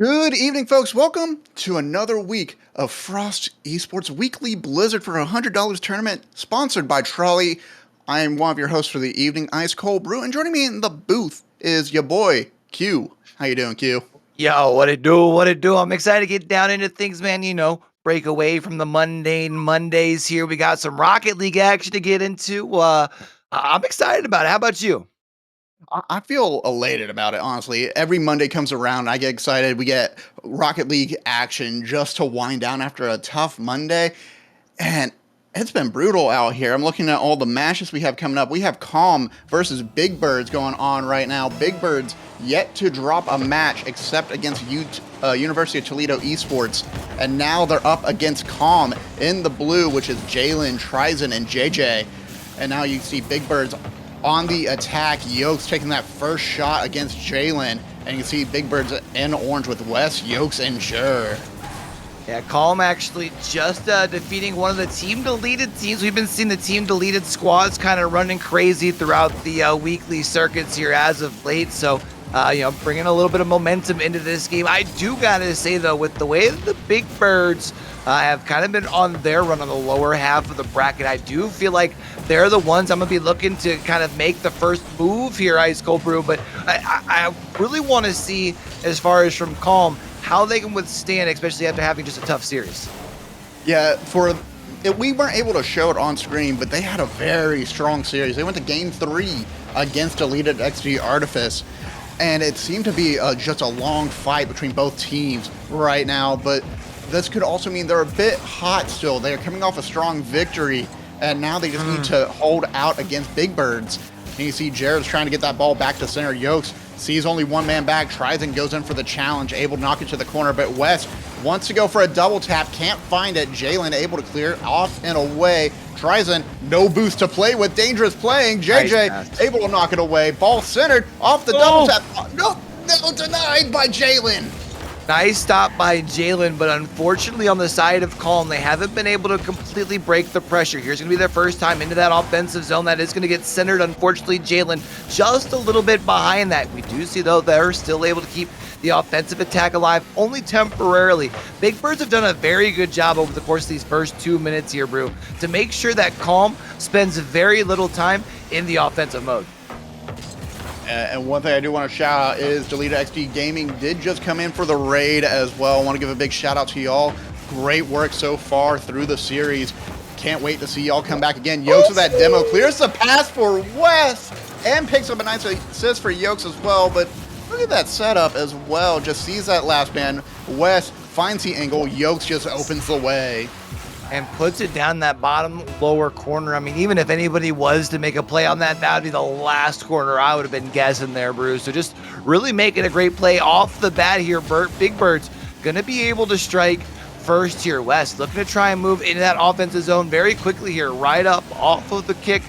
Good evening, folks. Welcome to another week of Frost Esports Weekly Blizzard for a $100 tournament sponsored by Trolley. I am one of your hosts for the evening, Ice Cold Brew, and joining me in the booth is your boy, Q. How you doing, Q? Yo, what it do? What it do? I'm excited to get down into things, man. Break away from the mundane Mondays here. We got some Rocket League action to get into. I'm excited about it. How about you? I feel elated about it, honestly. Every Monday comes around, I get excited. We get Rocket League action just to wind down after a tough Monday. And it's been brutal out here. I'm looking at all the matches we have coming up. We have Calm versus Big Birds going on right now. Big Birds yet to drop a match except against University of Toledo Esports. And now they're up against Calm in the blue, which is Jalen, Trizen, and JJ. And now you see Big Birds on the attack. Yokes taking that first shot against Jalen. And you can see Big Birds in orange with Wes, Yokes, and Jur. Yeah, Calm actually just defeating one of the team-deleted teams. We've been seeing the team-deleted squads kind of running crazy throughout the weekly circuits here as of late. So, bringing a little bit of momentum into this game. I do got to say, though, with the way that the Big Birds have kind of been on their run on the lower half of the bracket, I do feel like they're the ones I'm going to be looking to kind of make the first move here, Ice Cold Brew. But I really want to see, as far as from Calm, how they can withstand, especially after having just a tough series. Yeah, we weren't able to show it on screen, but they had a very strong series. They went to Game 3 against Deleted XG Artifice, and it seemed to be just a long fight between both teams right now, but this could also mean they're a bit hot still. They're coming off a strong victory, and now they just need to hold out against Big Birds. And you see Jared's trying to get that ball back to center. Yokes sees only one man back, tries and goes in for the challenge, able to knock it to the corner, but West wants to go for a double tap, can't find it. Jalen able to clear it off and away. Trizen, no boost to play with, dangerous playing. JJ Nice. able to knock it away. Ball centered off the double tap. No, denied by Jalen. Nice stop by Jalen, but unfortunately on the side of Calm, they haven't been able to completely break the pressure. Here's going to be their first time into that offensive zone. That is going to get centered. Unfortunately, Jalen just a little bit behind that. We do see, though, they're still able to keep the offensive attack alive, only temporarily. Big Birds have done a very good job over the course of these first 2 minutes here, Brew, to make sure that Calm spends very little time in the offensive mode. And one thing I do want to shout out is Deleted XD Gaming did just come in for the raid as well. I want to give a big shout out to y'all. Great work so far through the series. Can't wait to see y'all come back again. Yokes with that demo clears the pass for Wes and picks up a nice assist for Yokes as well. But look at that setup as well. Just sees that last man. Wes finds the angle. Yokes just opens the way And puts it down that bottom lower corner. I mean, even if anybody was to make a play on that, that would be the last corner I would have been guessing there, Bruce. So just really making a great play off the bat here. Big Bird's going to be able to strike first here. West looking to try and move into that offensive zone very quickly here, right up off of the kick,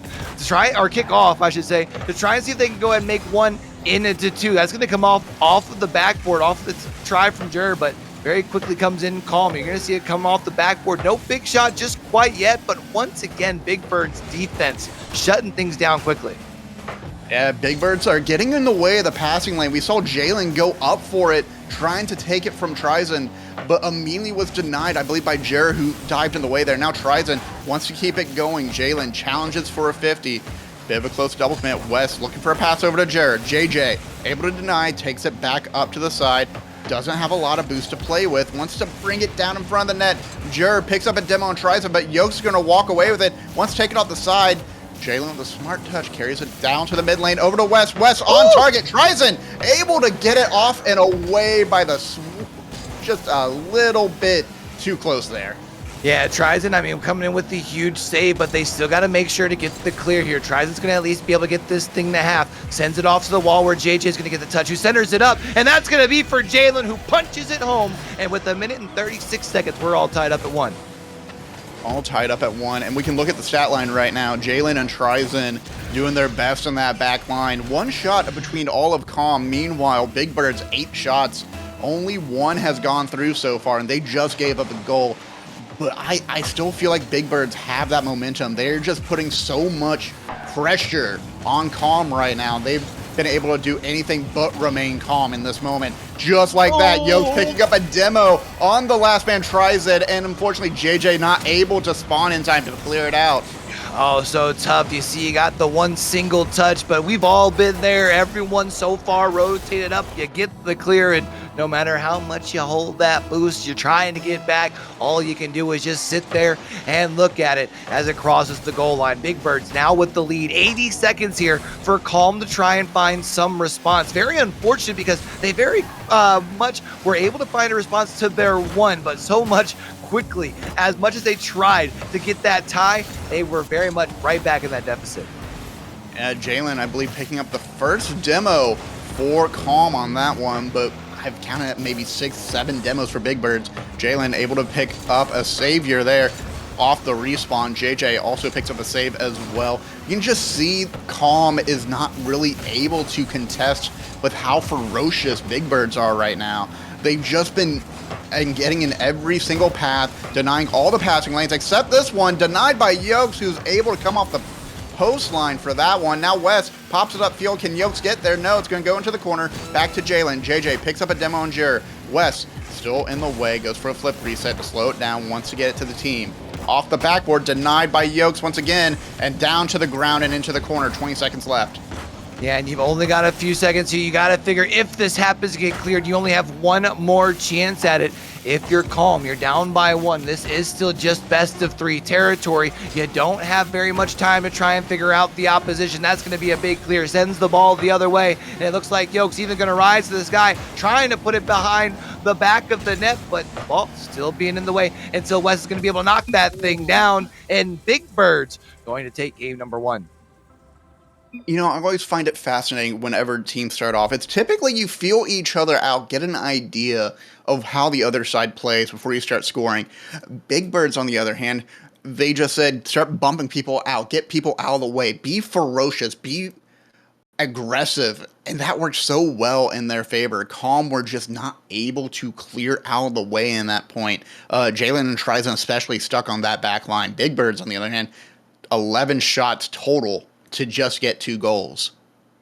kick off, I should say, to try and see if they can go ahead and make one into two. That's going to come off of the backboard, off the try from Jer, but very quickly comes in Calm. You're going to see it come off the backboard. No big shot just quite yet, but once again, Big Bird's defense shutting things down quickly. Yeah, Big Birds are getting in the way of the passing lane. We saw Jalen go up for it, trying to take it from Trizen, but immediately was denied, I believe, by Jer, who dived in the way there. Now Trizen wants to keep it going. Jalen challenges for a 50. Bit of a close double commit. West looking for a pass over to Jer. JJ able to deny, takes it back up to the side. Doesn't have a lot of boost to play with. Wants to bring it down in front of the net. Jer picks up a demo and tries it, but Yokes is going to walk away with it. Wants to take it off the side. Jalen with a smart touch carries it down to the mid lane over to West. West on target. Trizen able to get it off and away by the just a little bit too close there. Yeah, Trizen, I mean, coming in with the huge save, but they still got to make sure to get the clear here. Trizen's going to at least be able to get this thing to half. Sends it off to the wall where JJ's going to get the touch, who centers it up, and that's going to be for Jalen, who punches it home. And with 1 minute and 36 seconds, we're all tied up at 1. All tied up at 1, and we can look at the stat line right now. Jalen and Trizen doing their best in that back line. One shot between all of Calm. Meanwhile, Big Bird's 8 shots. Only 1 has gone through so far, and they just gave up a goal. But I still feel like Big Birds have that momentum. They're just putting so much pressure on Calm right now. They've been able to do anything but remain calm in this moment. Just like that, Yoke's picking up a demo on the last man Trized, and unfortunately JJ not able to spawn in time to clear it out. Oh, so tough. You see, you got the one single touch, but we've all been there. Everyone so far rotated up. You get the clear, and no matter how much you hold that boost, you're trying to get back. All you can do is just sit there and look at it as it crosses the goal line. Big Birds now with the lead. 80 seconds here for Calm to try and find some response. Very unfortunate because they very much were able to find a response to their one, but so much quickly. As much as they tried to get that tie, they were very much right back in that deficit. Jalen, I believe, picking up the first demo for Calm on that one, but I've counted maybe 6-7 demos for Big Birds. Jalen able to pick up a savior there off the respawn. JJ also picks up a save as well. You can just see Calm is not really able to contest with how ferocious Big Birds are right now. They've just been getting in every single path, denying all the passing lanes except this one, denied by Yokes, who's able to come off the post line for that one. Now West pops it up field. Can Yokes get there? No, it's going to go into the corner. Back to Jalen. JJ picks up a demo on Jer. West still in the way, goes for a flip reset to slow it down, wants to get it to the team. Off the backboard, denied by Yokes once again, and down to the ground and into the corner. 20 seconds left. Yeah, and you've only got a few seconds here. You got to figure if this happens to get cleared, you only have one more chance at it. If you're Calm, you're down by one. This is still just best of 3 territory. You don't have very much time to try and figure out the opposition. That's going to be a big clear. Sends the ball the other way, and it looks like Yoke's even going to rise to this guy, trying to put it behind the back of the net, but the ball still being in the way until West is going to be able to knock that thing down, and Big Birds going to take game number 1. You know, I always find it fascinating whenever teams start off. It's typically you feel each other out, get an idea of how the other side plays before you start scoring. Big Birds, on the other hand, they just said start bumping people out, get people out of the way, be ferocious, be aggressive, and that worked so well in their favor. Calm were just not able to clear out of the way in that point. Jalen and Trizon especially stuck on that back line. Big Birds, on the other hand, 11 shots total to just get 2 goals.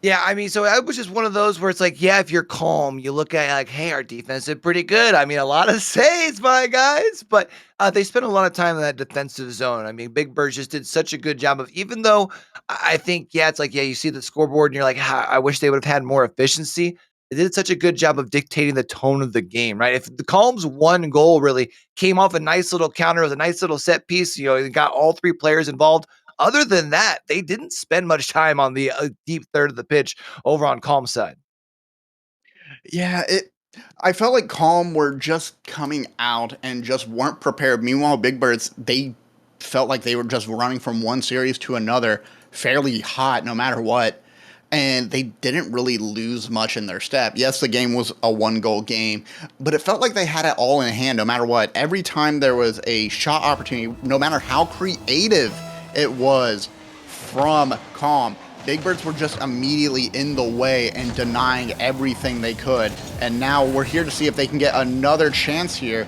Yeah, I mean, so it was just one of those where it's like, yeah, if you're Calm, you look at it like, hey, our defense is pretty good. I mean, a lot of saves, my guys, but they spent a lot of time in that defensive zone. I mean, Big Bird just did such a good job of, even though I think, yeah, it's like, yeah, you see the scoreboard and you're like, I wish they would have had more efficiency. They did such a good job of dictating the tone of the game, right? If the Calm's one goal really came off a nice little counter with a nice little set piece, you know, you got all 3 players involved. Other than that, they didn't spend much time on the deep third of the pitch over on Calm's side. Yeah, I felt like Calm were just coming out and just weren't prepared. Meanwhile, Big Birds, they felt like they were just running from one series to another fairly hot no matter what. And they didn't really lose much in their step. Yes, the game was a 1-goal game, but it felt like they had it all in hand no matter what. Every time there was a shot opportunity, no matter how creative it was from Calm, Big Birds were just immediately in the way and denying everything they could. And now we're here to see if they can get another chance here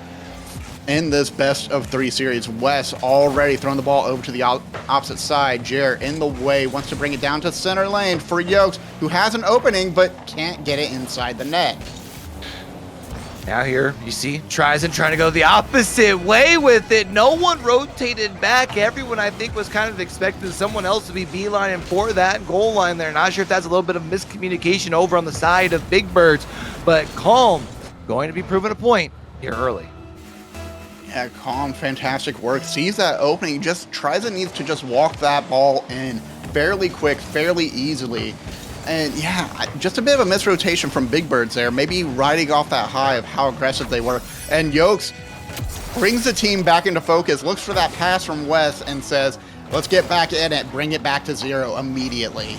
in this best of 3 series. Wes already throwing the ball over to the opposite side. Jer in the way, wants to bring it down to center lane for Yokes, who has an opening but can't get it inside the net. Now here, you see, trying to go the opposite way with it. No one rotated back. Everyone, I think, was kind of expecting someone else to be beelining for that goal line there. Not sure if that's a little bit of miscommunication over on the side of Big Birds, but Calm going to be proven a point here early. Yeah, Calm, fantastic work. Sees that opening, just tries and needs to just walk that ball in fairly quick, fairly easily. And yeah, just a bit of a misrotation from Big Birds there, maybe riding off that high of how aggressive they were. And Yokes brings the team back into focus, looks for that pass from Wes and says, let's get back in it, bring it back to 0 immediately.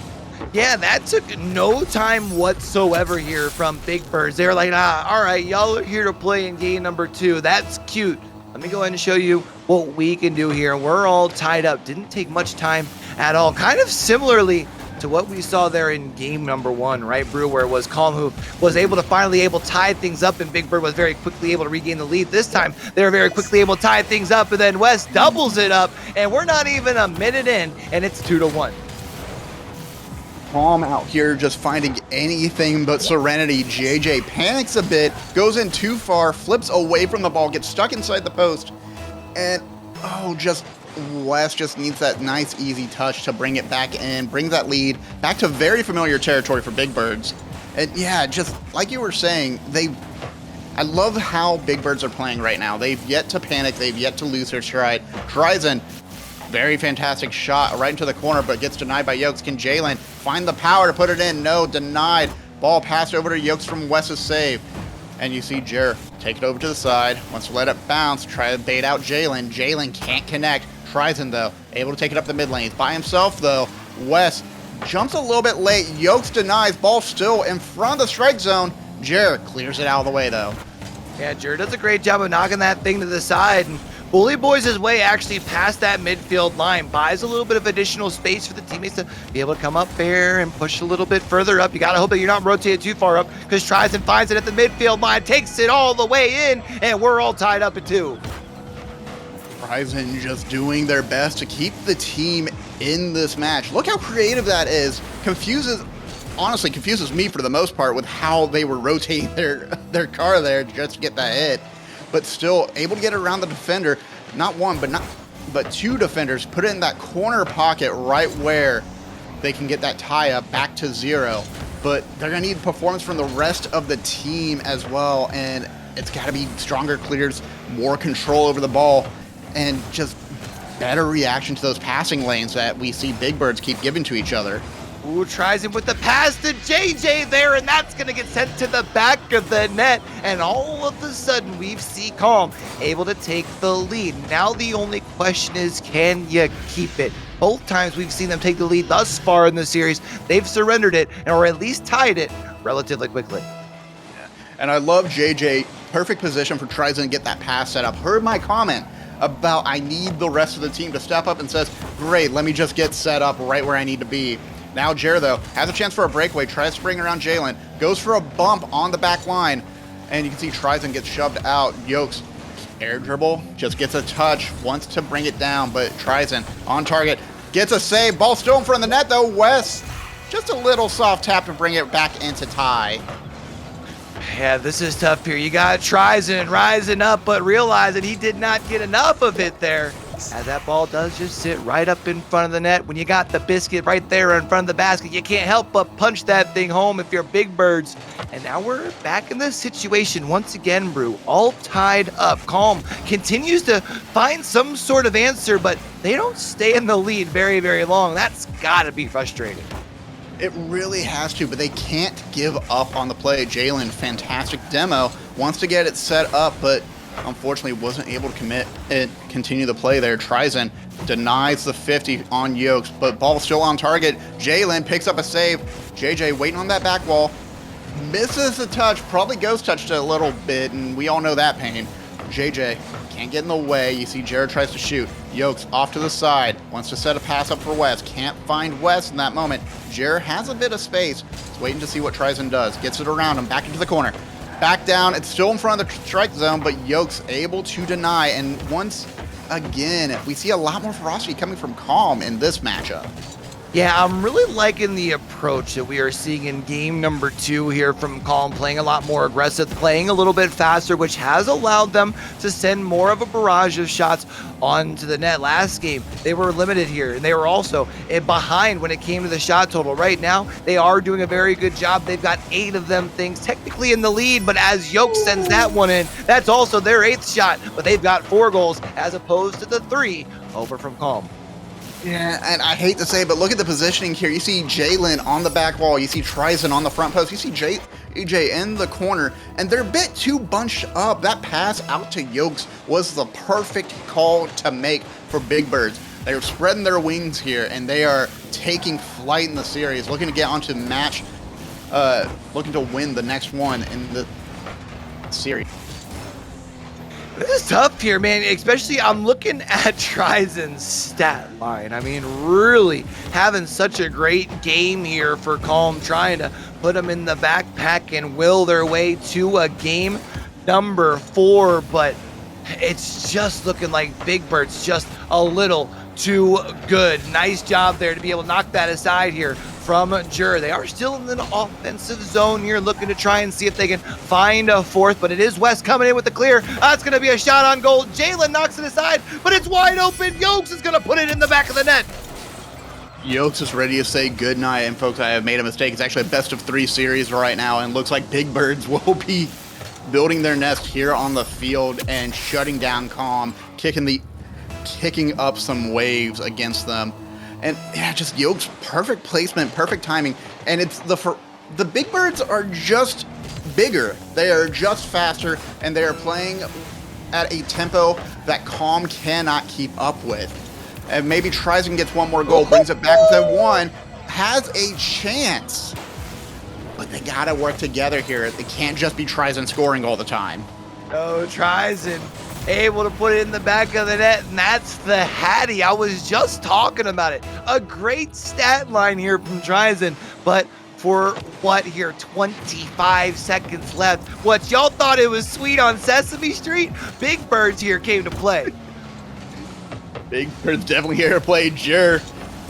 Yeah, that took no time whatsoever here from Big Birds. They were like, all right, y'all are here to play in game number 2. That's cute. Let me go ahead and show you what we can do here. We're all tied up. Didn't take much time at all. Kind of similarly to what we saw there in game number 1, right, Brew, where it was Calm who was able to finally tie things up, and Big Bird was very quickly able to regain the lead. This time, they were very quickly able to tie things up, and then West doubles it up, and we're not even a minute in, and it's 2-1. Calm out here just finding anything but serenity. JJ panics a bit, goes in too far, flips away from the ball, gets stuck inside the post, and just Wes just needs that nice easy touch to bring it back in, bring that lead back to very familiar territory for Big Birds. And yeah, just like you were saying, I love how Big Birds are playing right now. They've yet to panic, they've yet to lose their stride. Tryzen, very fantastic shot right into the corner, but gets denied by Yokes. Can Jalen find the power to put it in? No, denied. Ball passed over to Yokes from Wes's save. And you see Jer take it over to the side, wants to let it bounce, try to bait out Jalen. Jalen can't connect. Tryzen, though, able to take it up the mid lane. By himself, though, Wes jumps a little bit late. Yokes denies, ball still in front of the strike zone. Jer clears it out of the way, though. Yeah, Jer does a great job of knocking that thing to the side. And Bully Boys his way actually past that midfield line, buys a little bit of additional space for the teammates to be able to come up there and push a little bit further up. You got to hope that you're not rotated too far up, because Tryzen finds it at the midfield line, takes it all the way in, and we're all tied up at 2. Tryzen just doing their best to keep the team in this match. Look how creative that is. Honestly confuses me for the most part with how they were rotating their car there just to get that hit. But still able to get around the defender. Not one, but 2 defenders. Put it in that corner pocket right where they can get that tie-up back to 0. But they're going to need performance from the rest of the team as well. And it's got to be stronger clears, more control over the ball, and just better reaction to those passing lanes that we see Big Birds keep giving to each other. Ooh, tries him with the pass to JJ there, and that's going to get sent to the back of the net. And all of a sudden, we see Calm able to take the lead. Now the only question is, can you keep it? Both times we've seen them take the lead thus far in the series, they've surrendered it, or at least tied it relatively quickly. Yeah. And I love JJ. Perfect position for Tryzen to get that pass set up. Heard my comment about I need the rest of the team to step up and says, great, let me just get set up right where I need to be. Now Jer, though, has a chance for a breakaway, tries to bring around Jalen, goes for a bump on the back line, and you can see Tryzen gets shoved out. Yokes, air dribble, just gets a touch, wants to bring it down, but Tryzen on target, gets a save, ball still in front of the net, though. Wes, just a little soft tap to bring it back into tie. Yeah, this is tough here. You got Tryzen rising up, but realizing he did not get enough of it there, as that ball does just sit right up in front of the net. When you got the biscuit right there in front of the basket, you can't help but punch that thing home if you're Big Birds. And now we're back in this situation once again, Brew, all tied up. Calm continues to find some sort of answer, but they don't stay in the lead very, very long. That's got to be frustrating. It really has to, but they can't give up on the play. Jalen, fantastic demo, wants to get it set up, but unfortunately wasn't able to commit and continue the play there. Tryzen denies the 50 on Yokes, but ball still on target. Jalen picks up a save. JJ waiting on that back wall. Misses the touch, probably ghost touched it a little bit, and we all know that pain. JJ can't get in the way. You see Jared tries to shoot. Yokes off to the side, wants to set a pass up for Wes. Can't find Wes in that moment. Jared has a bit of space. He's waiting to see what Tryzen does. Gets it around him, back into the corner. Back down, it's still in front of the strike zone, but Yokes able to deny. And once again, we see a lot more ferocity coming from Calm in this matchup. Yeah, I'm really liking the approach that we are seeing in game number 2 here from Calm, playing a lot more aggressive, playing a little bit faster, which has allowed them to send more of a barrage of shots onto the net. Last game, they were limited here, and they were also behind when it came to the shot total. Right now, they are doing a very good job. They've got 8 of them things technically in the lead, but as Yoke sends that one in, that's also their 8th shot, but they've got 4 goals as opposed to the 3 over from Calm. Yeah, and I hate to say it, but look at the positioning here. You see Jalen on the back wall. You see Tryzen on the front post. You see AJ in the corner, and they're a bit too bunched up. That pass out to Yokes was the perfect call to make for Big Birds. They're spreading their wings here, and they are taking flight in the series, looking to get onto the match, looking to win the next one in the series. This is tough here, man, especially I'm looking at Tryzen's stat line. I mean, really having such a great game here for Calm, trying to put them in the backpack and will their way to a game number 4, but it's just looking like Big Bird's just a little too good. Nice job there to be able to knock that aside here from Jur. They are still in the offensive zone here, looking to try and see if they can find a fourth, but it is West coming in with the clear. That's going to be a shot on goal. Jalen knocks it aside, but it's wide open. Yokes is going to put it in the back of the net. Yokes is ready to say goodnight, and folks, I have made a mistake. It's actually a best-of-3 series right now, and looks like Big Birds will be building their nest here on the field and shutting down Calm, kicking up some waves against them. And yeah, just Yokes, perfect placement, perfect timing. And it's the Big Birds are just bigger. They are just faster, and they are playing at a tempo that Calm cannot keep up with. And maybe Trizen gets one more goal, brings it back within one, has a chance. But they gotta work together here. They can't just be Trizen scoring all the time. Oh, Trizen able to put it in the back of the net, and that's the Hattie. I was just talking about it. A great stat line here from Trizen, but for what here, 25 seconds left. What y'all thought it was sweet on Sesame Street? Big Birds here came to play. Big Bird's definitely here to play. Jur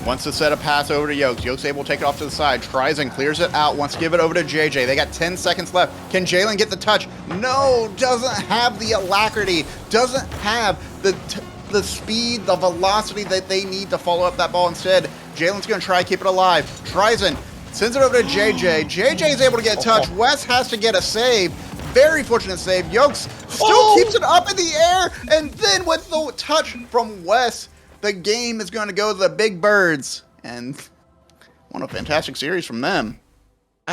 wants to set a pass over to Yokes. Yokes able to take it off to the side. Tries and clears it out. Wants to give it over to JJ. They got 10 seconds left. Can Jalen get the touch? No, doesn't have the alacrity. Doesn't have the speed, the velocity that they need to follow up that ball. Instead, Jalen's going to try to keep it alive. Trizen sends it over to JJ. JJ is able to get a touch. Wes has to get a save. Very fortunate save. Yokes still keeps it up in the air, and then with the touch from Wes, the game is going to go to the Big Birds, and what a fantastic series from them.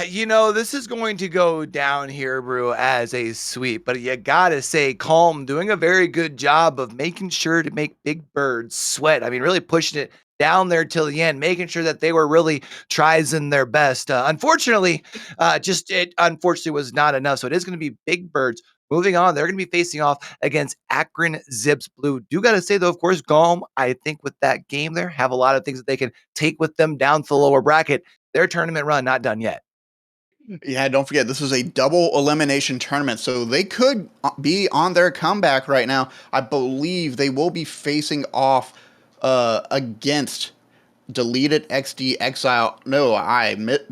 You know, this is going to go down here, Brew, as a sweep, but you gotta say, Calm doing a very good job of making sure to make Big Birds sweat. I mean, really pushing it down there till the end, making sure that they were really trying their best. Unfortunately, it unfortunately was not enough. So it is going to be Big Birds moving on. They're going to be facing off against Akron Zips Blue. Do got to say though, of course, Calm, I think with that game there, have a lot of things that they can take with them down to the lower bracket. Their tournament run not done yet. Yeah, don't forget, this is a double elimination tournament, so they could be on their comeback right now. I believe they will be facing off against Deleted XD Exile. No,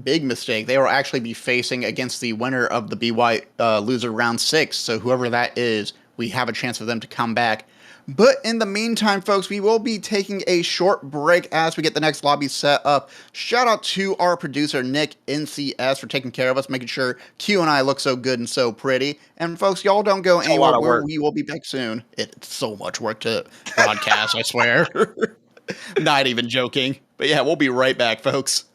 big mistake. They will actually be facing against the winner of the BY loser round 6. So whoever that is, we have a chance for them to come back. But in the meantime, folks, we will be taking a short break as we get the next lobby set up. Shout out to our producer, Nick NCS, for taking care of us, making sure Q and I look so good and so pretty. And folks, y'all don't go anywhere. We will be back soon. It's so much work to broadcast, I swear. Not even joking. But yeah, we'll be right back, folks.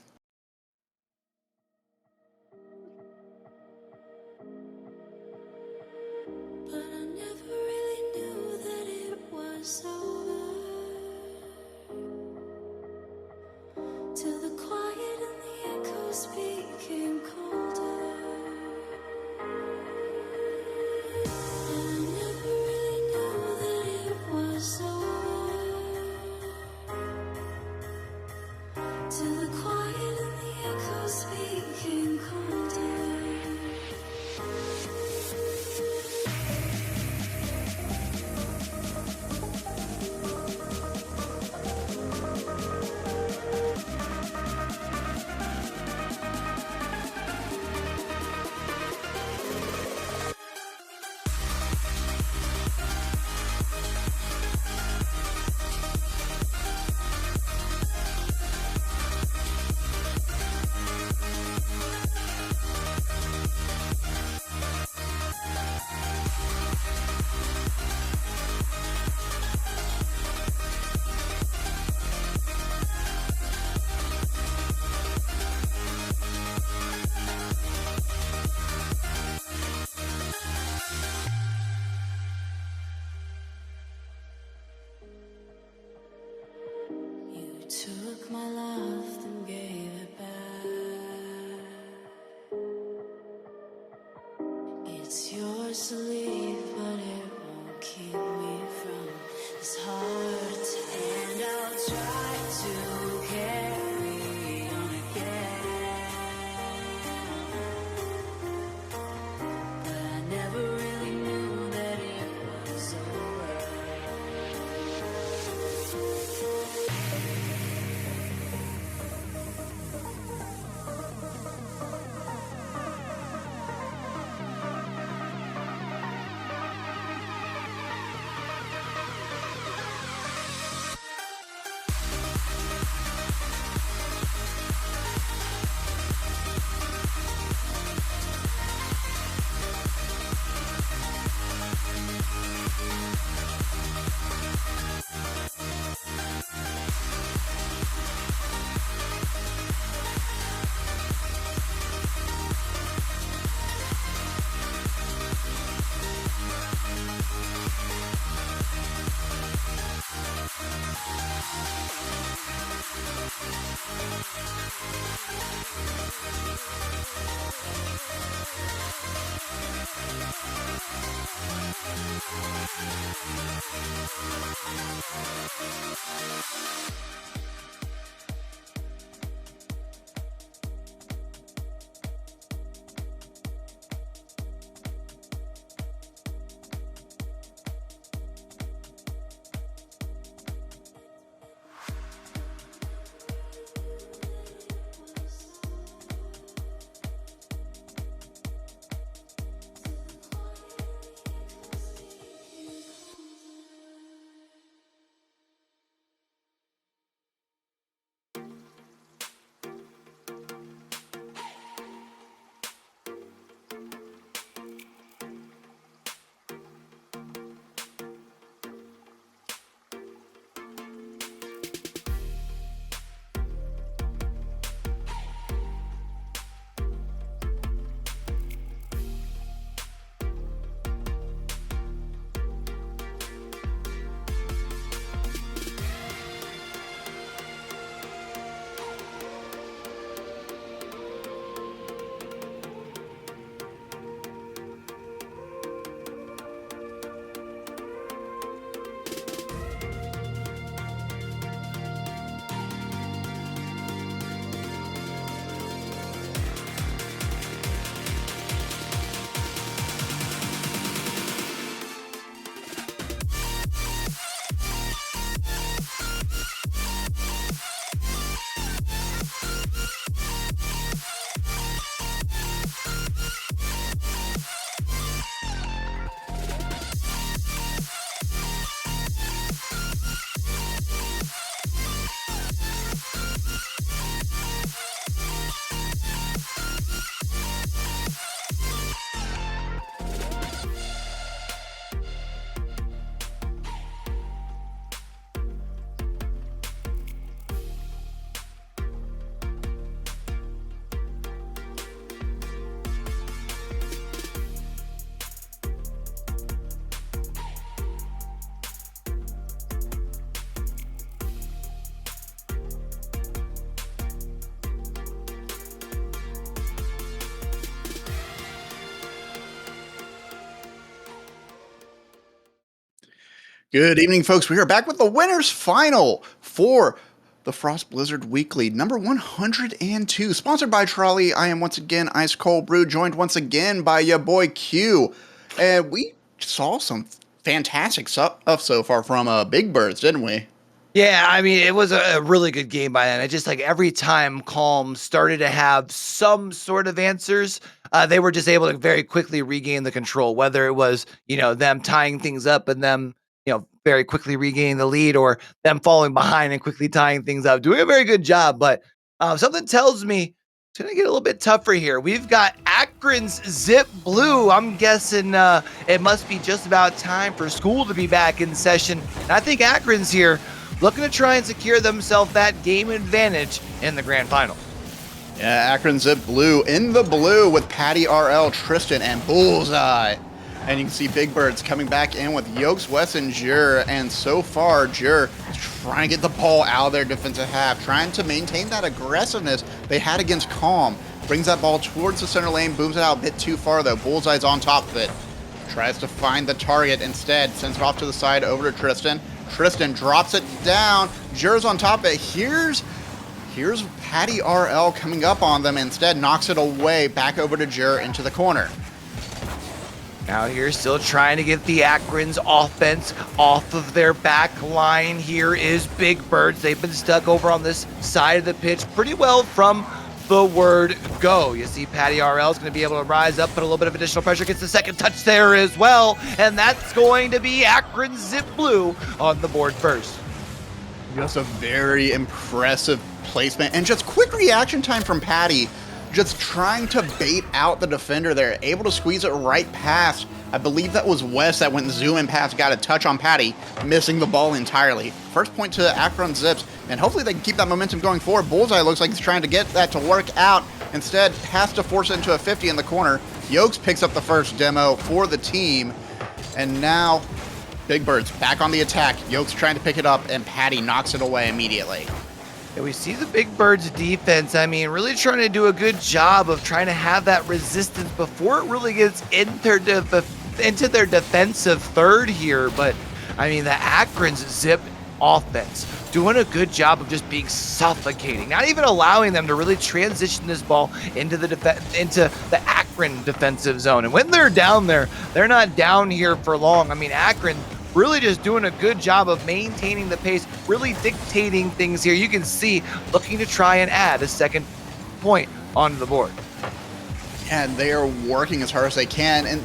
Took my love and gave it back. It's yours to leave, but it won't keep me from this heart. And I'll try to carry on again, but I never really knew that it was over. Good evening, folks. We are back with the winners final for the Frost Blizzard Weekly, number 102, sponsored by Trolley. I am once again Ice Cold Brew, joined once again by your boy Q. And we saw some fantastic stuff so far from Big Birds, didn't we? Yeah, I mean, it was a really good game by then. It just like every time Calm started to have some sort of answers, they were just able to very quickly regain the control, whether it was, them tying things up and them, very quickly regaining the lead or them falling behind and quickly tying things up. Doing a very good job, but something tells me it's going to get a little bit tougher here. We've got Akron's Zip Blue. I'm guessing it must be just about time for school to be back in session. And I think Akron's here looking to try and secure themselves that game advantage in the grand final. Yeah, Akron Zip Blue in the blue with Patty RL, Tristan, and Bullseye. And you can see Big Birds coming back in with Yokes, Wes, and Jur. And so far, Jur is trying to get the ball out of their defensive half, trying to maintain that aggressiveness they had against Calm. Brings that ball towards the center lane, booms it out a bit too far, though. Bullseye's on top of it. Tries to find the target instead, sends it off to the side over to Tristan. Tristan drops it down. Jur's on top of it. Here's Patty RL coming up on them. Instead, knocks it away back over to Jur into the corner. Now here, still trying to get the Akron's offense off of their back line. Here is Big Birds. They've been stuck over on this side of the pitch pretty well from the word go. You see Patty RL is going to be able to rise up, put a little bit of additional pressure, gets the second touch there as well. And that's going to be Akron Zip Blue on the board first. Just a very impressive placement and just quick reaction time from Patty. Just trying to bait out the defender there, able to squeeze it right past. I believe that was Wes that went zoom in past, got a touch on Patty, missing the ball entirely. First point to Akron Zips, and hopefully they can keep that momentum going forward. Bullseye looks like he's trying to get that to work out. Instead, has to force it into a 50 in the corner. Yokes picks up the first demo for the team, and now Big Birds back on the attack. Yokes trying to pick it up, and Patty knocks it away immediately. Yeah, we see the Big Birds defense, I mean, really trying to do a good job of trying to have that resistance before it really gets into their defensive third here. But I mean, the Akron's zip offense doing a good job of just being suffocating, not even allowing them to really transition this ball into the Akron defensive zone. And when they're down there, they're not down here for long. I mean, Akron really just doing a good job of maintaining the pace, really dictating things here. You can see looking to try and add a second point onto the board. And they are working as hard as they can, and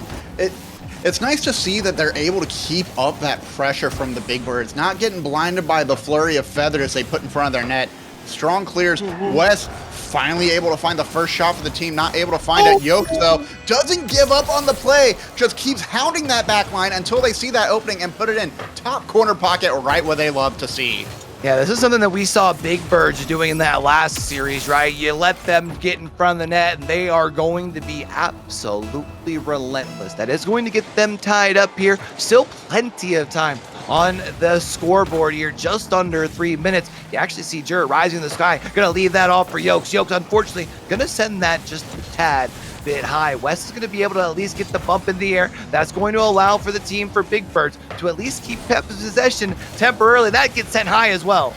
it's nice to see that they're able to keep up that pressure from the Big Birds, not getting blinded by the flurry of feathers they put in front of their net. Strong clears. West finally able to find the first shot for the team, not able to find it. Yokes, though, doesn't give up on the play, just keeps hounding that back line until they see that opening and put it in top corner pocket right where they love to see. Yeah, this is something that we saw Big Birds doing in that last series, right? You let them get in front of the net, and they are going to be absolutely relentless. That is going to get them tied up here. Still plenty of time on the scoreboard here, just under 3 minutes. You actually see Jur rising in the sky. Gonna leave that off for Yokes. Yokes, unfortunately, gonna send that just a tad bit high. West is going to be able to at least get the bump in the air. That's going to allow for the team for Big Birds to at least keep possession temporarily. That gets sent high as well.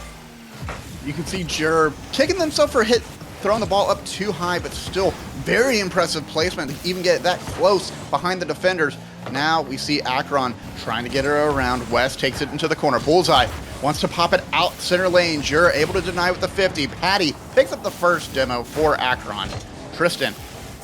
You can see Jur kicking themselves for a hit, throwing the ball up too high, but still very impressive placement to even get that close behind the defenders. Now we see Akron trying to get her around. West takes it into the corner. Bullseye wants to pop it out center lane. Jur able to deny with the 50. Patty picks up the first demo for Akron. Tristan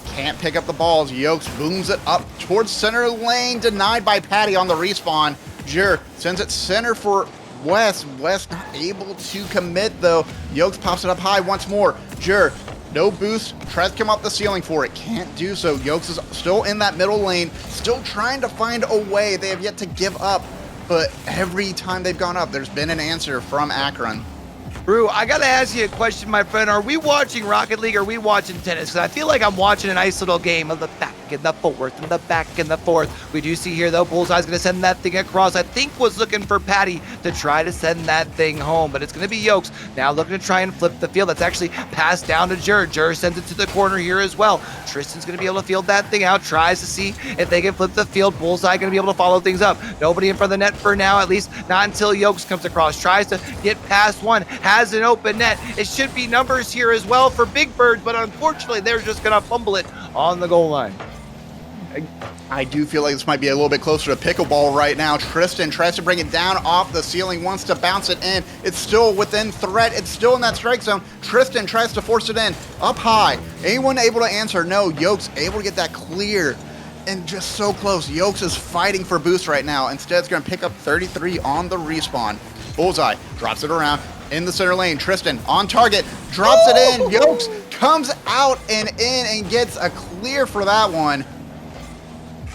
can't pick up the balls. Yokes booms it up towards center lane, denied by Patty on the respawn. Jur sends it center for West. West not able to commit though. Yokes pops it up high once more. Jur, no boost, tries to come up the ceiling for it. Can't do so. Yokes is still in that middle lane, still trying to find a way. They have yet to give up, but every time they've gone up, there's been an answer from Akron. Brew, I gotta ask you a question, my friend. Are we watching Rocket League or are we watching tennis? Because I feel like I'm watching a nice little game of the back and the forth and the back and the forth. We do see here, though, Bullseye's gonna send that thing across. I think was looking for Patty to try to send that thing home, but it's gonna be Yokes now looking to try and flip the field. That's actually passed down to Jur. Jur sends it to the corner here as well. Tristan's gonna be able to field that thing out, tries to see if they can flip the field. Bullseye gonna be able to follow things up. Nobody in front of the net for now, at least not until Yokes comes across. Tries to get past one, has an open net. It should be numbers here as well for Big Birds, but unfortunately they're just gonna fumble it on the goal line. I do feel like this might be a little bit closer to pickleball right now. Tristan tries to bring it down off the ceiling, wants to bounce it in. It's still within threat. It's still in that strike zone. Tristan tries to force it in up high. Anyone able to answer? No. Yokes able to get that clear and just so close. Yokes is fighting for boost right now. Instead, it's going to pick up 33 on the respawn. Bullseye drops it around in the center lane. Tristan on target, drops it in. Yokes comes out and in and gets a clear for that one.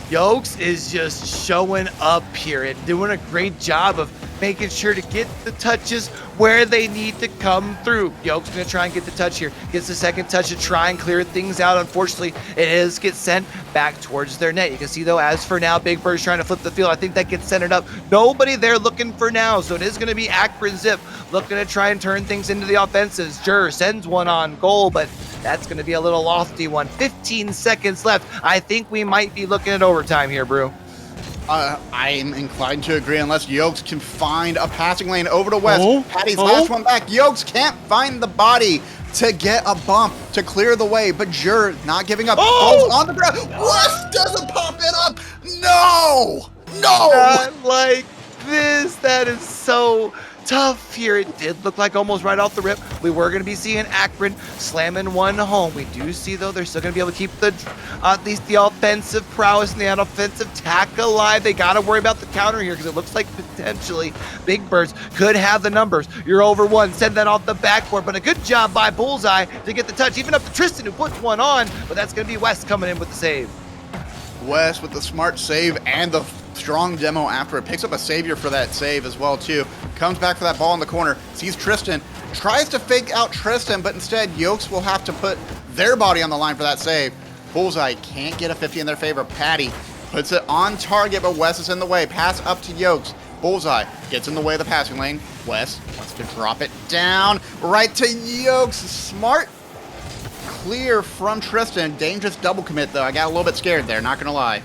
Yokes is just showing up here and doing a great job of making sure to get the touches where they need to come through. Yokes gonna try and get the touch here. Gets the second touch to try and clear things out. Unfortunately, it gets sent back towards their net. You can see though, as for now, Big Bird's trying to flip the field. I think that gets centered up. Nobody there looking for now, so it is gonna be Akron Zip looking to try and turn things into the offenses. Jur sends one on goal, but that's going to be a little lofty one. 15 seconds left. I think we might be looking at overtime here, Brew. I'm inclined to agree unless Yokes can find a passing lane over to West. Patty's last one back. Yokes can't find the body to get a bump to clear the way, but Jur not giving up. Falls on the ground. West doesn't pop it up. No! No! Not like this. That is so tough here. It did look like almost right off the rip we were going to be seeing Akron slamming one home. We do see though they're still going to be able to keep the at least the offensive prowess and the offensive attack alive. They got to worry about the counter here because it looks like potentially Big Birds could have the numbers. You're over one, send that off the backboard, but a good job by Bullseye to get the touch, even up to Tristan who puts one on, but that's going to be West coming in with the save. West with the smart save and the strong demo after it. Picks up a savior for that save as well too. Comes back for that ball in the corner. Sees Tristan. Tries to fake out Tristan, but instead Yokes will have to put their body on the line for that save. Bullseye can't get a 50 in their favor. Patty puts it on target, but West is in the way. Pass up to Yokes. Bullseye gets in the way of the passing lane. West wants to drop it down right to Yokes. Smart clear from Tristan. Dangerous double commit though. I got a little bit scared there, not gonna lie.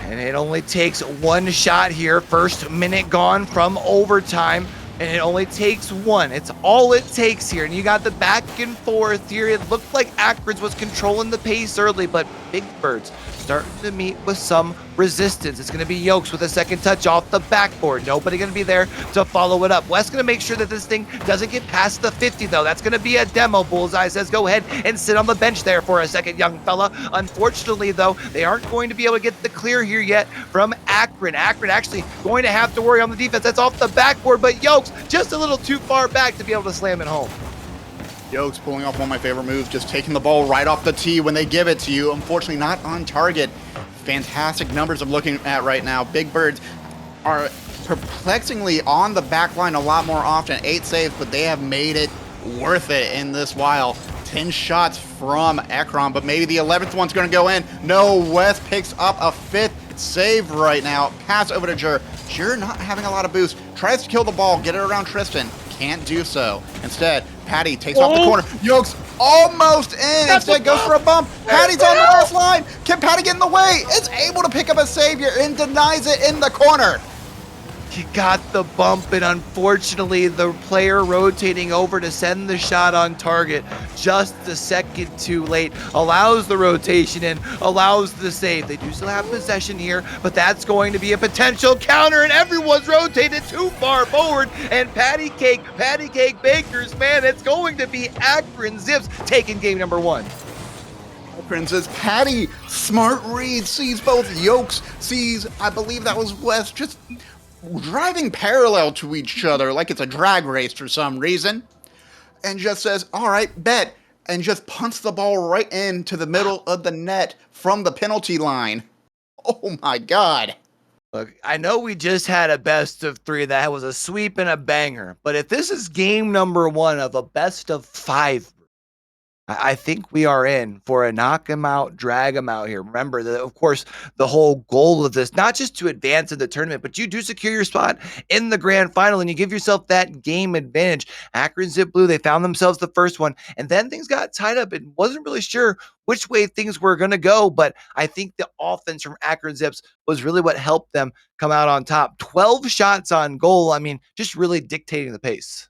And it only takes one shot here. First minute gone from overtime. And it only takes one. It's all it takes here. And you got the back and forth here. It looked like Akron was controlling the pace early, but Big Birds starting to meet with some resistance. It's going to be Yokes with a second touch off the backboard. Nobody going to be there to follow it up. Wes going to make sure that this thing doesn't get past the 50, though. That's going to be a demo. Bullseye says, go ahead and sit on the bench there for a second, young fella. Unfortunately, though, they aren't going to be able to get the clear here yet from Akron. Akron actually going to have to worry on the defense. That's off the backboard, but Yokes just a little too far back to be able to slam it home. Yokes pulling off one of my favorite moves, just taking the ball right off the tee when they give it to you. Unfortunately, not on target. Fantastic numbers I'm looking at right now. Big Birds are perplexingly on the back line a lot more often. 8 saves, but they have made it worth it in this while. 10 shots from Akron, but maybe the 11th one's going to go in. No, Wes picks up a 5th save right now. Pass over to Jur. Jur not having a lot of boost. Tries to kill the ball, get it around Tristan. Can't do so. Instead, Patty takes off the corner. Yokes almost in. Instead goes for a bump. Patty's on the last line. Can Patty get in the way? Is able to pick up a savior and denies it in the corner. He got the bump, and unfortunately, the player rotating over to send the shot on target just a second too late. Allows the rotation in, allows the save. They do still have possession here, but that's going to be a potential counter, and everyone's rotated too far forward. And Patty Cake Bakers, man, it's going to be Akron Zips taking game number 1. Princess Patty, smart read, sees both Yokes, sees, I believe that was Wes, just driving parallel to each other like it's a drag race for some reason, and just says, all right, bet, and just punts the ball right into the middle of the net from the penalty line. Oh my God. Look, I know we just had a best of 3 that was a sweep and a banger, but if this is game number 1 of a best of 5, I think we are in for a knock him out, drag him out here. Remember that, of course, the whole goal of this, not just to advance in the tournament, but you do secure your spot in the grand final and you give yourself that game advantage. Akron Zip Blue, they found themselves the first one, and then things got tied up and wasn't really sure which way things were going to go. But I think the offense from Akron Zips was really what helped them come out on top. 12 shots on goal. I mean, just really dictating the pace.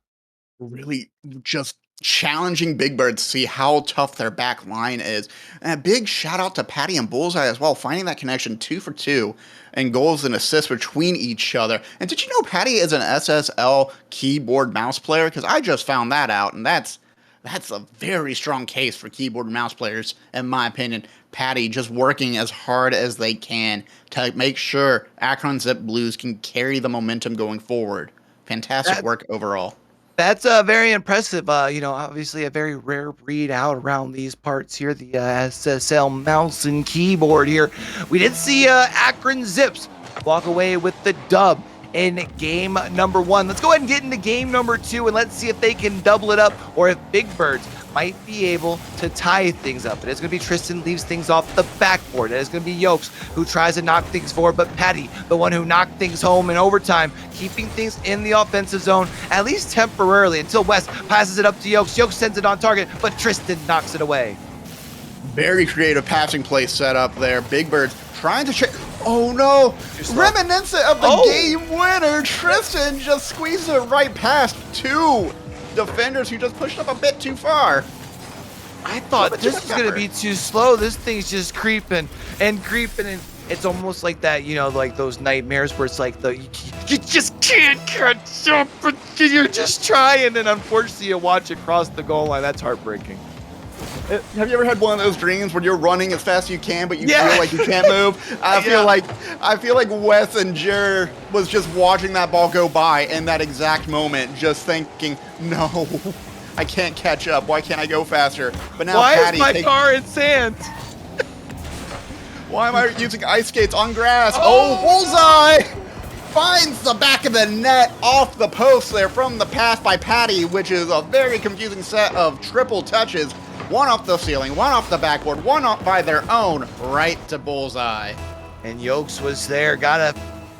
Really just challenging Big Bird to see how tough their back line is. And a big shout out to Patty and Bullseye as well, finding that connection 2 for 2 and goals and assists between each other. And did you know Patty is an SSL keyboard mouse player? Because I just found that out, and that's a very strong case for keyboard and mouse players, in my opinion. Patty just working as hard as they can to make sure Akron Zip Blues can carry the momentum going forward. Fantastic work overall. That's very impressive. Obviously a very rare breed out around these parts here, the SSL mouse and keyboard here. We did see Akron Zips walk away with the dub in game number 1. Let's go ahead and get into game number 2, and let's see if they can double it up or if Big Birds might be able to tie things up. It is going to be Tristan leaves things off the backboard. It is going to be Yokes who tries to knock things forward, but Patty, the one who knocked things home in overtime, keeping things in the offensive zone, at least temporarily, until West passes it up to Yokes. Yokes sends it on target, but Tristan knocks it away. Very creative passing play set up there. Big Birds trying to check. Oh no! Reminiscent of the game winner. Tristan just squeezes it right past 2 defenders who just pushed up a bit too far. I thought this was going to be too slow. This thing's just creeping and creeping, and it's almost like that, like those nightmares where it's like you just can't catch up, but you're just trying, and unfortunately you watch it cross the goal line. That's heartbreaking. Have you ever had one of those dreams where you're running as fast as you can, but you feel like you can't move? I feel like Wes and Jer was just watching that ball go by in that exact moment, just thinking, no, I can't catch up. Why can't I go faster? But now Patty, why is my car in sand? Why am I using ice skates on grass? Oh, Bullseye finds the back of the net off the post there from the pass by Patty, which is a very confusing set of triple touches. One off the ceiling, one off the backboard, one off by their own, right to Bullseye. And Yokes was there, got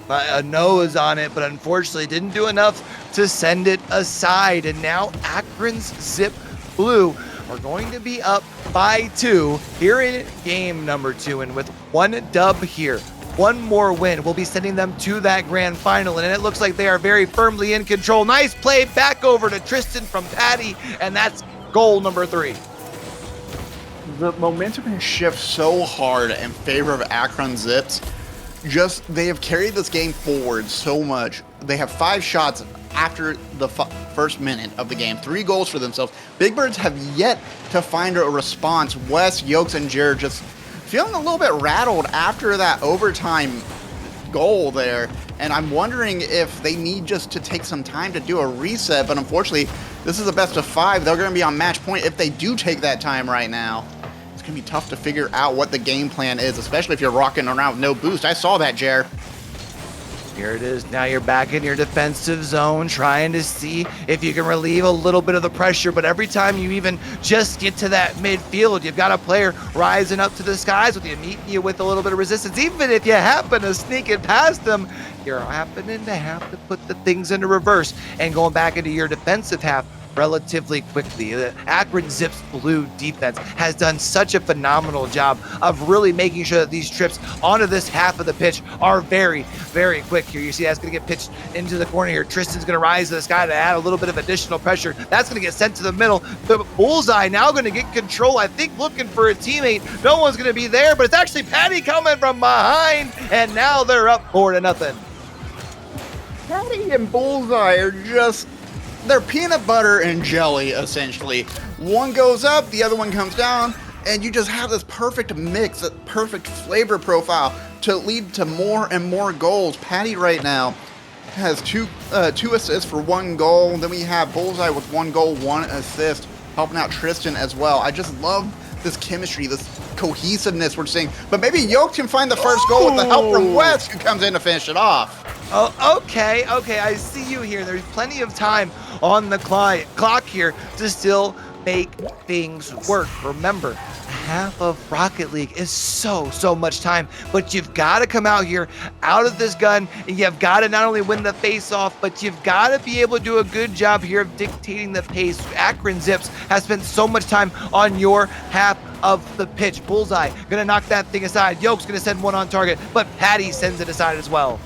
a nose on it, but unfortunately didn't do enough to send it aside. And now Akron's Zip Blue are going to be up by 2 here in game number 2. And with one dub here, One more win will be sending them to that grand final, and it looks like they are very firmly in control. Nice play back over to Tristan from Patty, and that's goal number 3. The momentum has shifted so hard in favor of Akron Zips. They have carried this game forward so much. They have 5 shots after the first minute of the game, 3 goals for themselves. Big Birds have yet to find a response. Wes, Yokes, and Jared just feeling a little bit rattled after that overtime goal there. And I'm wondering if they need just to take some time to do a reset. But unfortunately, this is a best of 5. They're going to be on match point if they do take that time right now. It's going to be tough to figure out what the game plan is, especially if you're rocking around with no boost. I saw that, Jared. Here it is. Now you're back in your defensive zone, trying to see if you can relieve a little bit of the pressure. But every time you even just get to that midfield, you've got a player rising up to the skies with you, meeting you with a little bit of resistance. Even if you happen to sneak it past them, you're happening to have to put the things into reverse and going back into your defensive half relatively quickly. The Akron Zips blue defense has done such a phenomenal job of really making sure that these trips onto this half of the pitch are very, very quick here. You see that's going to get pitched into the corner here. Tristan's going to rise to the sky to add a little bit of additional pressure. That's going to get sent to the middle. The Bullseye now going to get control, I think, looking for a teammate. No one's going to be there, but it's actually Patty coming from behind, and now they're up 4-0. Patty and Bullseye are just, they're peanut butter and jelly, essentially. One goes up, the other one comes down, and you just have this perfect mix, a perfect flavor profile to lead to more and more goals. Patty right now has two assists for 1 goal. Then we have Bullseye with 1 goal, 1 assist, helping out Tristan as well. I just love this chemistry, this cohesiveness we're seeing. But maybe Yoke can find the first goal with the help from West, who comes in to finish it off. Oh, okay, I see you here. There's plenty of time on the clock here to still make things work. Remember, half of Rocket League is so much time, but you've got to come out here out of this gun, and you've got to not only win the face-off, but you've got to be able to do a good job here of dictating the pace. Akron Zips has spent so much time on your half of the pitch. Bullseye gonna knock that thing aside. Yoke's gonna send one on target, but Patty sends it aside as well.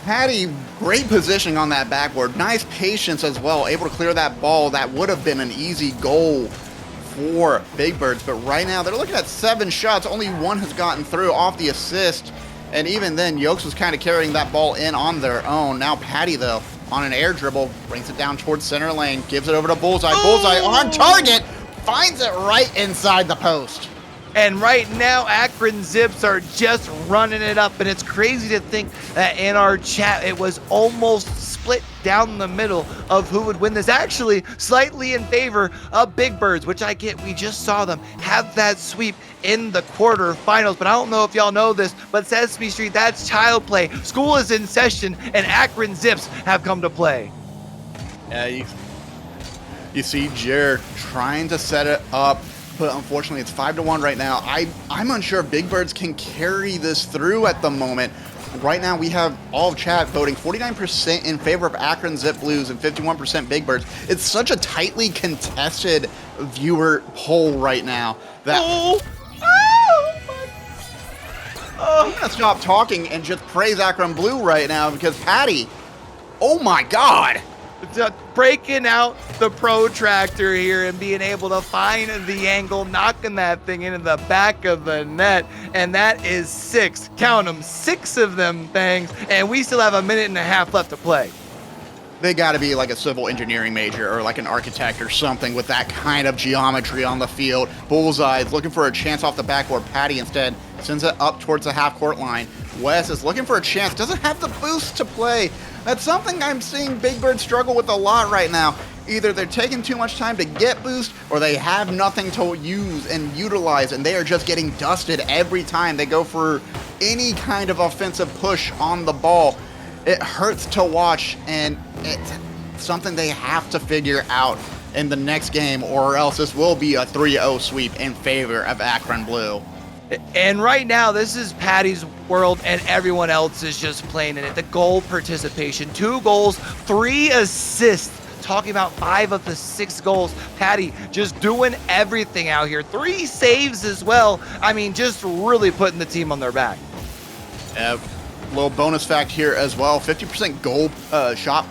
Patty, great positioning on that backboard. Nice patience as well, able to clear that ball. That would have been an easy goal for Big Birds, but right now they're looking at 7 shots. Only 1 has gotten through off the assist, and even then, Yokes was kind of carrying that ball in on their own. Now Patty, though, on an air dribble, brings it down towards center lane, gives it over to Bullseye. Ooh! Bullseye on target, finds it right inside the post. And right now, Akron Zips are just running it up. And it's crazy to think that in our chat, it was almost split down the middle of who would win this. Actually, slightly in favor of Big Birds, which I get. We just saw them have that sweep in the quarterfinals. But I don't know if y'all know this, but Sesame Street, that's child play. School is in session, and Akron Zips have come to play. Yeah, you see Jared trying to set it up, but unfortunately it's 5-1 right now. I'm unsure if Big Birds can carry this through at the moment. Right now we have all of chat voting 49% in favor of Akron Zip Blues and 51% Big Birds. It's such a tightly contested viewer poll right now that I'm gonna stop talking and just praise Akron Blue right now, because Patty, oh my god, breaking out the protractor here and being able to find the angle, knocking that thing into the back of the net. And that is 6, count them, 6 of them things, and we still have 1.5 minutes left to play. They got to be like a civil engineering major or like an architect or something with that kind of geometry on the field. Bullseye is looking for a chance off the backboard. Patty instead sends it up towards the half-court line. Wes is looking for a chance, doesn't have the boost to play. That's something I'm seeing Big Bird struggle with a lot right now. Either they're taking too much time to get boost, or they have nothing to use and utilize, and they are just getting dusted every time they go for any kind of offensive push on the ball. It hurts to watch, and it's something they have to figure out in the next game, or else this will be a 3-0 sweep in favor of Akron Blue. And right now, this is Patty's world, and everyone else is just playing in it. The goal participation, 2 goals, 3 assists. Talking about 5 of the 6 goals. Patty just doing everything out here. 3 saves as well. I mean, just really putting the team on their back. Little bonus fact here as well, 50% goal shot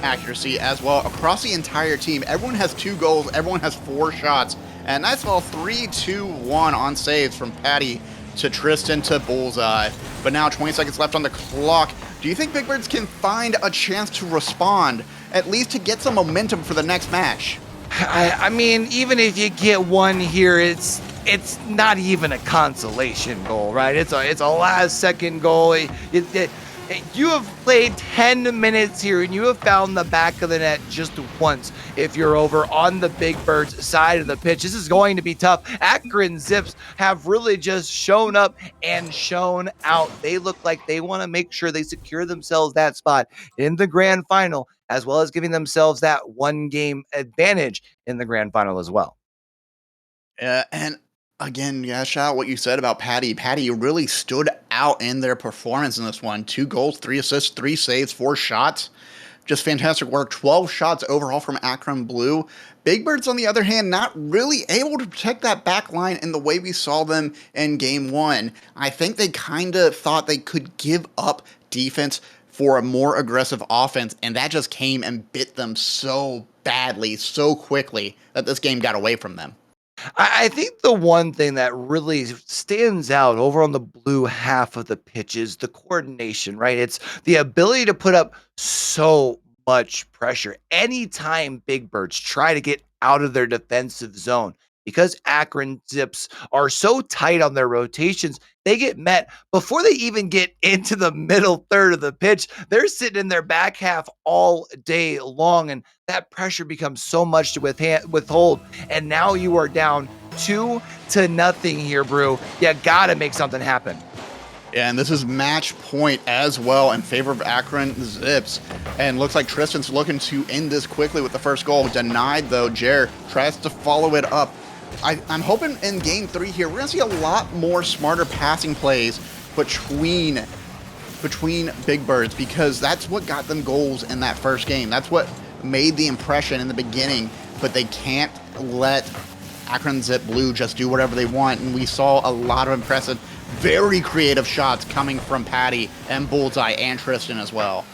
accuracy as well across the entire team. Everyone has 2 goals, everyone has 4 shots, and that's all 3, 2, 1 on saves from Patty to Tristan to Bullseye. But now 20 seconds left on the clock. Do you think Big Birds can find a chance to respond, at least to get some momentum for the next match? I mean, even if you get one here, it's not even a consolation goal, right? It's a last second goal. You have played 10 minutes here and you have found the back of the net just once. If you're over on the Big Birds side of the pitch, this is going to be tough. Akron Zips have really just shown up and shown out. They look like they want to make sure they secure themselves that spot in the grand final, as well as giving themselves that 1-game advantage in the grand final as well. And again, yeah, shout out what you said about Patty. Patty really stood out in their performance in this one. 2 goals, 3 assists, 3 saves, 4 shots. Just fantastic work. 12 shots overall from Akron Blue. Big Birds, on the other hand, not really able to protect that back line in the way we saw them in Game 1. I think they kind of thought they could give up defense for a more aggressive offense, and that just came and bit them so badly, so quickly, that this game got away from them. I think the one thing that really stands out over on the blue half of the pitch is the coordination, right? It's the ability to put up so much pressure anytime Big Birds try to get out of their defensive zone. Because Akron Zips are so tight on their rotations, they get met before they even get into the middle third of the pitch. They're sitting in their back half all day long, and that pressure becomes so much to withhold. And now you are down 2-0 here, Brew. You got to make something happen. Yeah, and this is match point as well in favor of Akron Zips. And looks like Tristan's looking to end this quickly with the first goal. Denied, though. Jer tries to follow it up. I'm hoping in Game 3 here, we're going to see a lot more smarter passing plays between Big Birds, because that's what got them goals in that first game. That's what made the impression in the beginning, but they can't let Akron Zip Blue just do whatever they want. And we saw a lot of impressive, very creative shots coming from Patty and Bullseye and Tristan as well.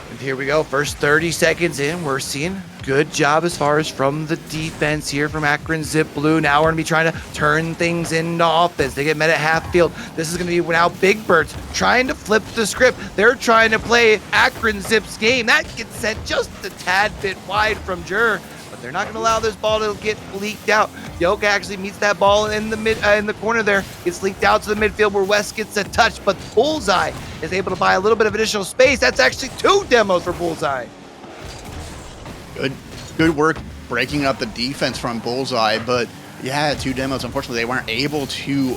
And here we go. First 30 seconds in, we're seeing good job as far as from the defense here from Akron Zip Blue. Now we're going to be trying to turn things into offense. They get met at half field. This is going to be now Big Birds trying to flip the script. They're trying to play Akron Zip's game. That gets sent just a tad bit wide from Jer, but they're not going to allow this ball to get leaked out. Yoke actually meets that ball in the corner there. It's leaked out to the midfield where West gets a touch, but Bullseye is able to buy a little bit of additional space. That's actually 2 demos for Bullseye. Good work breaking up the defense from Bullseye, but yeah, 2 demos. Unfortunately, they weren't able to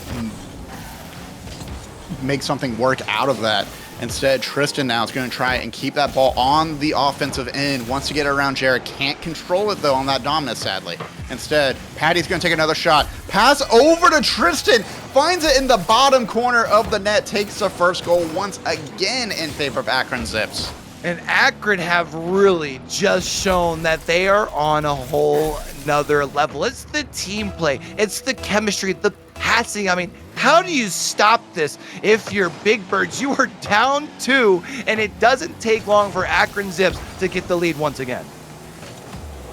make something work out of that. Instead, Tristan now is going to try and keep that ball on the offensive end. Wants to get it around Jared. Can't control it, though, on that dominance, sadly. Instead, Patty's going to take another shot. Pass over to Tristan. Finds it in the bottom corner of the net. Takes the first goal once again in favor of Akron Zips. And Akron have really just shown that they are on a whole nother level. It's the team play. It's the chemistry, the passing. I mean, how do you stop this if you're Big Birds? You are down 2, and it doesn't take long for Akron Zips to get the lead once again.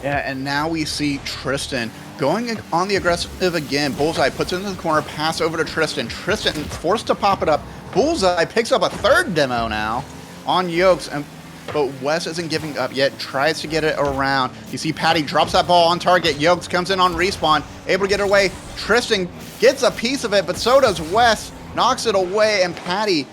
Yeah, and now we see Tristan going on the aggressive again. Bullseye puts it into the corner, pass over to Tristan. Tristan forced to pop it up. Bullseye picks up a 3rd demo now on Yokes, but Wes isn't giving up yet, tries to get it around. You see Patty drops that ball on target. Yokes comes in on respawn, able to get it away. Tristan gets a piece of it, but so does Wes, knocks it away, and Patty.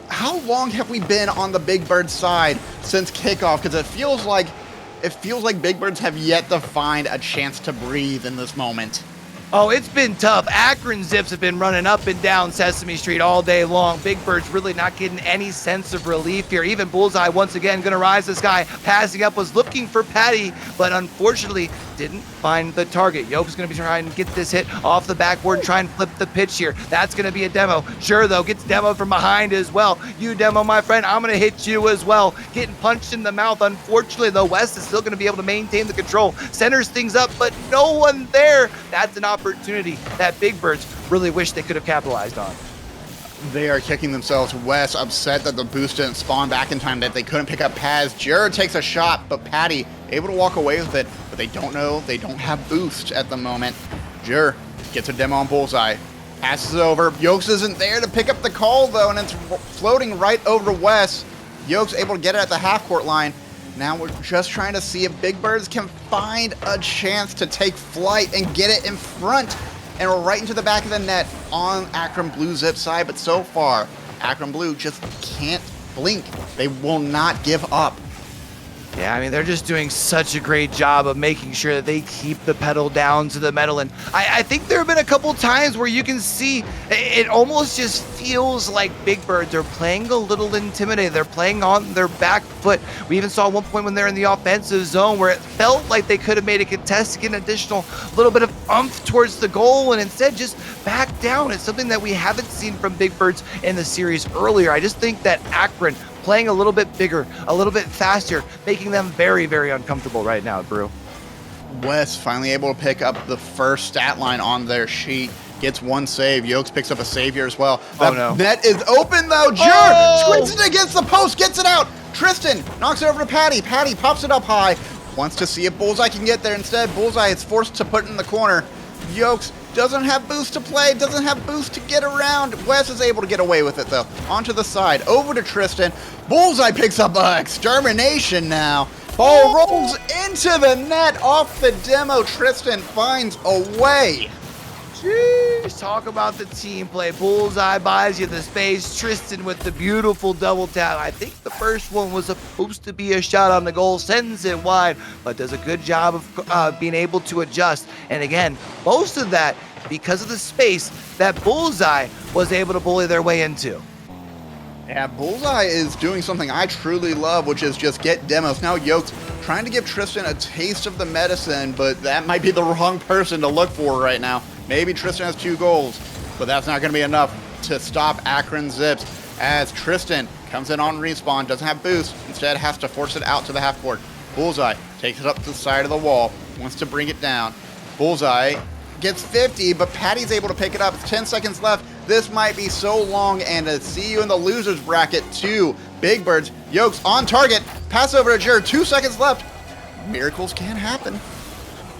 How long have we been on the Big Bird side since kickoff? Because it feels like Big Birds have yet to find a chance to breathe in this moment. Oh, it's been tough. Akron Zips have been running up and down Sesame Street all day long. Big Bird's really not getting any sense of relief here. Even Bullseye once again going to rise the sky. Passing up, was looking for Patty, but unfortunately didn't find the target. Yoke's going to be trying to get this hit off the backboard and try and flip the pitch here. That's going to be a demo. Sure, though, gets demoed from behind as well. You demo, my friend, I'm going to hit you as well. Getting punched in the mouth. Unfortunately, though, West is still going to be able to maintain the control. Centers things up, but no one there. That's an opportunity that Big Birds really wish they could have capitalized on. They are kicking themselves. Wes upset that the boost didn't spawn back in time, that they couldn't pick up Paz. Jared takes a shot, but Patty able to walk away with it, but they don't know. They don't have boost at the moment. Jared gets a demo on Bullseye. Passes it over. Yokes isn't there to pick up the call, though, and it's floating right over to Wes. Yokes able to get it at the half-court line. Now we're just trying to see if Big Birds can find a chance to take flight and get it in front. And we're right into the back of the net on Akron Blue Zip side. But so far, Akron Blue just can't blink. They will not give up. Yeah, I mean, they're just doing such a great job of making sure that they keep the pedal down to the metal. And I think there have been a couple times where you can see it almost just feels like Big Birds are playing a little intimidated. They're playing on their back foot. We even saw one point when they're in the offensive zone where it felt like they could have made a contest to get an additional little bit of oomph towards the goal and instead just back down. It's something that we haven't seen from Big Birds in the series earlier. I just think that Akron playing a little bit bigger, a little bit faster, making them very, very uncomfortable right now, Brew. Wes finally able to pick up the first stat line on their sheet. Gets one save. Yokes picks up a save here as well. Oh, no. Net is open, though. Squeezes it against the post. Gets it out. Tristan knocks it over to Patty. Patty pops it up high. Wants to see if Bullseye can get there. Instead, Bullseye is forced to put it in the corner. Yokes doesn't have boost to play, doesn't have boost to get around. Wes is able to get away with it, though. Onto the side, over to Tristan. Bullseye picks up extermination now. Ball rolls into the net off the demo. Tristan finds a way. Jeez, talk about the team play. Bullseye buys you the space. Tristan with the beautiful double tap. I think the first one was supposed to be a shot on the goal, sends it wide, but does a good job of being able to adjust. And again, most of that because of the space that Bullseye was able to bully their way into. Yeah, Bullseye is doing something I truly love, which is just get demos. Now Yokes trying to give Tristan a taste of the medicine, but that might be the wrong person to look for right now. Maybe Tristan has 2 goals, but that's not going to be enough to stop Akron Zips as Tristan comes in on respawn, doesn't have boost, instead has to force it out to the half court. Bullseye takes it up to the side of the wall, wants to bring it down. Bullseye gets 50, but Patty's able to pick it up. It's 10 seconds left. This might be so long, and to see you in the losers bracket too. Big Birds, Yokes on target. Pass over to Jared, 2 seconds left. Miracles can happen.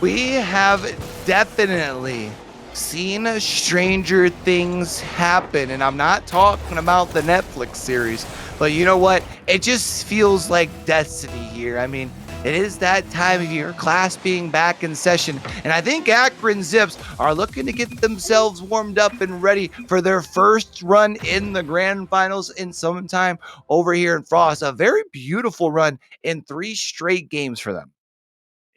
We have definitely seen stranger things happen, and I'm not talking about the Netflix series, but you know what? It just feels like destiny here. I mean, it is that time of year, class being back in session, and I think Akron Zips are looking to get themselves warmed up and ready for their first run in the grand finals in some time over here in Frost. A very beautiful run in 3 straight games for them.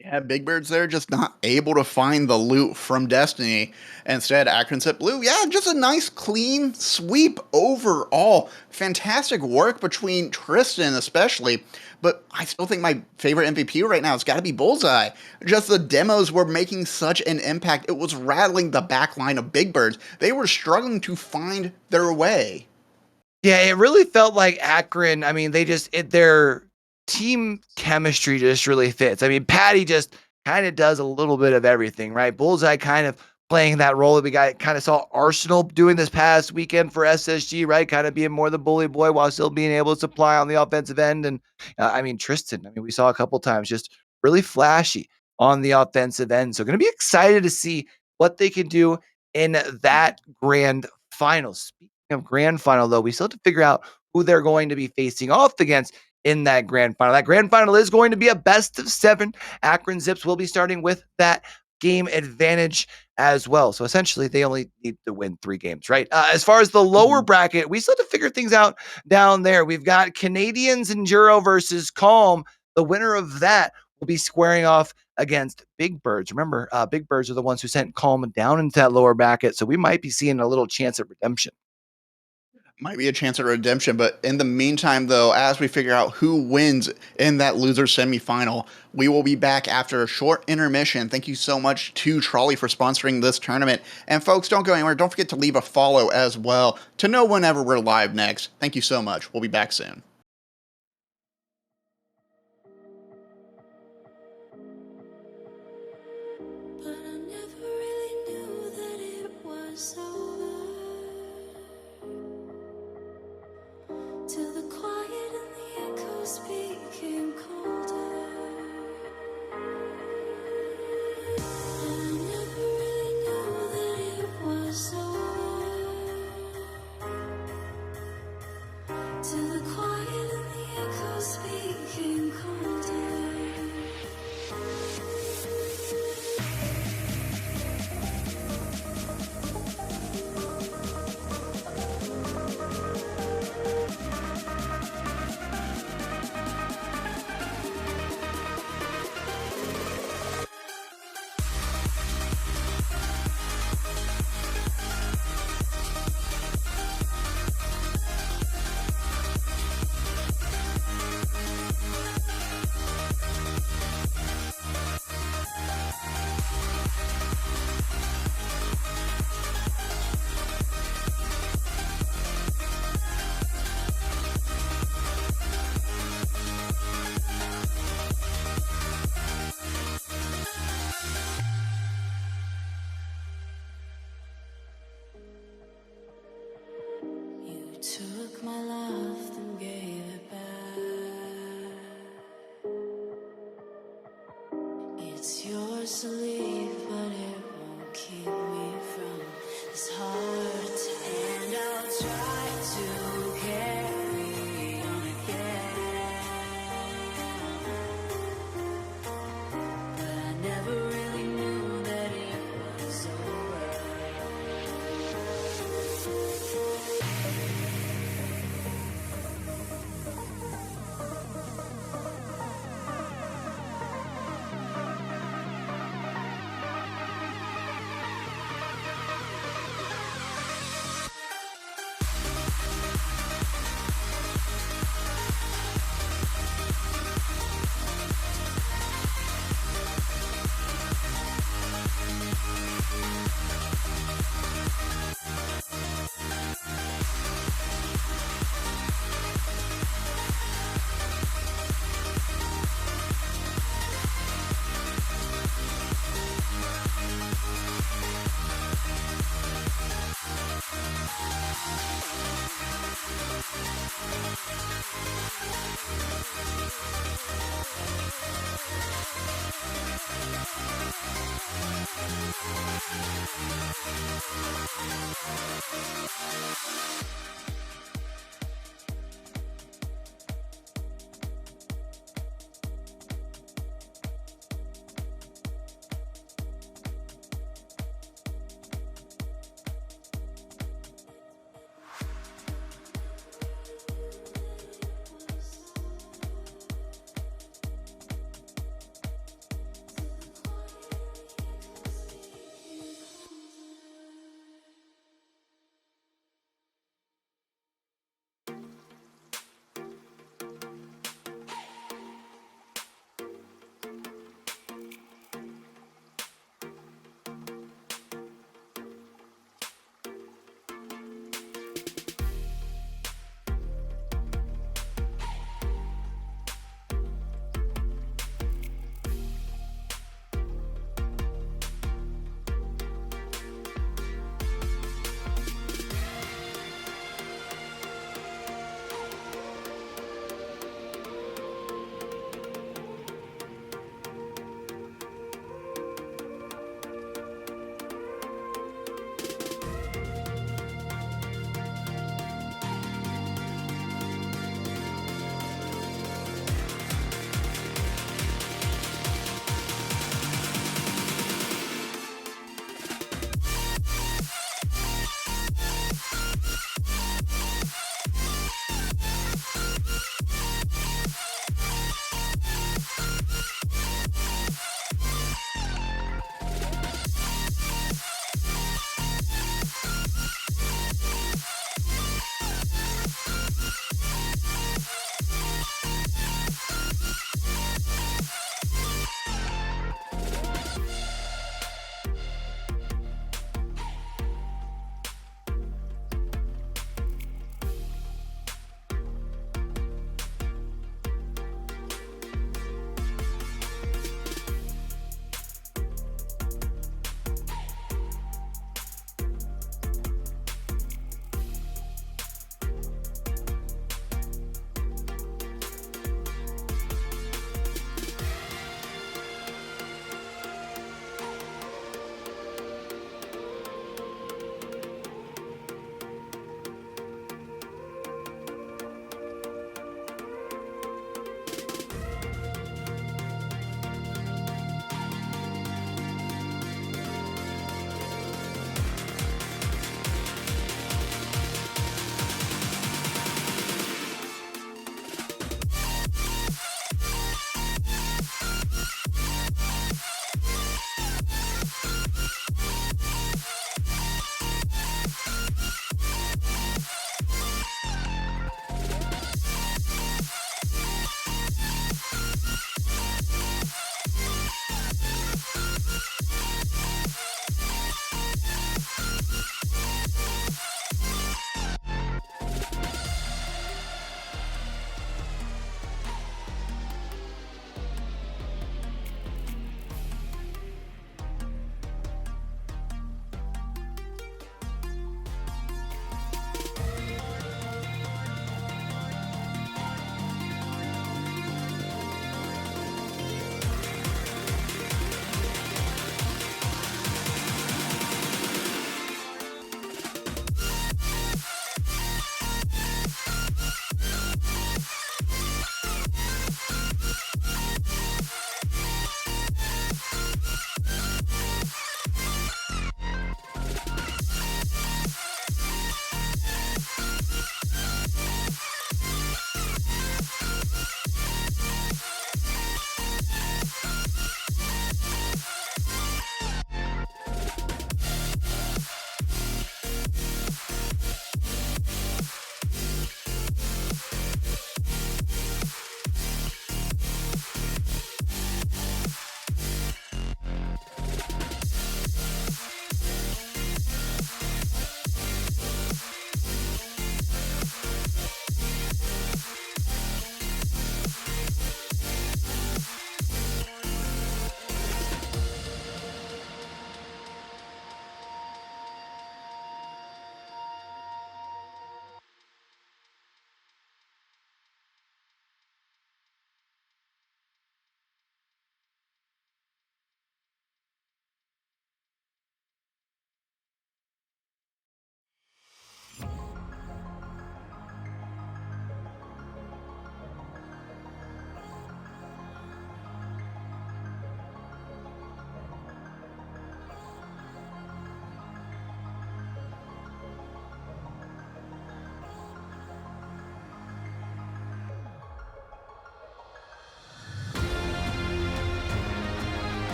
Yeah, Big Bird's there just not able to find the loot from Destiny. Instead, Akron Zip Blue, yeah, just a nice clean sweep overall. Fantastic work between Tristan especially. But I still think my favorite MVP right now has got to be Bullseye. Just the demos were making such an impact. It was rattling the back line of Big Birds. They were struggling to find their way. Yeah, it really felt like Akron. I mean, their team chemistry just really fits. I mean, Patty just kind of does a little bit of everything, right? Bullseye kind of playing that role that we kind of saw Arsenal doing this past weekend for SSG, right? Kind of being more the bully boy while still being able to supply on the offensive end. And I mean, Tristan, I mean, we saw a couple times just really flashy on the offensive end. So going to be excited to see what they can do in that grand final. Speaking of grand final, though, we still have to figure out who they're going to be facing off against in that grand final. That grand final is going to be a best of 7. Akron Zips will be starting with that game advantage as well. So essentially, they only need to win 3 games, right? As far as the lower bracket, we still have to figure things out down there. We've got Canadians Enduro versus Calm. The winner of that will be squaring off against Big Birds. Remember, Big Birds are the ones who sent Calm down into that lower bracket, so we might be seeing a little chance at redemption. Might be a chance at redemption, but in the meantime, though, as we figure out who wins in that loser semifinal, we will be back after a short intermission. Thank you so much to Trolley for sponsoring this tournament. And folks, don't go anywhere. Don't forget to leave a follow as well to know whenever we're live next. Thank you so much. We'll be back soon. But I never really knew that it was over. It's yours to leave, but it won't keep me from this heart attack. And I'll try to carry on again, but I never really knew that it was over.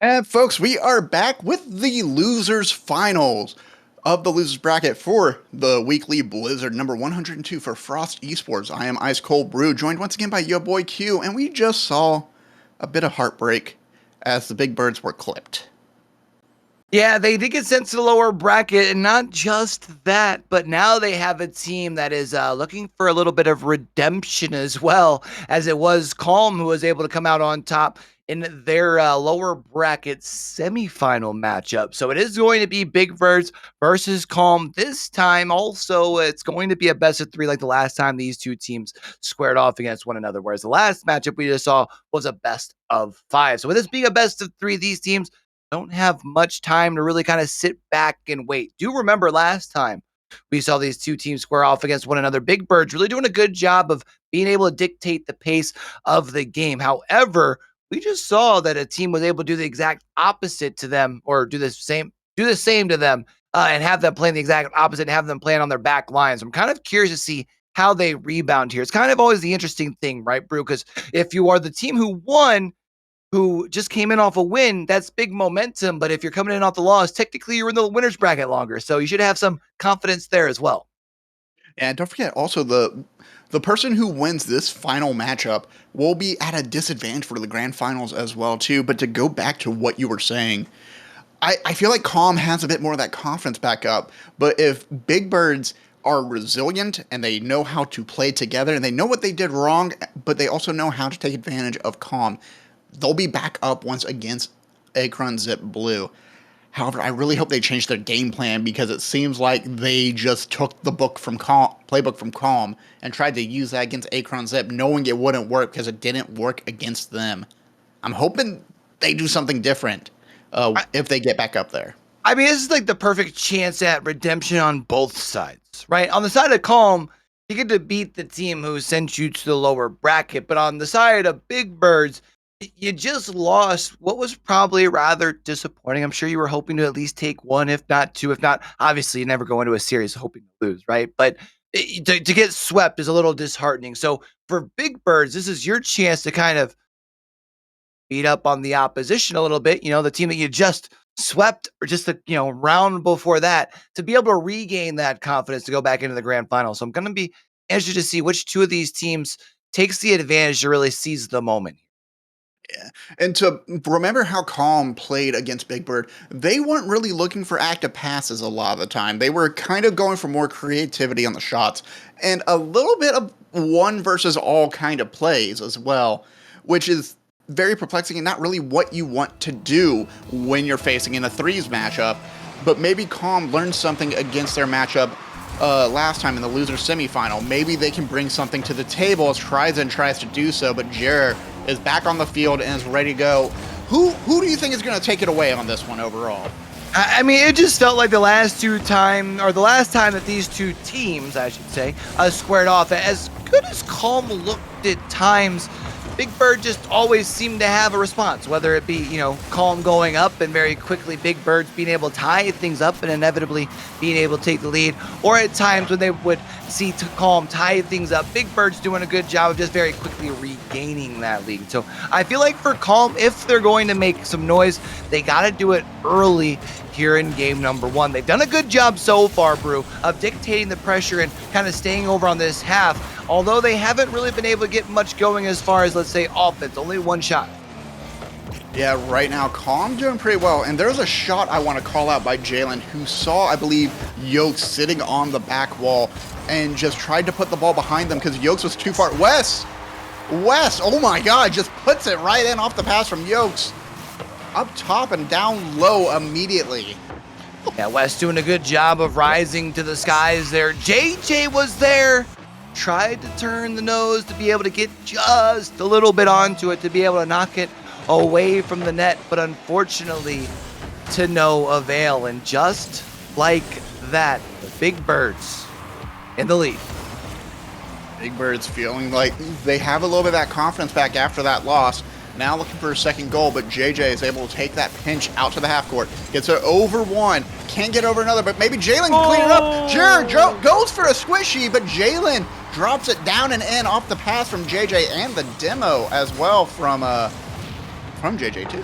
And folks, we are back with the losers finals of the losers bracket for the weekly Blizzard number 102 for Frost Esports. I am Ice Cold Brew, joined once again by your boy Q, and we just saw a bit of heartbreak as the big birds were clipped. Yeah, they did get sent to the lower bracket, and not just that, but now they have a team that is looking for a little bit of redemption as well, as it was Calm who was able to come out on top in their lower bracket semifinal matchup. So it is going to be Big Birds versus Calm this time. Also, it's going to be a best of three like the last time these two teams squared off against one another, whereas the last matchup we just saw was a best of five. So with this being a best of three, these teams don't have much time to really kind of sit back and wait. Do remember last time we saw these two teams square off against one another. Big Birds really doing a good job of being able to dictate the pace of the game. However, we just saw that a team was able to do the exact opposite to them, or do the same to them, and have them playing the exact opposite and have them playing on their back lines. I'm kind of curious to see how they rebound here. It's kind of always the interesting thing, right, Brew? Because if you are the team who won, who just came in off a win, that's big momentum. But if you're coming in off the loss, technically you're in the winner's bracket longer. So you should have some confidence there as well. And don't forget also the person who wins this final matchup will be at a disadvantage for the grand finals as well too. But to go back to what you were saying, I feel like Calm has a bit more of that confidence back up. But if Big Birds are resilient and they know how to play together and they know what they did wrong, but they also know how to take advantage of Calm, they'll be back up once against Akron Zip Blue. However, I really hope they change their game plan because it seems like they just took the playbook from Calm and tried to use that against Akron Zip, knowing it wouldn't work because it didn't work against them. I'm hoping they do something different if they get back up there. I mean, this is like the perfect chance at redemption on both sides, right? On the side of Calm, you get to beat the team who sent you to the lower bracket. But on the side of Big Birds, you just lost what was probably rather disappointing. I'm sure you were hoping to at least take one, if not two. If not, obviously, you never go into a series hoping to lose, right? But to get swept is a little disheartening. So for Big Birds, this is your chance to kind of beat up on the opposition a little bit. You know, the team that you just swept, or just the round before that, to be able to regain that confidence to go back into the grand final. So I'm going to be interested to see which two of these teams takes the advantage to really seize the moment. Yeah. And to remember how Calm played against Big Bird, they weren't really looking for active passes a lot of the time. They were kind of going for more creativity on the shots and a little bit of one versus all kind of plays as well, which is very perplexing and not really what you want to do when you're facing in a threes matchup. But maybe Calm learned something against their matchup last time in the loser semifinal. Maybe they can bring something to the table as Tryzen tries to do so, but Jer is back on the field and is ready to go. Who do you think is going to take it away on this one overall? I mean, it just felt like the last time that these two teams, I should say, squared off. As good as Calm looked at times, Big Bird just always seemed to have a response, whether it be, Calm going up and very quickly Big Birds being able to tie things up and inevitably being able to take the lead, or at times when they would see Calm tie things up, Big Bird's doing a good job of just very quickly regaining that lead. So I feel like for Calm, if they're going to make some noise, they got to do it early here in game number one. They've done a good job so far, Brew, of dictating the pressure and kind of staying over on this half, although they haven't really been able to get much going as far as, let's say, offense. Only one shot. Yeah, right now, Calm doing pretty well. And there's a shot I want to call out by Jalen, who saw, I believe, Yokes sitting on the back wall and just tried to put the ball behind them because Yokes was too far. Wes, oh my God, just puts it right in off the pass from Yokes. Up top and down low immediately. Yeah, Wes doing a good job of rising to the skies there. JJ was there. Tried to turn the nose to be able to get just a little bit onto it to be able to knock it away from the net, but unfortunately to no avail. And just like that, the Big Birds in the lead. Big Birds feeling like they have a little bit of that confidence back after that loss. Now looking for a second goal, but JJ is able to take that pinch out to the half court. Gets it over one. Can't get over another, but maybe Jalen can clean it up. Jared goes for a squishy, but Jalen drops it down and in off the pass from JJ and the demo as well from JJ too.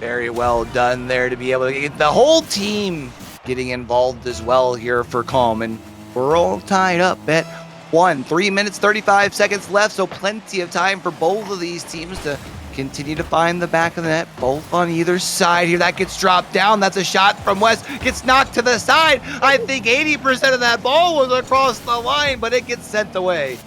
Very well done there to be able to get the whole team getting involved as well here for Calm. And we're all tied up at 3 minutes, 35 seconds left. So plenty of time for both of these teams to continue to find the back of the net, both on either side here. That gets dropped down. That's a shot from West. Gets knocked to the side. I think 80% of that ball was across the line, but it gets sent away.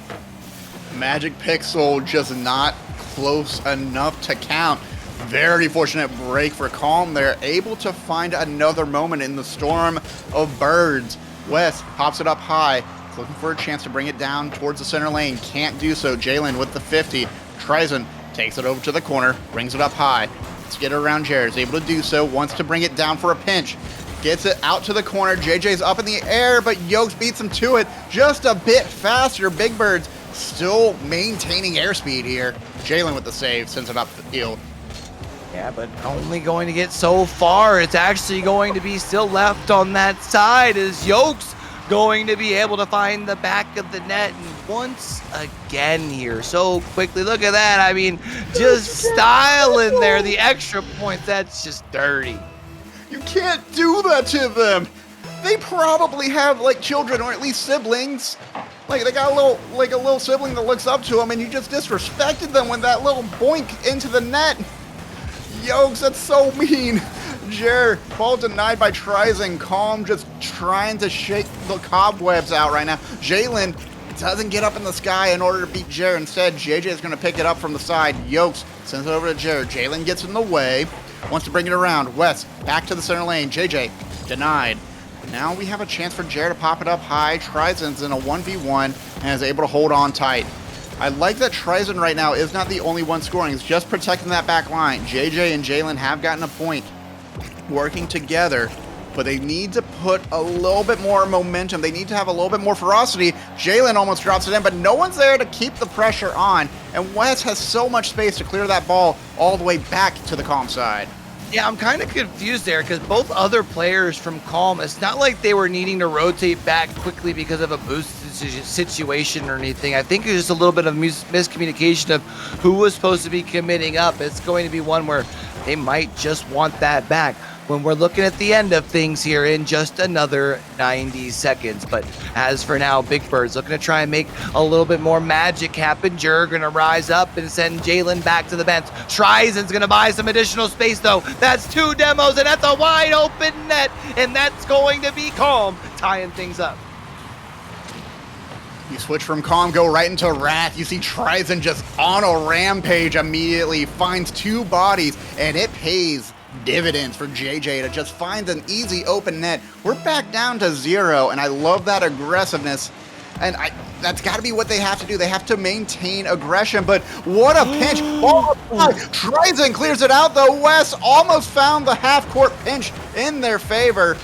Magic Pixel just not close enough to count. Very fortunate break for Calm. They're able to find another moment in the storm of birds. West pops it up high. Looking for a chance to bring it down towards the center lane. Can't do so. Jalen with the 50. Trizen takes it over to the corner. Brings it up high. Let's get it around Jared. Is able to do so. Wants to bring it down for a pinch. Gets it out to the corner. JJ's up in the air, but Yokes beats him to it just a bit faster. Big Birds still maintaining airspeed here. Jalen with the save. Sends it up the field. Yeah, but only going to get so far. It's actually going to be still left on that side as Yokes going to be able to find the back of the net and once again here so quickly. Look at that. I mean, just styling there. The extra points, that's just dirty. You can't do that to them. They probably have like children or at least siblings. Like they got a little sibling that looks up to them, and you just disrespected them with that little boink into the net. Yokes, that's so mean. Jer, ball denied by Trizen. Calm just trying to shake the cobwebs out right now. Jalen doesn't get up in the sky in order to beat Jer. Instead, JJ is going to pick it up from the side. Yokes sends it over to Jer. Jalen gets in the way. Wants to bring it around. West, back to the center lane. JJ, denied. Now we have a chance for Jer to pop it up high. Trizen's in a 1v1 and is able to hold on tight. I like that Trizen right now is not the only one scoring. It's just protecting that back line. JJ and Jalen have gotten a point working together, but they need to put a little bit more momentum. They need to have a little bit more ferocity. Jalen almost drops it in, but no one's there to keep the pressure on. And West has so much space to clear that ball all the way back to the Calm side. Yeah, I'm kind of confused there because both other players from Calm, it's not like they were needing to rotate back quickly because of a boost situation or anything. I think it's just a little bit of miscommunication of who was supposed to be committing up. It's going to be one where they might just want that back when we're looking at the end of things here in just another 90 seconds. But as for now, Big Bird's looking to try and make a little bit more magic happen. Jer gonna rise up and send Jalen back to the bench. Trizen's gonna buy some additional space though. That's two demos and that's a wide open net, and that's going to be Calm tying things up. You switch from Calm, go right into Wrath. You see Trizen just on a rampage immediately, finds two bodies, and it pays dividends for JJ to just find an easy open net. We're back down to 0, and I love that aggressiveness. And that's got to be what they have to do. They have to maintain aggression, but what a pinch. Oh, Trizen clears it out, though. West almost found the half-court pinch in their favor,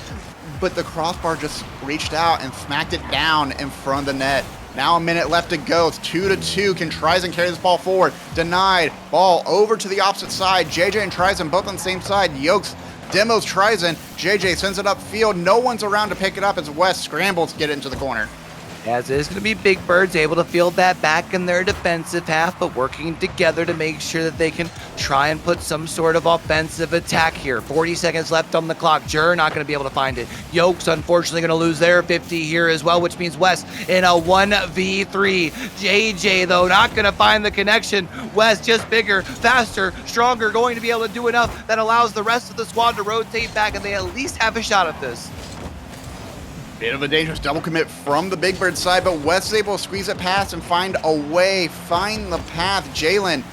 but the crossbar just reached out and smacked it down in front of the net. Now a minute left to go. It's 2-2. Can Trizen carry this ball forward? Denied. Ball over to the opposite side. JJ and Trizen both on the same side. Yokes demos Trizen. JJ sends it upfield. No one's around to pick it up as West scrambles to get it into the corner. As it is going to be Big Birds able to field that back in their defensive half, but working together to make sure that they can try and put some sort of offensive attack here. 40 seconds left on the clock. Jer not going to be able to find it. Yokes unfortunately going to lose their 50 here as well, which means West in a 1v3. JJ though not going to find the connection. West just bigger, faster, stronger, going to be able to do enough that allows the rest of the squad to rotate back, and they at least have a shot at this. Bit of a dangerous double commit from the Big Bird side, but West is able to squeeze it past and find a way, find the path. Jalen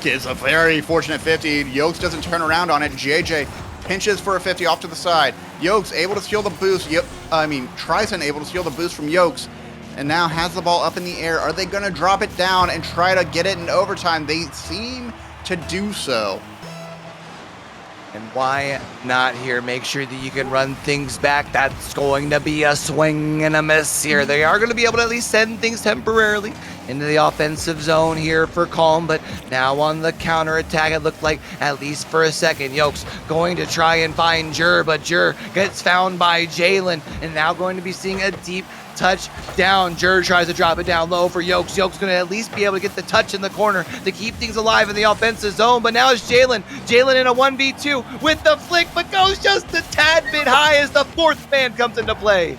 gives a very fortunate 50. Yokes doesn't turn around on it. JJ pinches for a 50 off to the side. Yokes able to steal the boost. Trizen able to steal the boost from Yokes, and now has the ball up in the air. Are they going to drop it down and try to get it in overtime? They seem to do so. And why not here? Make sure that you can run things back. That's going to be a swing and a miss here. They are going to be able to at least send things temporarily into the offensive zone here for Calm, but now on the counter attack, it looked like at least for a second, Yokes going to try and find Jer, but Jer gets found by Jalen, and now going to be seeing a deep touchdown. Jer tries to drop it down low for Yokes. Yokes going to at least be able to get the touch in the corner to keep things alive in the offensive zone. But now it's Jalen. Jalen in a 1v2 with the flick, but goes just a tad bit high as the fourth man comes into play.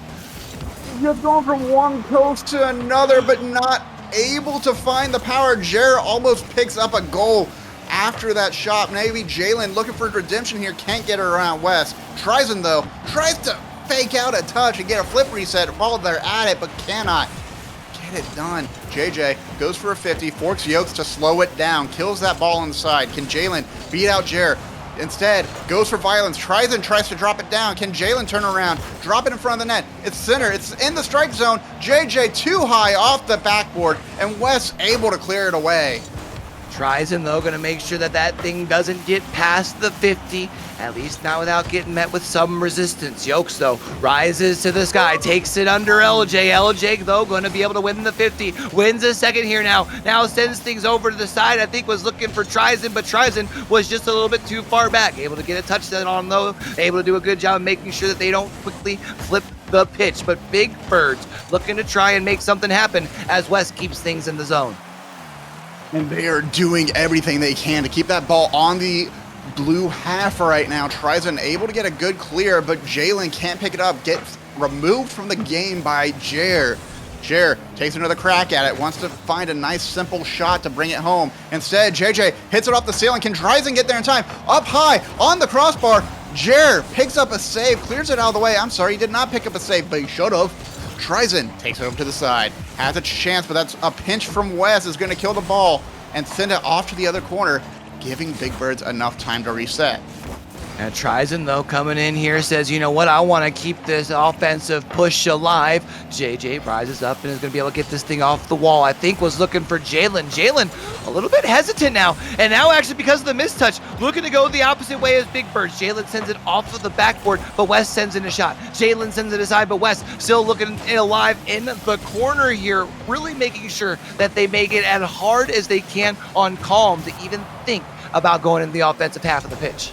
Just going from one coast to another, but not able to find the power. Jer almost picks up a goal after that shot. Maybe Jalen looking for redemption here, can't get it around West. Tryson, though, tries to fake out a touch and get a flip reset while they're at it, but cannot get it done. JJ goes for a 50, forks Yokes to slow it down, kills that ball on the side. Can Jalen beat out Jer? Instead, goes for violence. Tryson tries to drop it down. Can Jalen turn around? Drop it in front of the net. It's center. It's in the strike zone. JJ too high off the backboard, and Wes able to clear it away. Tryson, though, going to make sure that that thing doesn't get past the 50, at least not without getting met with some resistance. Yokes, though, rises to the sky, takes it under LJ. LJ, though, going to be able to win the 50. Wins a second here now. Now sends things over to the side. I think was looking for Tryson, but Tryson was just a little bit too far back. Able to get a touchdown on, though. Able to do a good job of making sure that they don't quickly flip the pitch. But Big Birds looking to try and make something happen as West keeps things in the zone. And they are doing everything they can to keep that ball on the blue half right now. Tryson able to get a good clear, but Jalen can't pick it up. Gets removed from the game by Jer. Jer takes another crack at it, wants to find a nice simple shot to bring it home. Instead, JJ hits it off the ceiling. Can Tryson get there in time? Up high on the crossbar. Jer picks up a save, clears it out of the way. I'm sorry, he did not pick up a save, but he should have. Tryson takes it over to the side, has a chance, but that's a pinch from Wes, is going to kill the ball and send it off to the other corner, giving Big Birds enough time to reset. And Tryson, though, coming in here says, you know what, I want to keep this offensive push alive. JJ rises up and is going to be able to get this thing off the wall. I think was looking for Jalen. Jalen a little bit hesitant now. And now actually because of the mistouch, looking to go the opposite way as Big Birds. Jalen sends it off of the backboard, but West sends in a shot. Jalen sends it aside, but West still looking alive in the corner here, really making sure that they make it as hard as they can on Calm to even think about going in the offensive half of the pitch.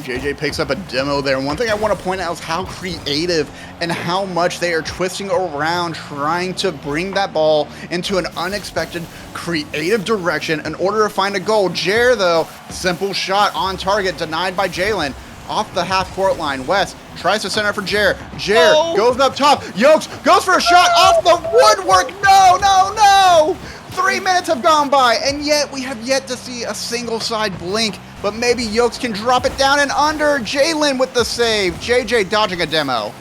JJ picks up a demo there. One thing I want to point out is how creative and how much they are twisting around trying to bring that ball into an unexpected creative direction in order to find a goal. Jer, though, simple shot on target, denied by Jalen. Off the half-court line, West tries to center for Jer. Jer goes up top. Yokes goes for a shot off the woodwork. No, no, no! 3 minutes have gone by, and yet we have yet to see a single side blink. But maybe Yokes can drop it down and under. Jalen with the save. JJ dodging a demo.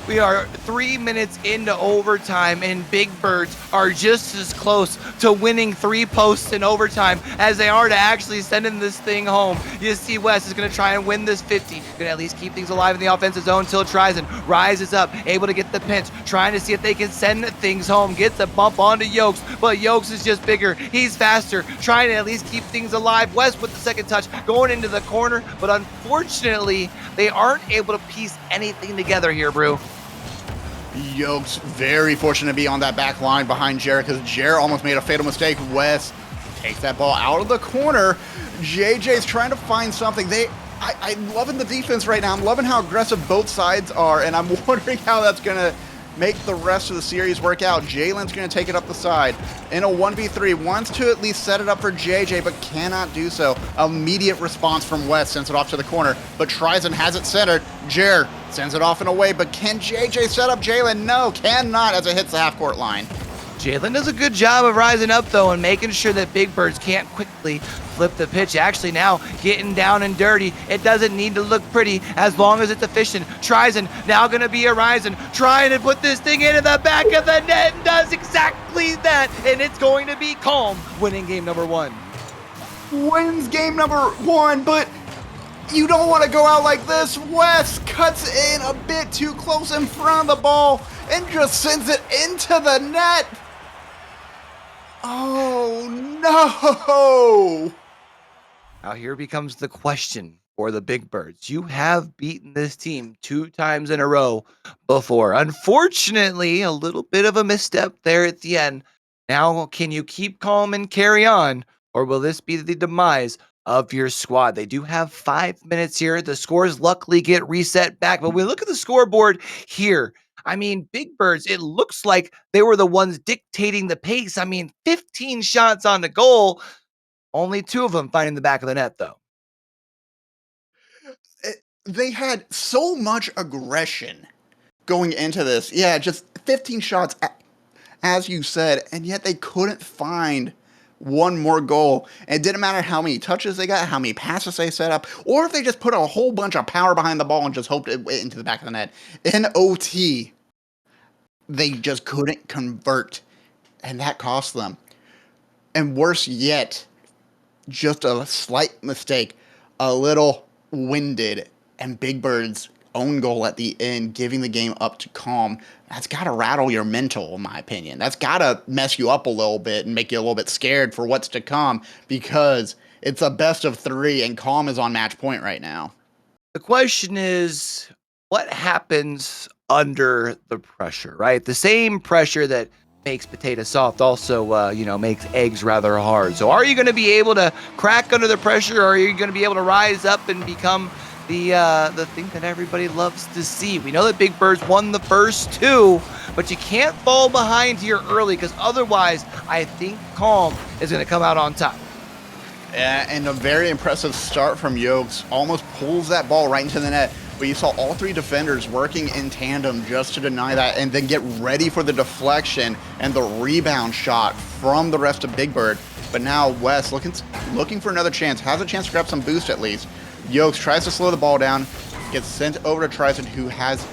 We are 3 minutes into overtime, and Big Birds are just as close to winning 3 posts in overtime as they are to actually sending this thing home. You see West is going to try and win this 50. Going to at least keep things alive in the offensive zone until Tryson rises up, able to get the pinch, trying to see if they can send things home. Gets a bump onto Yokes, but Yokes is just bigger. He's faster, trying to at least keep things alive. West with the second touch, going into the corner, but unfortunately, they aren't able to piece anything together here, Brew. Yokes very fortunate to be on that back line behind Jer, because Jer almost made a fatal mistake. Wes takes that ball out of the corner. JJ's trying to find something. I'm loving the defense right now. I'm loving how aggressive both sides are, and I'm wondering how that's going to make the rest of the series work out. Jalen's going to take it up the side in a 1v3. Wants to at least set it up for JJ, but cannot do so. Immediate response from West, sends it off to the corner, but Tryson has it centered. Jer sends it off and away, but can JJ set up Jalen? No, cannot, as it hits the half-court line. Jalen does a good job of rising up, though, and making sure that Big Birds can't quickly flip the pitch. Actually, now getting down and dirty. It doesn't need to look pretty as long as it's efficient. Tryson now going to be a rising, trying to put this thing into the back of the net, and does exactly that, and it's going to be Calm winning game number 1. Wins game number 1, but you don't want to go out like this. West cuts in a bit too close in front of the ball and just sends it into the net. Oh, no. Now here becomes the question for the Big Birds. You have beaten this team 2 times in a row before. Unfortunately, a little bit of a misstep there at the end. Now, can you keep calm and carry on, or will this be the demise of your squad? They do have 5 minutes here. The scores luckily get reset back, but we look at the scoreboard here. I mean, Big Birds, it looks like they were the ones dictating the pace. I mean, 15 shots on the goal, only 2 of them finding the back of the net, though. They had so much aggression going into this. Yeah, just 15 shots, as you said, and yet they couldn't find one more goal. And it didn't matter how many touches they got, how many passes they set up, or if they just put a whole bunch of power behind the ball and just hoped it went into the back of the net. In OT, they just couldn't convert, and that cost them. And worse yet, just a slight mistake, a little winded, and Big Bird's own goal at the end, giving the game up to Calm. That's got to rattle your mental, in my opinion. That's got to mess you up a little bit and make you a little bit scared for what's to come, because it's a best of 3 and Calm is on match point right now. The question is, what happens under the pressure, right? The same pressure that makes potato soft also, makes eggs rather hard. So are you going to be able to crack under the pressure, or are you going to be able to rise up and become the thing that everybody loves to see? We know that Big Birds won the first 2, but you can't fall behind here early, because otherwise I think Calm is going to come out on top. Yeah, and a very impressive start from Yokes. Almost pulls that ball right into the net. But you saw all 3 defenders working in tandem just to deny that, and then get ready for the deflection and the rebound shot from the rest of Big Bird. But now West looking for another chance. Has a chance to grab some boost at least. Yokes tries to slow the ball down. Gets sent over to Trison, who has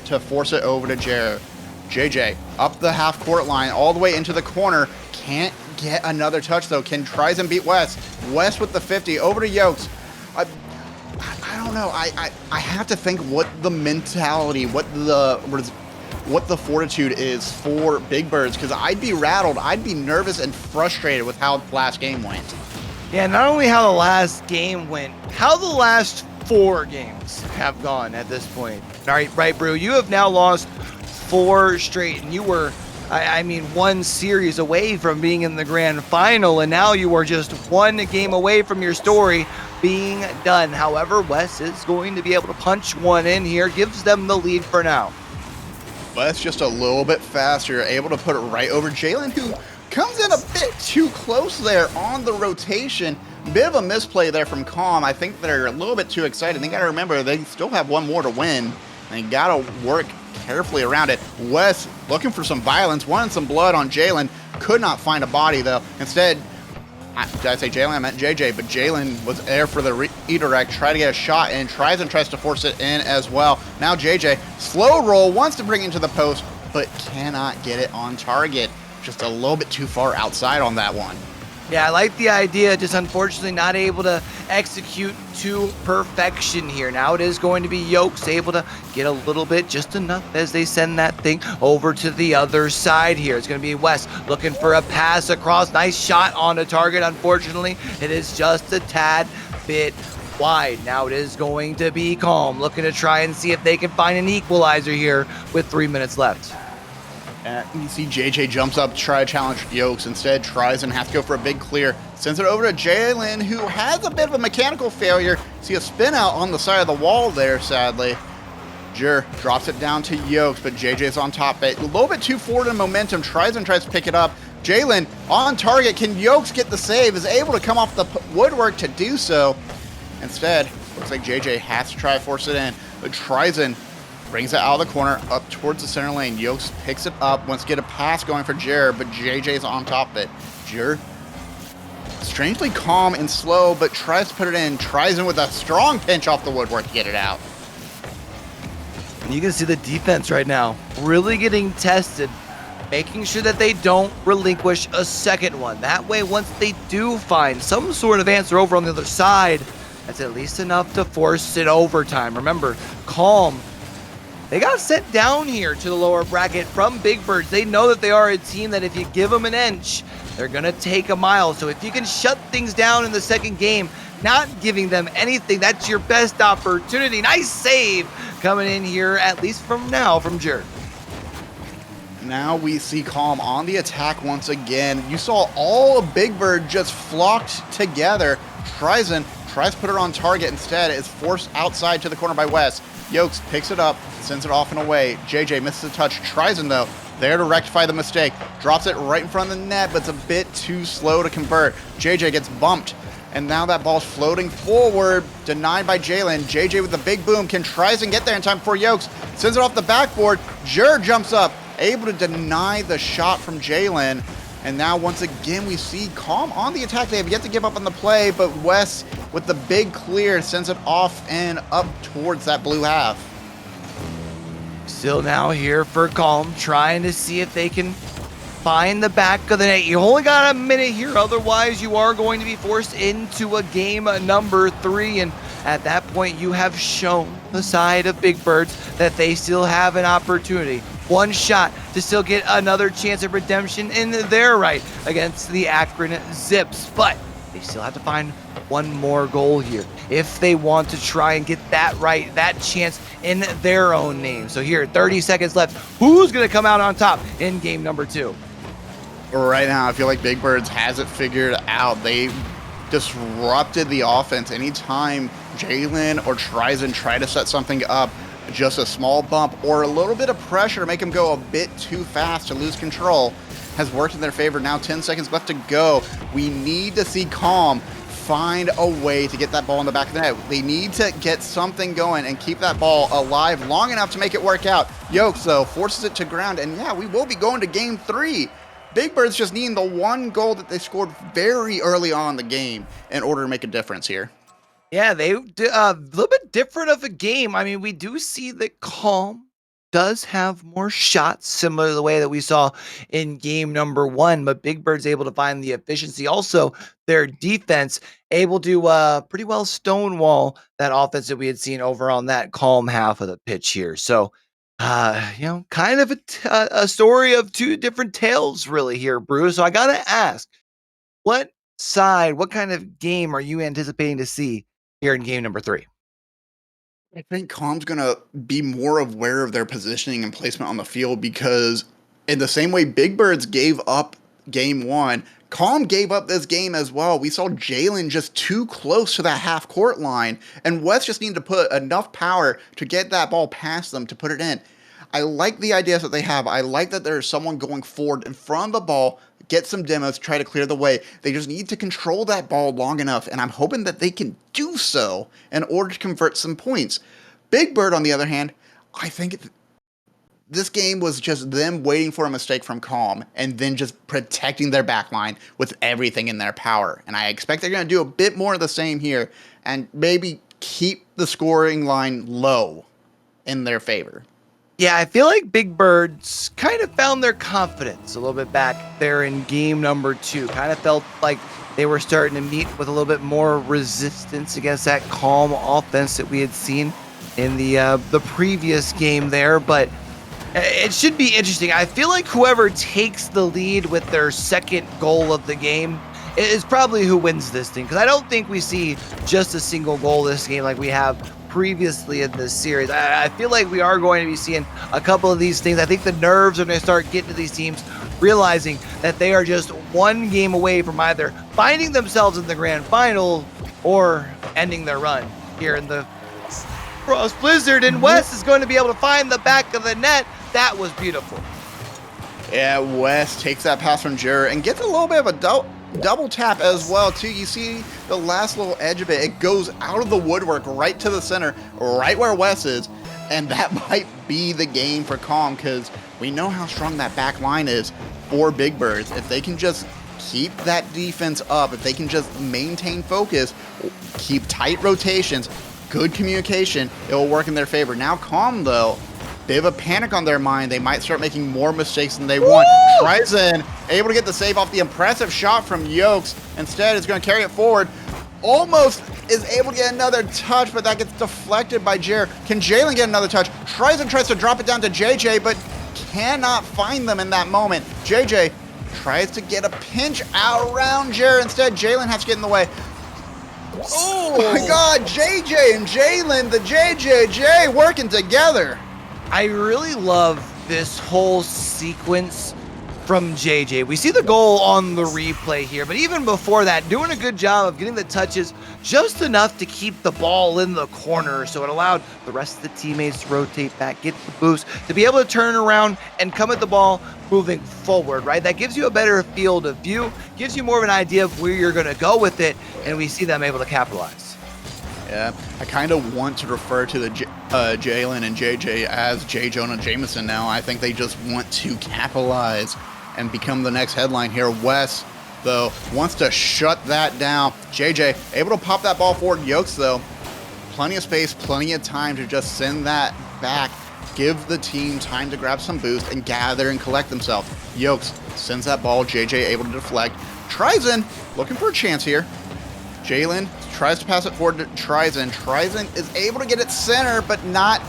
to force it over to Jared. JJ up the half-court line all the way into the corner. Can't get another touch, though. Can Trison beat West? West with the 50 over to Yokes. I don't know. I have to think what the mentality, what the fortitude is for Big Birds, because I'd be rattled. I'd be nervous and frustrated with how the last game went. Yeah, not only how the last game went, how the last 4 games have gone at this point. All right, Brew, you have now lost 4 straight, and you were, one series away from being in the grand final, and now you are just 1 game away from your story being done. However, Wes is going to be able to punch one in here, gives them the lead for now. Wes just a little bit faster, able to put it right over Jalen, who comes in a bit too close there on the rotation. Bit of a misplay there from Calm. I think they're a little bit too excited. They got to remember they still have 1 more to win. They got to work carefully around it. Wes looking for some violence, wanted some blood on Jalen. Could not find a body, though. Instead, did I say Jalen? I meant JJ, but Jalen was there for the redirect, try to get a shot in, tries to force it in as well. Now JJ, slow roll, wants to bring it into the post, but cannot get it on target. Just a little bit too far outside on that one. Yeah, I like the idea, just unfortunately not able to execute to perfection here. Now it is going to be Yokes able to get a little bit, just enough, as they send that thing over to the other side here. It's going to be West looking for a pass across. Nice shot on the target. Unfortunately, it is just a tad bit wide. Now it is going to be Calm, looking to try and see if they can find an equalizer here with 3 minutes left. You see JJ jumps up to try to challenge Yokes. Instead, tries and has to go for a big clear. Sends it over to Jalen, who has a bit of a mechanical failure. See a spin out on the side of the wall there, sadly. Jur drops it down to Yokes, but JJ's on top. A little bit too forward in momentum. Tries to pick it up. Jalen on target. Can Yokes get the save? Is able to come off the woodwork to do so. Instead, looks like JJ has to try to force it in. But Trison brings it out of the corner, up towards the center lane. Yokes picks it up, wants to get a pass going for Jer, but JJ's on top of it. Jer, strangely calm and slow, but tries to put it in. Tries in with a strong pinch off the woodwork to get it out. And you can see the defense right now really getting tested, making sure that they don't relinquish a second one. That way, once they do find some sort of answer over on the other side, that's at least enough to force it overtime. Remember, Calm, they got sent down here to the lower bracket from Big Birds. They know that they are a team that if you give them an inch, they're going to take a mile. So if you can shut things down in the second game, not giving them anything, that's your best opportunity. Nice save coming in here, at least from now, from Jer. Now we see Calm on the attack once again. You saw all of Big Bird just flocked together. Trison tries to put her on target. Instead, is forced outside to the corner by West. Yokes picks it up, sends it off and away. JJ misses a touch. Tryson, though, there to rectify the mistake. Drops it right in front of the net, but it's a bit too slow to convert. JJ gets bumped, and now that ball's floating forward, denied by Jalen. JJ with the big boom. Can Tryson get there in time for Yokes? Sends it off the backboard. Jer jumps up, able to deny the shot from Jalen. And now, once again, we see Calm on the attack. They have yet to give up on the play, but Wes, with the big clear, sends it off and up towards that blue half. Still now here for Calm, trying to see if they can find the back of the net. You only got a minute here, otherwise you are going to be forced into a game number 3. And at that point, you have shown the side of Big Birds that they still have an opportunity. One shot to still get another chance of redemption in their right against the Akron Zips. But they still have to find one more goal here if they want to try and get that right, that chance in their own name. So here, 30 seconds left. Who's going to come out on top in game number 2? Right now, I feel like Big Birds has it figured out. They disrupted the offense. Anytime Jalen or Tryson try to set something up, just a small bump or a little bit of pressure to make them go a bit too fast to lose control has worked in their favor. Now 10 seconds left to go. We need to see Calm find a way to get that ball in the back of the net. They need to get something going and keep that ball alive long enough to make it work out. Yokes, though, forces it to ground, and yeah, we will be going to game 3. Big Birds just needing the one goal that they scored very early on in the game in order to make a difference here. Yeah, they a little bit different of a game. I mean, we do see that Calm does have more shots, similar to the way that we saw in game number 1, but Big Bird's able to find the efficiency. Also, their defense able to pretty well stonewall that offense that we had seen over on that Calm half of the pitch here. So, kind of a story of two different tales really here, Bruce. So I got to ask, what kind of game are you anticipating to see here in game number 3? I think Calm's going to be more aware of their positioning and placement on the field, because in the same way Big Birds gave up game 1, Calm gave up this game as well. We saw Jalen just too close to that half court line, and Wes just needed to put enough power to get that ball past them to put it in. I like the ideas that they have. I like that there's someone going forward in front of the ball, get some demos, try to clear the way. They just need to control that ball long enough, and I'm hoping that they can do so in order to convert some points. Big Bird, on the other hand, I think this game was just them waiting for a mistake from Calm and then just protecting their backline with everything in their power. And I expect they're going to do a bit more of the same here and maybe keep the scoring line low in their favor. Yeah, I feel like Big Birds kind of found their confidence a little bit back there in game number 2. Kind of felt like they were starting to meet with a little bit more resistance against that Calm offense that we had seen in the previous game there. But it should be interesting. I feel like whoever takes the lead with their second goal of the game is probably who wins this thing, because I don't think we see just a single goal this game like we have previously in this series. I feel like we are going to be seeing a couple of these things. I think the nerves are going to start getting to these teams, realizing that they are just one game away from either finding themselves in the grand final or ending their run here in the Frost Blizzard. And Wes is going to be able to find the back of the net. That was beautiful. Yeah, Wes takes that pass from Jarrett and gets a little bit of a double tap as well too. You see the last little edge of it. It goes out of the woodwork right to the center, right where Wes is, and that might be the game for Calm, because we know how strong that back line is for Big Birds. If they can just keep that defense up, if they can just maintain focus, keep tight rotations, good communication, it will work in their favor. Now Calm, though, bit of a panic on their mind. They might start making more mistakes than they want. Tryson able to get the save off the impressive shot from Yokes. Instead, is going to carry it forward. Almost is able to get another touch, but that gets deflected by Jer. Can Jalen get another touch? Tryson tries to drop it down to JJ, but cannot find them in that moment. JJ tries to get a pinch out around Jer. Instead, Jalen has to get in the way. Oh my God, JJ and Jalen, the JJJ working together. I really love this whole sequence from JJ. We see the goal on the replay here, but even before that, doing a good job of getting the touches just enough to keep the ball in the corner, so it allowed the rest of the teammates to rotate back, get the boost, to be able to turn around and come at the ball moving forward, right? That gives you a better field of view, gives you more of an idea of where you're going to go with it, and we see them able to capitalize. Yeah, I kind of want to refer to the Jalen and JJ as J. Jonah Jameson now. I think they just want to capitalize and become the next headline here. Wes, though, wants to shut that down. JJ able to pop that ball forward. Yokes, though, plenty of space, plenty of time to just send that back, give the team time to grab some boost and gather and collect themselves. Yokes sends that ball. JJ able to deflect. Trizen looking for a chance here. Jalen tries to pass it forward to Trizen. Trizen is able to get it center, but not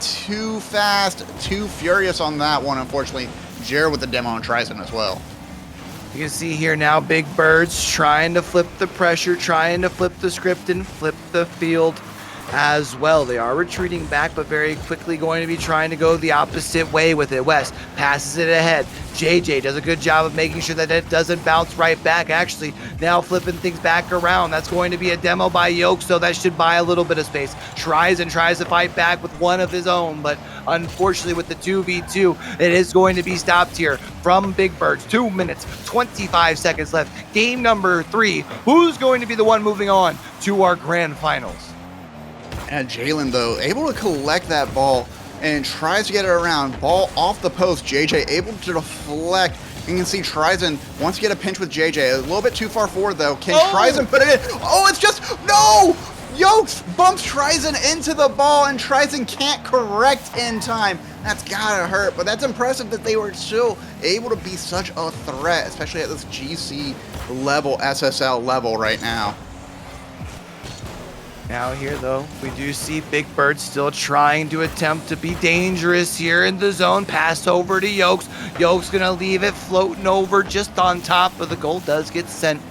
too fast, too furious on that one, unfortunately. Jer with the demo on Trizen as well. You can see here now Big Birds trying to flip the pressure, trying to flip the script and flip the field as well. They are retreating back, but very quickly going to be trying to go the opposite way with it. West passes it ahead. JJ does a good job of making sure that it doesn't bounce right back. Actually, now flipping things back around. That's going to be a demo by Yoke, so that should buy a little bit of space. Tries to fight back with one of his own, but unfortunately with the 2v2, it is going to be stopped here from Big Birds. 2 minutes, 25 seconds left. Game number 3. Who's going to be the one moving on to our grand finals? And Jalen, though, able to collect that ball and tries to get it around. Ball off the post. JJ able to deflect. You can see Trizen wants to get a pinch with JJ. A little bit too far forward, though. Can Trizen put it in? Oh, it's just, no! Yokes bumps Trizen into the ball, and Trizen can't correct in time. That's gotta hurt, but that's impressive that they were still able to be such a threat, especially at this GC level, SSL level right now. Now here, though, we do see Big Bird still trying to attempt to be dangerous here in the zone. Pass over to Yokes. Yokes going to leave it floating over just on top, but the goal does get sent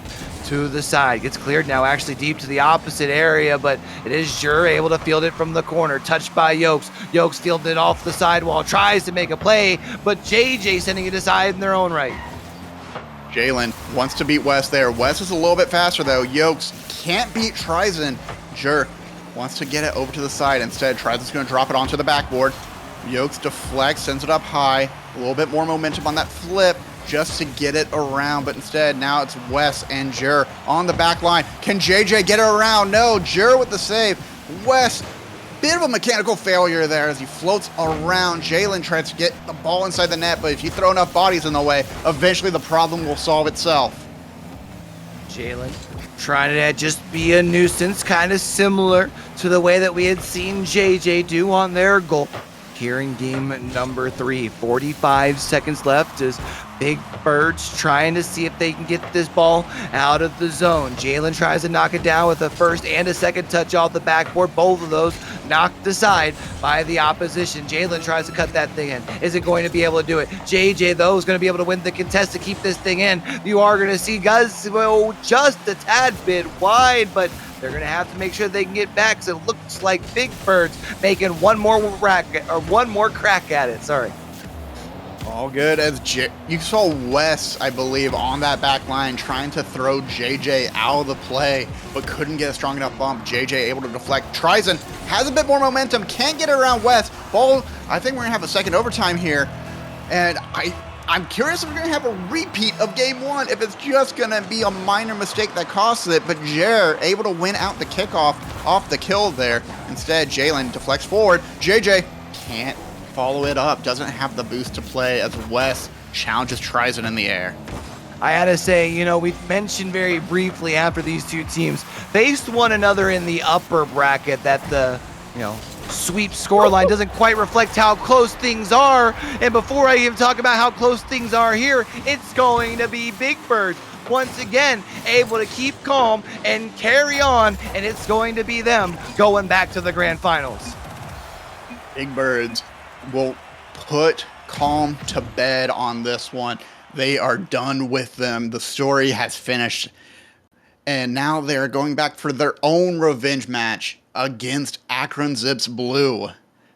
to the side. Gets cleared now actually deep to the opposite area, but it is Jur able to field it from the corner. Touched by Yokes. Yokes fielded it off the sidewall. Tries to make a play, but JJ sending it aside in their own right. Jalen wants to beat Wes there. Wes is a little bit faster, though. Yokes can't beat Trizen. Jur wants to get it over to the side. Instead, Trizen's going to drop it onto the backboard. Yokes deflects, sends it up high. A little bit more momentum on that flip just to get it around. But instead, now it's Wes and Jur on the back line. Can JJ get it around? No, Jur with the save. Wes, bit of a mechanical failure there as he floats around. Jalen tries to get the ball inside the net, but if you throw enough bodies in the way, eventually the problem will solve itself. Jalen trying to just be a nuisance, kind of similar to the way that we had seen JJ do on their goal. Here in game number 3, 45 seconds left as Big Birds trying to see if they can get this ball out of the zone. Jalen tries to knock it down with a first and a second touch off the backboard. Both of those knocked aside by the opposition. Jalen tries to cut that thing in. Isn't going to be able to do it. JJ, though, is going to be able to win the contest to keep this thing in. You are going to see Gus go just a tad bit wide, but they're going to have to make sure they can get back. So it looks like Big Birds making one more crack at it. Sorry. All good as you saw Wes, I believe, on that back line trying to throw JJ out of the play, but couldn't get a strong enough bump. JJ able to deflect. Trizen has a bit more momentum, can't get it around Wes. Ball, I think we're going to have a second overtime here. And I'm curious if we're going to have a repeat of game 1, if it's just going to be a minor mistake that costs it. But Jer able to win out the kickoff off the kill there. Instead, Jalen deflects forward. JJ can't follow it up, doesn't have the boost to play as Wes challenges Trizen in the air. I had to say, we mentioned very briefly after these two teams faced one another in the upper bracket that the, sweep scoreline doesn't quite reflect how close things are. And before I even talk about how close things are here, it's going to be Big Birds once again able to keep calm and carry on, and it's going to be them going back to the grand finals. Big Birds will put calm to bed on this one. They are done with them. The story has finished. And now they're going back for their own revenge match against Akron Zips Blue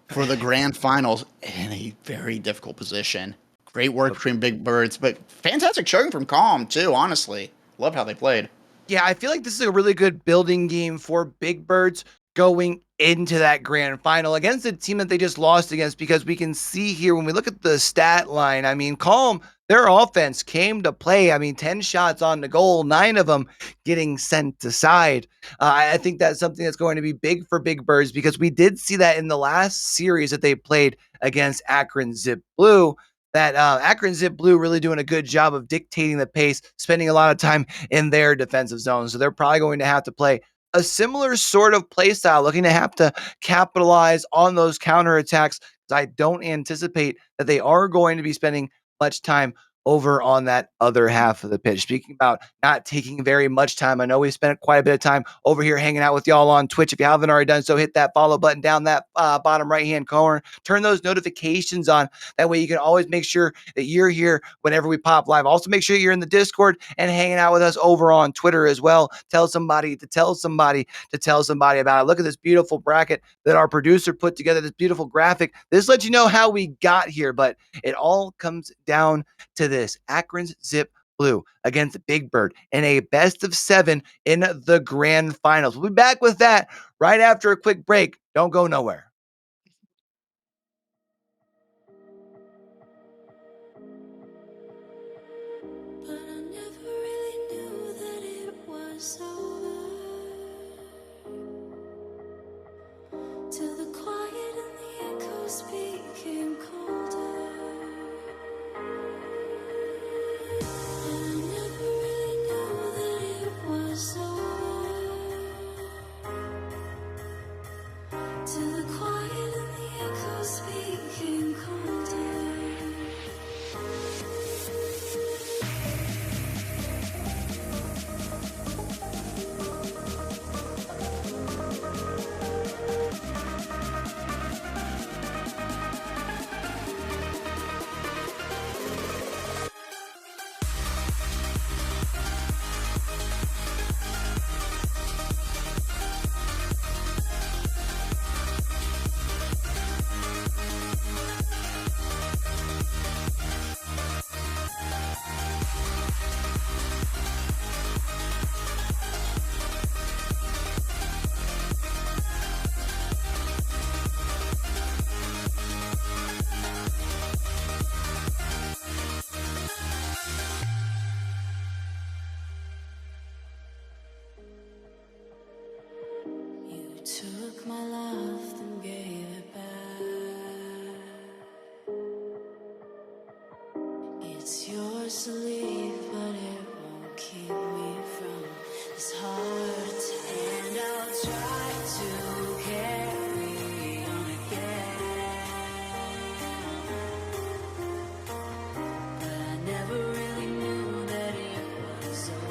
for the grand finals in a very difficult position. Great work between Big Birds, but fantastic showing from Calm too, honestly. Love how they played. Yeah, I feel like this is a really good building game for Big Birds going into that grand final against a team that they just lost against, because we can see here when we look at the stat line, I mean, Calm, their offense came to play. I mean, 10 shots on the goal, 9 of them getting sent aside. I think that's something that's going to be big for Big Birds, because we did see that in the last series that they played against Akron Zip Blue. That Akron Zip Blue really doing a good job of dictating the pace, spending a lot of time in their defensive zone. So they're probably going to have to play a similar sort of play style, looking to have to capitalize on those counterattacks. I don't anticipate that they are going to be spending much time over on that other half of the pitch. Speaking about not taking very much time, I know we spent quite a bit of time over here hanging out with y'all on Twitch. If you haven't already done so, hit that follow button down that bottom right-hand corner. Turn those notifications on. That way you can always make sure that you're here whenever we pop live. Also, make sure you're in the Discord and hanging out with us over on Twitter as well. Tell somebody to tell somebody to tell somebody about it. Look at this beautiful bracket that our producer put together, this beautiful graphic. This lets you know how we got here, but it all comes down to this. Akron's Zip Blue against Big Bird in a best of 7 in the grand finals. We'll be back with that right after a quick break. Don't go nowhere. But I never really knew that it was over till the quiet and the echoes became colder. And I never really knew that it was over till the quiet and the echoes became colder. You took my love and gave it back. It's yours to leave, but it won't keep me from this heart. And I'll try to carry on again, but I never really knew that it was over.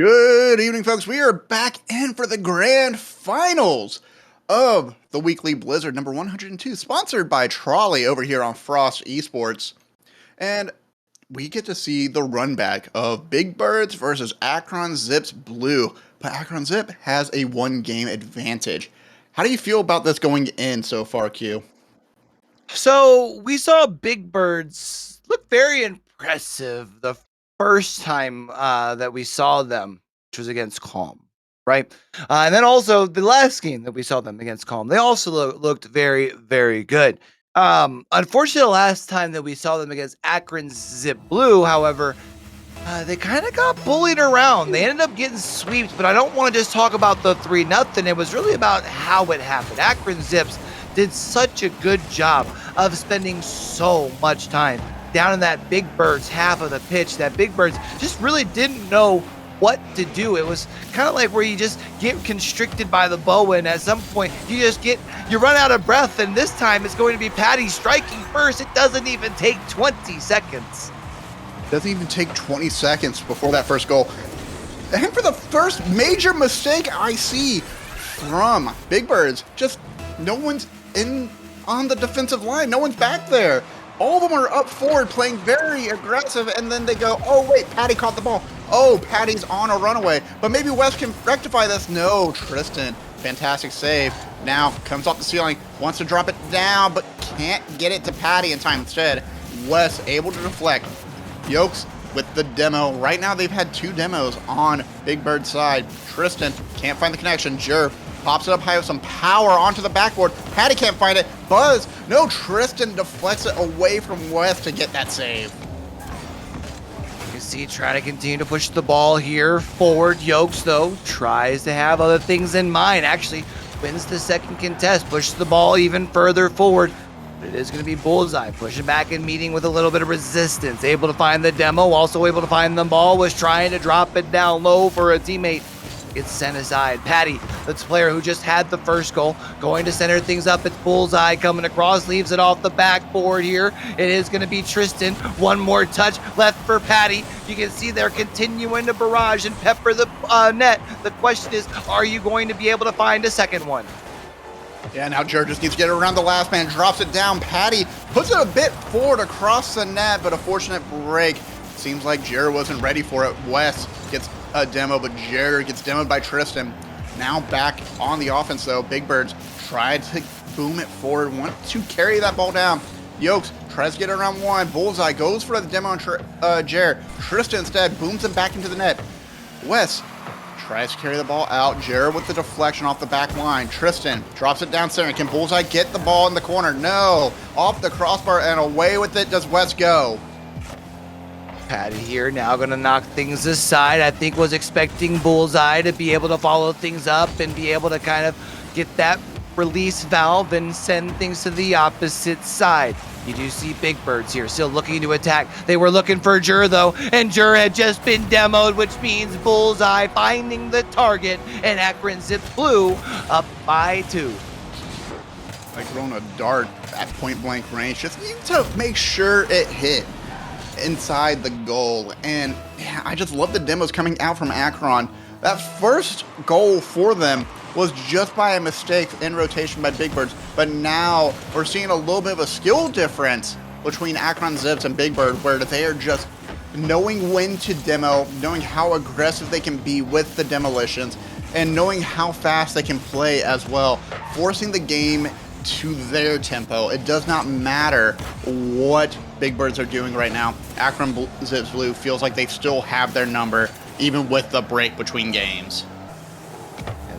Good evening, folks. We are back in for the grand finals of the weekly Blizzard number 102, sponsored by Trolley over here on Frost Esports. And we get to see the run back of Big Birds versus Akron Zips Blue. But Akron Zip has a one-game advantage. How do you feel about this going in so far, Q? So we saw Big Birds look very impressive the first time that we saw them, which was against Calm, right? And then also the last game that we saw them against Calm, they also looked very, very good. Unfortunately, the last time that we saw them against Akron Zip Blue, however, they kind of got bullied around. They ended up getting sweeped, but I don't want to just talk about the 3-0. It was really about how it happened. Akron Zips did such a good job of spending so much time down in that Big Birds half of the pitch that Big Birds just really didn't know what to do. It was kind of like where you just get constricted by the bow, and at some point you run out of breath, and this time it's going to be Patty striking first. It doesn't even take 20 seconds. Doesn't even take 20 seconds before that first goal. And for the first major mistake I see from Big Birds, just no one's in on the defensive line. No one's back there. All of them are up forward playing very aggressive, and then they go, oh wait, Patty caught the ball. Oh, Patty's on a runaway. But maybe Wes can rectify this. No, Tristan, fantastic save. Now comes off the ceiling, wants to drop it down, but can't get it to Patty in time. Instead, Wes able to deflect. Yokes with the demo. Right now they've had two demos on Big Bird's side. Tristan can't find the connection. Jer pops it up high with some power onto the backboard. Patty can't find it. Buzz. No, Tristan deflects it away from Wes to get that save. You can see trying to continue to push the ball here forward. Yokes, though, tries to have other things in mind. Actually wins the second contest, pushes the ball even further forward. But it is going to be Bullseye pushing back and meeting with a little bit of resistance. Able to find the demo, also able to find the ball, was trying to drop it down low for a teammate. Gets sent aside. Patty, the player who just had the first goal, going to center things up. It's Bullseye coming across, leaves it off the backboard here. It is going to be Tristan. One more touch left for Patty. You can see they're continuing to barrage and pepper the net. The question is, are you going to be able to find a second one? Yeah, now Jer just needs to get it around the last man, drops it down. Patty puts it a bit forward across the net, but a fortunate break. Seems like Jer wasn't ready for it. Wes gets a demo, but Jer gets demoed by Tristan. Now back on the offense, though. Big Birds tried to boom it forward, want to carry that ball down. Yokes tries to get it around one. Bullseye goes for the demo on Jer. Tristan instead booms him back into the net. Wes tries to carry the ball out. Jared with the deflection off the back line. Tristan drops it down center. Can Bullseye get the ball in the corner? No. Off the crossbar and away with it does Wes go. Patty here now going to knock things aside. I think was expecting Bullseye to be able to follow things up and be able to kind of get that release valve and send things to the opposite side. You do see Big Birds here still looking to attack. They were looking for Jer, though, and Jer had just been demoed, which means Bullseye finding the target, and Akron Zips Blue up by 2. Like throwing a dart at point-blank range. Just need to make sure it hit inside the goal. And yeah, I just love the demos coming out from Akron. That first goal for them was just by a mistake in rotation by Big Birds, but now we're seeing a little bit of a skill difference between Akron Zips and Big Bird, where they are just knowing when to demo, knowing how aggressive they can be with the demolitions, and knowing how fast they can play as well, forcing the game to their tempo. It does not matter what Big Birds are doing right now. Akron Zips Blue feels like they still have their number, even with the break between games.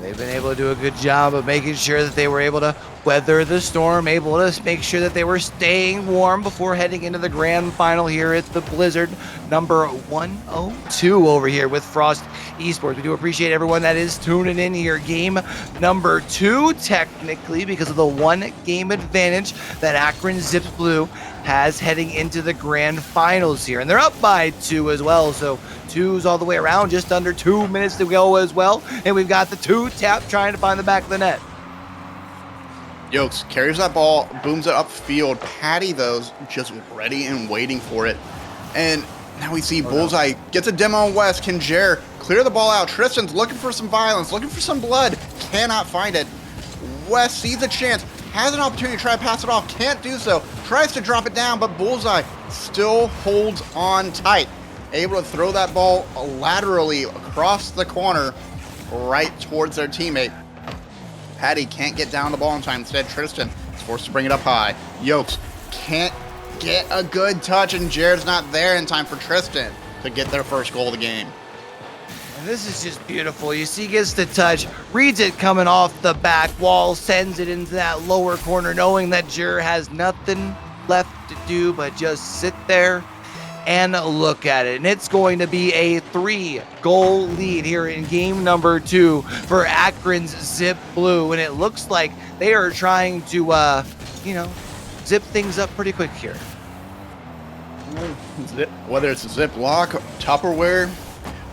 They've been able to do a good job of making sure that they were able to weather the storm, able to make sure that they were staying warm before heading into the grand final here at the Blizzard number 102 over here with Frost Esports. We do appreciate everyone that is tuning in here. Game number 2, technically, because of the 1 game advantage that Akron Zips Blue has heading into the grand finals here. And they're up by 2 as well, so 2's all the way around, just under 2 minutes to go as well. And we've got the 2-tap trying to find the back of the net. Yokes carries that ball, booms it upfield. Patty, though, just ready and waiting for it. And Now we see Bullseye gets a demo on West. Can Jer clear the ball out? Tristan's looking for some violence, looking for some blood. Cannot find it. West sees a chance, has an opportunity to try to pass it off. Can't do so. Tries to drop it down, but Bullseye still holds on tight. Able to throw that ball laterally across the corner right towards their teammate. Patty can't get down the ball in time. Instead, Tristan is forced to bring it up high. Yokes can't get a good touch, and Jared's not there in time for Tristan to get their first goal of the game. And this is just beautiful. You see, gets the touch, reads it coming off the back wall, sends it into that lower corner, knowing that Jer has nothing left to do but just sit there and look at it. And it's going to be a 3-goal lead here in game number 2 for Akron's Zip Blue. And it looks like they are trying to, zip things up pretty quick here. Whether it's Ziploc, Tupperware,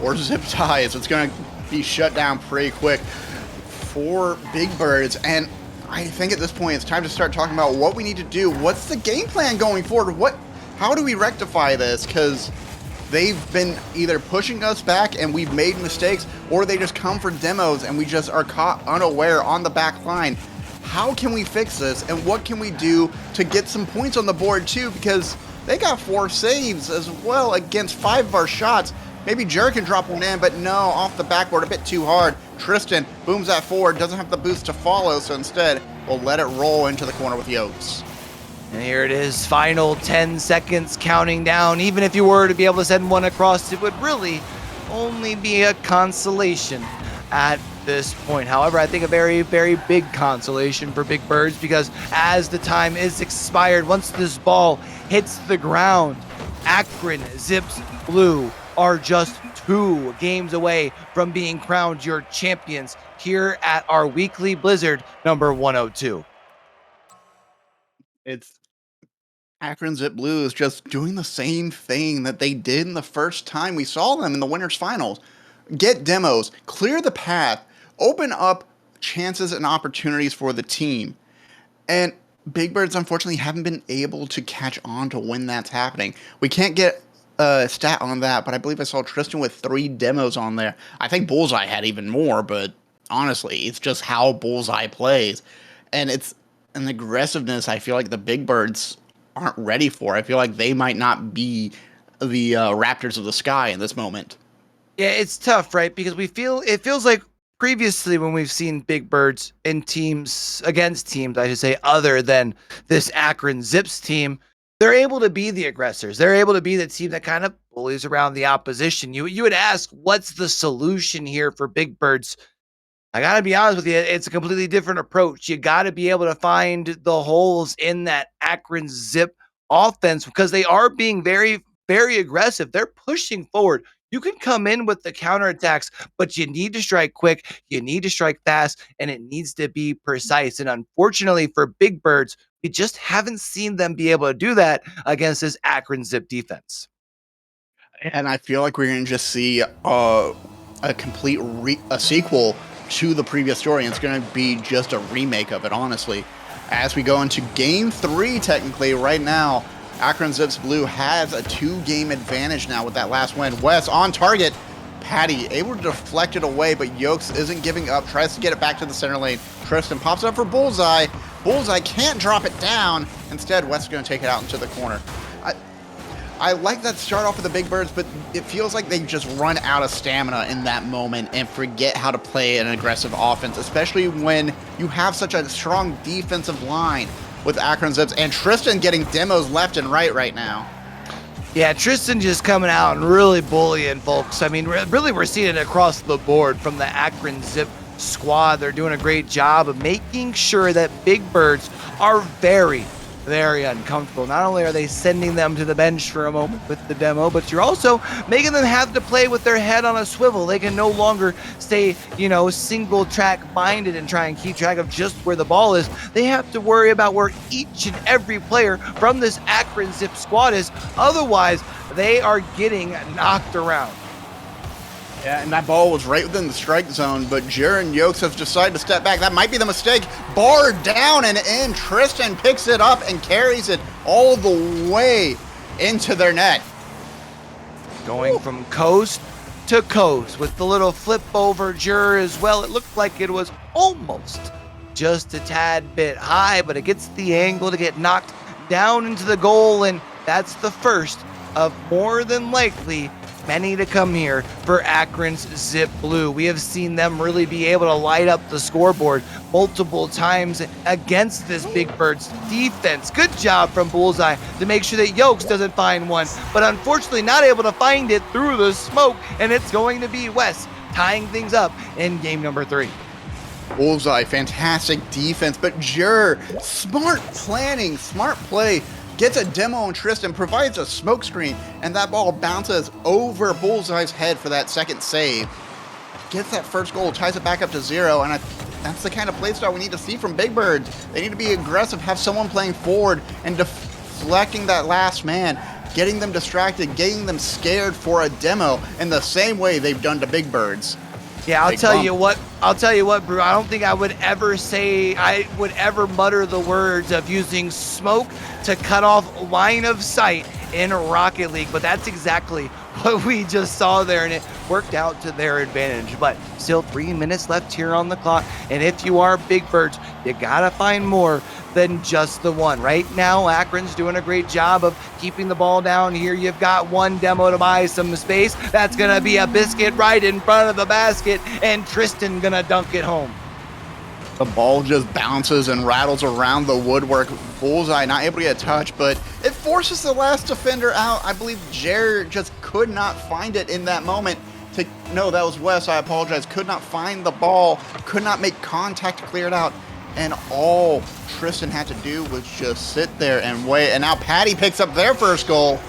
or zip ties, it's going to be shut down pretty quick for Big Birds. And I think at this point it's time to start talking about what we need to do. What's the game plan going forward? How do we rectify this? Because they've been either pushing us back and we've made mistakes, or they just come for demos and we just are caught unaware on the back line. How can we fix this, and what can we do to get some points on the board too? Because they got 4 saves as well against 5 of our shots. Maybe Jer can drop one in, but no, off the backboard, a bit too hard. Tristan booms that forward, doesn't have the boost to follow, so instead we'll let it roll into the corner with Yokes. And here it is, final 10 seconds counting down. Even if you were to be able to send one across, it would really only be a consolation at this point. However, I think a very, very big consolation for Big Birds, because as the time is expired, once this ball hits the ground, Akron Zips Blue are just 2 games away from being crowned your champions here at our weekly Blizzard number 102. It's Akron Zip Blue is just doing the same thing that they did in the first time we saw them in the winners finals. Get demos, clear the path, open up chances and opportunities for the team. And Big Birds unfortunately haven't been able to catch on to when that's happening. We can't get a stat on that, but I believe I saw Tristan with 3 demos on there. I think Bullseye had even more, but honestly, it's just how Bullseye plays. And it's an aggressiveness I feel like the Big Birds aren't ready for. I feel like they might not be the Raptors of the sky in this moment. Yeah, it's tough, right? Because it feels like previously when we've seen Big Birds in teams, against teams, I should say, other than this Akron Zips team, they're able to be the aggressors. They're able to be the team that kind of bullies around the opposition. You would ask, what's the solution here for Big Birds? I got to be honest with you, it's a completely different approach. You got to be able to find the holes in that Akron Zip offense, because they are being very, very aggressive. They're pushing forward. You can come in with the counterattacks, but you need to strike quick, you need to strike fast, and it needs to be precise. And unfortunately for Big Birds, we just haven't seen them be able to do that against this Akron Zip defense. And I feel like we're going to just see a complete sequel to the previous story, and it's going to be just a remake of it, honestly. As we go into game 3, technically, right now, Akron Zips Blue has a 2-game advantage now with that last win. Wes on target. Patty able to deflect it away, but Yokes isn't giving up. Tries to get it back to the center lane. Tristan pops it up for Bullseye. Bullseye can't drop it down. Instead, Wes is going to take it out into the corner. I like that start off with the Big Birds, but it feels like they just run out of stamina in that moment and forget how to play an aggressive offense, especially when you have such a strong defensive line with Akron Zips and Tristan getting demos left and right now. Yeah, Tristan just coming out and really bullying folks. I mean, really, we're seeing it across the board from the Akron Zip squad. They're doing a great job of making sure that Big Birds are very, very uncomfortable. Not only are they sending them to the bench for a moment with the demo, but you're also making them have to play with their head on a swivel. They can no longer stay, single track minded and try and keep track of just where the ball is. They have to worry about where each and every player from this Akron Zip squad is. Otherwise, they are getting knocked around. Yeah, and that ball was right within the strike zone, but Jaron Yokes has decided to step back. That might be the mistake. Bar down and in. Tristan picks it up and carries it all the way into their net. going from coast to coast with the little flip over jur as well. It looked like it was almost just a tad bit high, but it gets the angle to get knocked down into the goal, and that's the first of more than likely many to come here for Akron's Zip Blue. We have seen them really be able to light up the scoreboard multiple times against this Big Birds defense. Good job from Bullseye to make sure that Yokes doesn't find one, but unfortunately not able to find it through the smoke, and it's going to be Wes tying things up in game number 3. Bullseye, fantastic defense, but Jur, smart planning, smart play, gets a demo on Tristan, provides a smoke screen, and that ball bounces over Bullseye's head for that second save. Gets that first goal, ties it back up to 0, and that's the kind of play style we need to see from Big Birds. They need to be aggressive, have someone playing forward and deflecting that last man, getting them distracted, getting them scared for a demo in the same way they've done to Big Birds. Yeah, I'll tell you what, Brew. I don't think I would ever mutter the words of using smoke to cut off line of sight in Rocket League, but that's exactly what we just saw there, and it worked out to their advantage. But still 3 minutes left here on the clock, and if you are Big Birds, you gotta find more than just the one. Right now, Akron's doing a great job of keeping the ball down here. You've got one demo to buy some space. That's gonna be a biscuit right in front of the basket, and Tristan gonna dunk it home. The ball just bounces and rattles around the woodwork. Bullseye not able to get a touch, but it forces the last defender out. I believe Jared just could not find it in that moment. No, that was Wes, I apologize. Could not find the ball, could not make contact to clear it out. And all Tristan had to do was just sit there and wait. And now Patty picks up their first goal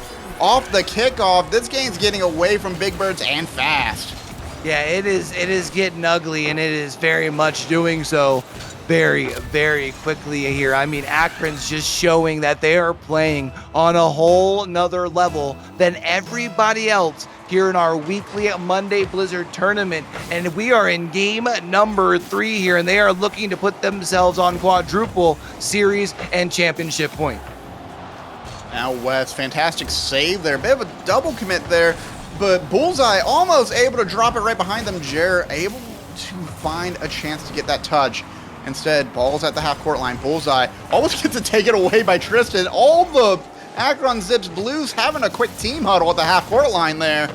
off the kickoff. This game's getting away from Big Birds and fast. Yeah, it is getting ugly, and it is very much doing so very, very quickly here. I mean, Akron's just showing that they are playing on a whole nother level than everybody else here in our weekly Monday Blizzard tournament. And we are in game number 3 here, and they are looking to put themselves on quadruple series and championship point. Now Wes, fantastic save there. Bit of a double commit there, but Bullseye almost able to drop it right behind them. Jer able to find a chance to get that touch. Instead, ball's at the half-court line. Bullseye almost gets to take it away by Tristan. All the Akron Zips Blues having a quick team huddle at the half-court line there.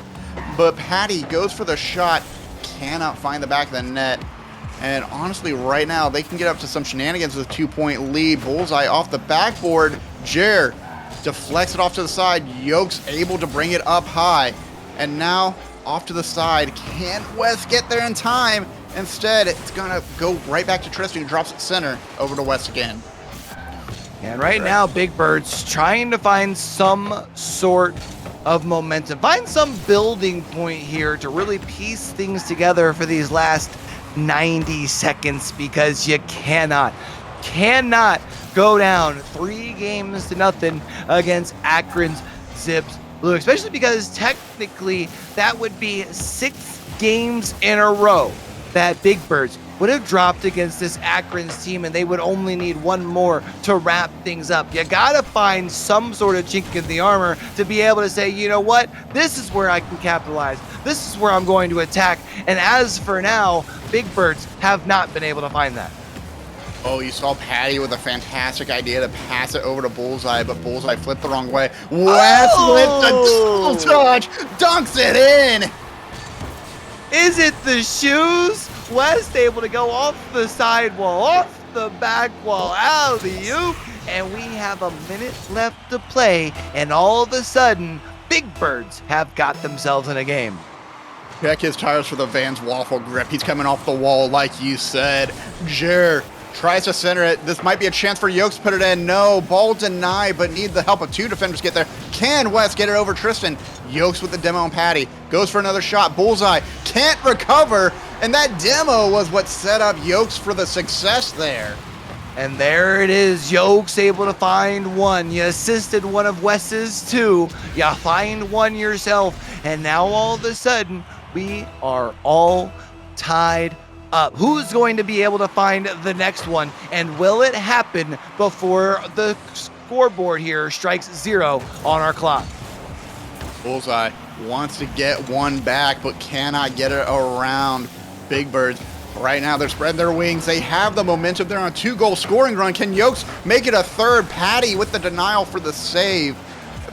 But Patty goes for the shot, cannot find the back of the net. And honestly, right now, they can get up to some shenanigans with a 2-point lead. Bullseye off the backboard. Jer deflects it off to the side. Yokes able to bring it up high. And now, off to the side. Can Wes get there in time? Instead, it's going to go right back to Tristan, who drops it center over to Wes again. And right now, Big Birds trying to find some sort of momentum, find some building point here to really piece things together for these last 90 seconds, because you cannot go down 3-0 against Akron's Zips Blue, especially because technically that would be 6 games in a row that Big Birds would have dropped against this Akron's team, and they would only need one more to wrap things up. You gotta find some sort of chink in the armor to be able to say, you know what, this is where I can capitalize. This is where I'm going to attack. And as for now, Big Birds have not been able to find that. Oh, you saw Patty with a fantastic idea to pass it over to Bullseye, but Bullseye flipped the wrong way. Wes with the double touch, dunks it in. Is it the shoes? West able to go off the sidewall, off the back wall, alley-oop, and we have a minute left to play, and all of a sudden, Big Birds have got themselves in a game. Check his tires for the Vans waffle grip. He's coming off the wall, like you said. Jer tries to center it. This might be a chance for Yokes to put it in. No, ball denied, but need the help of 2 defenders to get there. Can West get it over Tristan? Yokes with the demo on Patty. Goes for another shot. Bullseye can't recover, and that demo was what set up Yokes for the success there. And there it is, Yokes able to find one. You assisted one of Wes's 2. You find one yourself, and now all of a sudden, we are all tied up. Who's going to be able to find the next one, and will it happen before the scoreboard here strikes 0 on our clock? Bullseye wants to get one back, but cannot get it around Big Birds. Right now, they're spreading their wings. They have the momentum. They're on a 2-goal scoring run. Can Yokes make it a third? Patty with the denial for the save.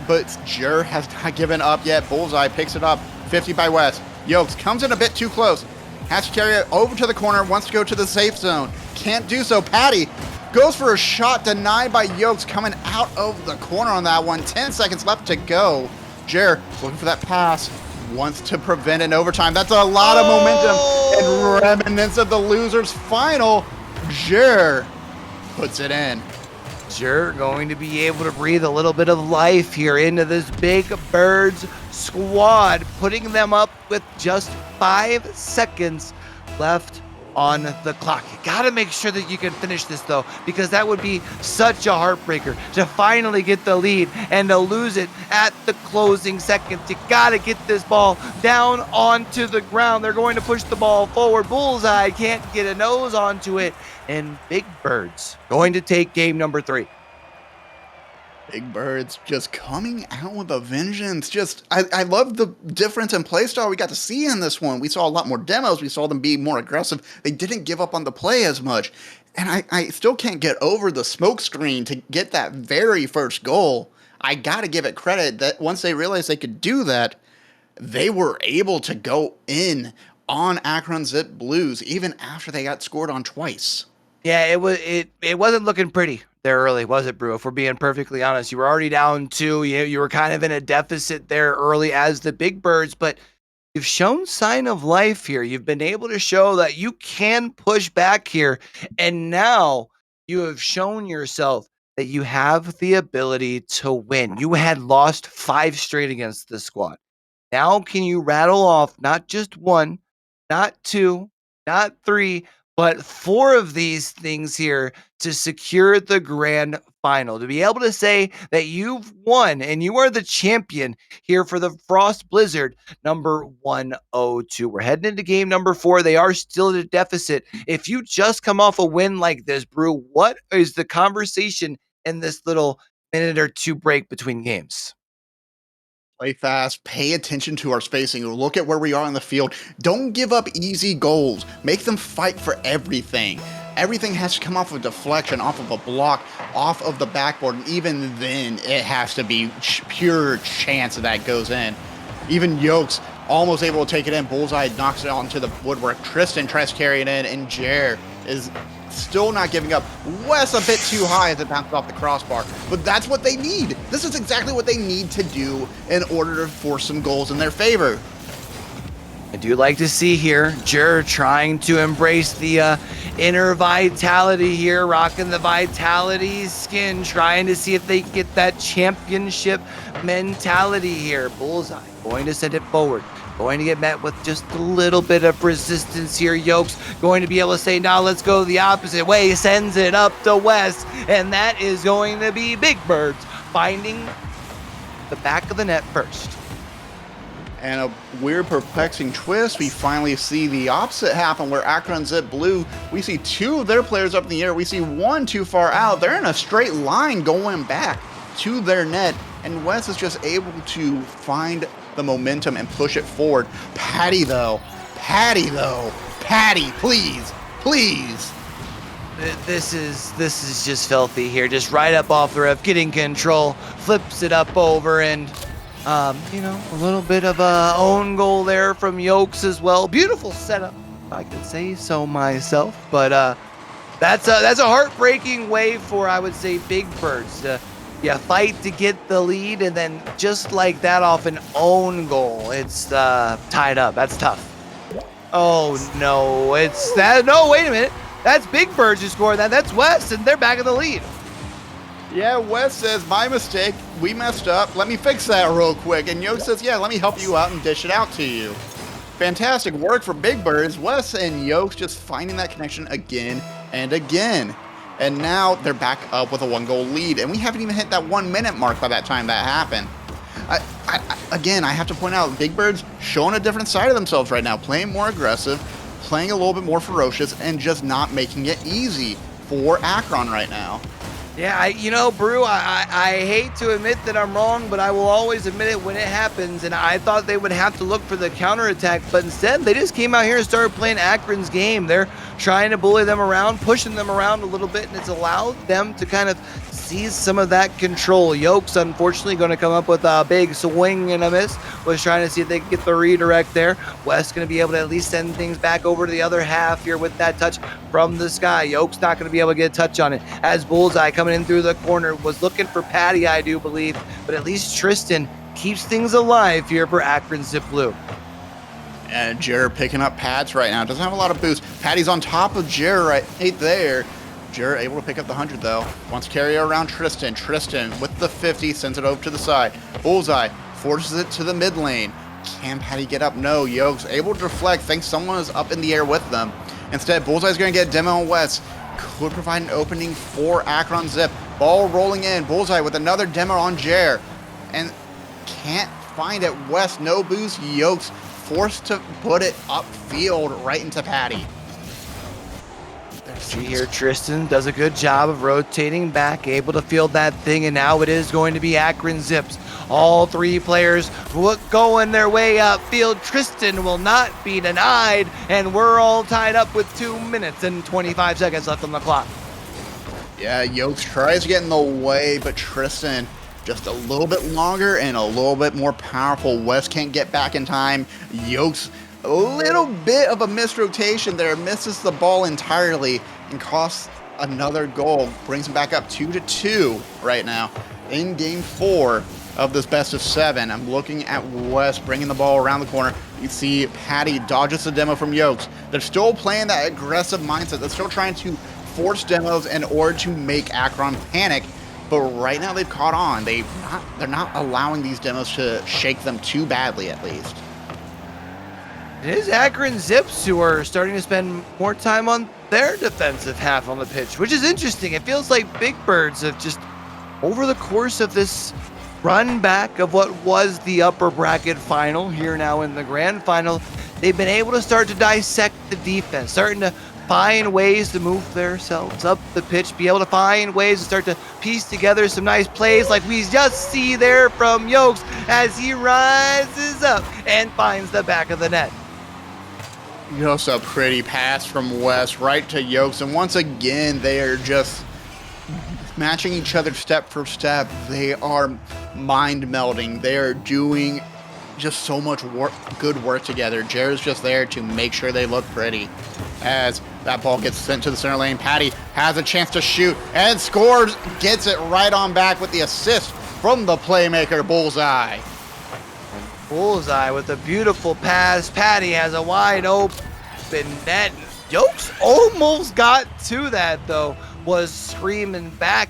But Jer has not given up yet. Bullseye picks it up. 50 by West. Yokes comes in a bit too close. Has to carry it over to the corner. Wants to go to the safe zone. Can't do so. Patty goes for a shot. Denied by Yokes coming out of the corner on that one. 10 seconds left to go. Jer looking for that pass. Wants to prevent an overtime. That's a lot of momentum and remnants of the losers final. Jer puts it in. Jer going to be able to breathe a little bit of life here into this Big Birds squad, putting them up with just 5 seconds left on the clock. You got to make sure that you can finish this, though, because that would be such a heartbreaker to finally get the lead and to lose it at the closing seconds. You got to get this ball down onto the ground. They're going to push the ball forward. Bullseye can't get a nose onto it, and Big Birds going to take game number 3. Big Birds just coming out with a vengeance. I love the difference in play style we got to see in this one. We saw a lot more demos. We saw them be more aggressive. They didn't give up on the play as much. And I still can't get over the smoke screen to get that very first goal. I got to give it credit that once they realized they could do that, they were able to go in on Akron Zip Blues even after they got scored on twice. Yeah, it wasn't looking pretty there early, was it, Brew? If we're being perfectly honest, you were already down 2. You were kind of in a deficit there early as the Big Birds, but you've shown sign of life here. You've been able to show that you can push back here, and now you have shown yourself that you have the ability to win. You had lost 5 straight against this squad. Now can you rattle off not just 1, not 2, not 3, but 4 of these things here to secure the grand final, to be able to say that you've won and you are the champion here for the Frost Blizzard number 102. We're heading into game number 4. They are still at a deficit. If you just come off a win like this, Brew, what is the conversation in this little minute or 2 break between games? Play fast, pay attention to our spacing, look at where we are on the field. Don't give up easy goals. Make them fight for everything. Everything has to come off of deflection, off of a block, off of the backboard, and even then it has to be pure chance that goes in. Even Yokes almost able to take it in. Bullseye knocks it out into the woodwork. Tristan tries to carry it in, and Jer is still not giving up. Wes a bit too high as it bounces off the crossbar, but that's what they need. This is exactly what they need to do in order to force some goals in their favor. I do like to see here Jer trying to embrace the inner vitality here, rocking the vitality skin, trying to see if they can get that championship mentality here. Bullseye going to send it forward. Going to get met with just a little bit of resistance here. Yokes going to be able to say, now let's go the opposite way. Sends it up to West, and that is going to be Big Birds finding the back of the net first. And a weird, perplexing twist, we finally see the opposite happen where Akron Zip Blue, we see 2 of their players up in the air. We see 1 too far out. They're in a straight line going back to their net, and Wes is just able to find the momentum and push it forward. Patty, please. This is just filthy here. Just right up off the ref, getting control, flips it up over, and a little bit of a own goal there from Yokes as well. Beautiful setup, if I could say so myself. But that's a heartbreaking way for, I would say, Big Birds to fight to get the lead, and then just like that off an own goal, it's tied up. That's tough. Oh no, it's that. No, wait a minute. That's Big Birds who scored that. That's West, and they're back in the lead. Yeah, Wes says, my mistake, we messed up, let me fix that real quick. And Yoke says, yeah, let me help you out and dish it out to you. Fantastic work for Big Birds. Wes and Yoke just finding that connection again and again. And now they're back up with a 1-goal lead, and we haven't even hit that 1-minute mark by that time that happened. Again, I have to point out, Big Birds showing a different side of themselves right now, playing more aggressive, playing a little bit more ferocious, and just not making it easy for Akron right now. Yeah, you know, Brew, I hate to admit that I'm wrong, but I will always admit it when it happens. And I thought they would have to look for the counterattack, but instead they just came out here and started playing Akron's game. They're trying to bully them around, pushing them around a little bit, and it's allowed them to kind of seize some of that control. Yokes, unfortunately, going to come up with a big swing and a miss. Was trying to see if they could get the redirect there. West going to be able to at least send things back over to the other half here with that touch from the sky. Yokes not going to be able to get a touch on it as Bullseye coming in through the corner was looking for Patty, I do believe, but at least Tristan keeps things alive here for Akron Zip Blue. And Jer picking up pads right now. Doesn't have a lot of boost. Patty's on top of Jer right there. Jer able to pick up the 100 though. Wants to carry around Tristan. Tristan with the 50 sends it over to the side. Bullseye forces it to the mid lane. Can Patty get up? No. Yokes able to deflect. Thinks someone is up in the air with them. Instead, Bullseye's going to get demo on West. Could provide an opening for Akron Zip. Ball rolling in. Bullseye with another demo on Jer. And can't find it. West, no boost. Yokes forced to put it upfield right into Patty. See here, Tristan does a good job of rotating back, able to field that thing, and now it is going to be Akron Zips. All three players going their way upfield. Tristan will not be denied, and we're all tied up with 2 minutes and 25 seconds left on the clock. Yeah, Yokes tries to get in the way, but Tristan just a little bit longer and a little bit more powerful. West can't get back in time. Yokes a little bit of a missed rotation there, misses the ball entirely and costs another goal. Brings him back up 2-2 right now in game 4 of this best of 7. I'm looking at West bringing the ball around the corner. You see Patty dodges the demo from Yokes. They're still playing that aggressive mindset. They're still trying to force demos in order to make Akron panic. But right now they've caught on. They're not allowing these demos to shake them too badly, at least. It is Akron Zips who are starting to spend more time on their defensive half on the pitch, which is interesting. It feels like Big Birds have just, over the course of this run back of what was the upper bracket final, here now in the grand final, they've been able to start to dissect the defense, starting to find ways to move themselves up the pitch, be able to find ways to start to piece together some nice plays like we just see there from Yokes as he rises up and finds the back of the net. Just a pretty pass from West right to Yokes, and once again they are just matching each other step for step. They are mind melding. They are doing just so much good work together. Jared's just there to make sure they look pretty. As that ball gets sent to the center lane, Patty has a chance to shoot and scores, gets it right on back with the assist from the playmaker Bullseye. Bullseye with a beautiful pass. Patty has a wide open net. Yokes almost got to that though, was screaming back.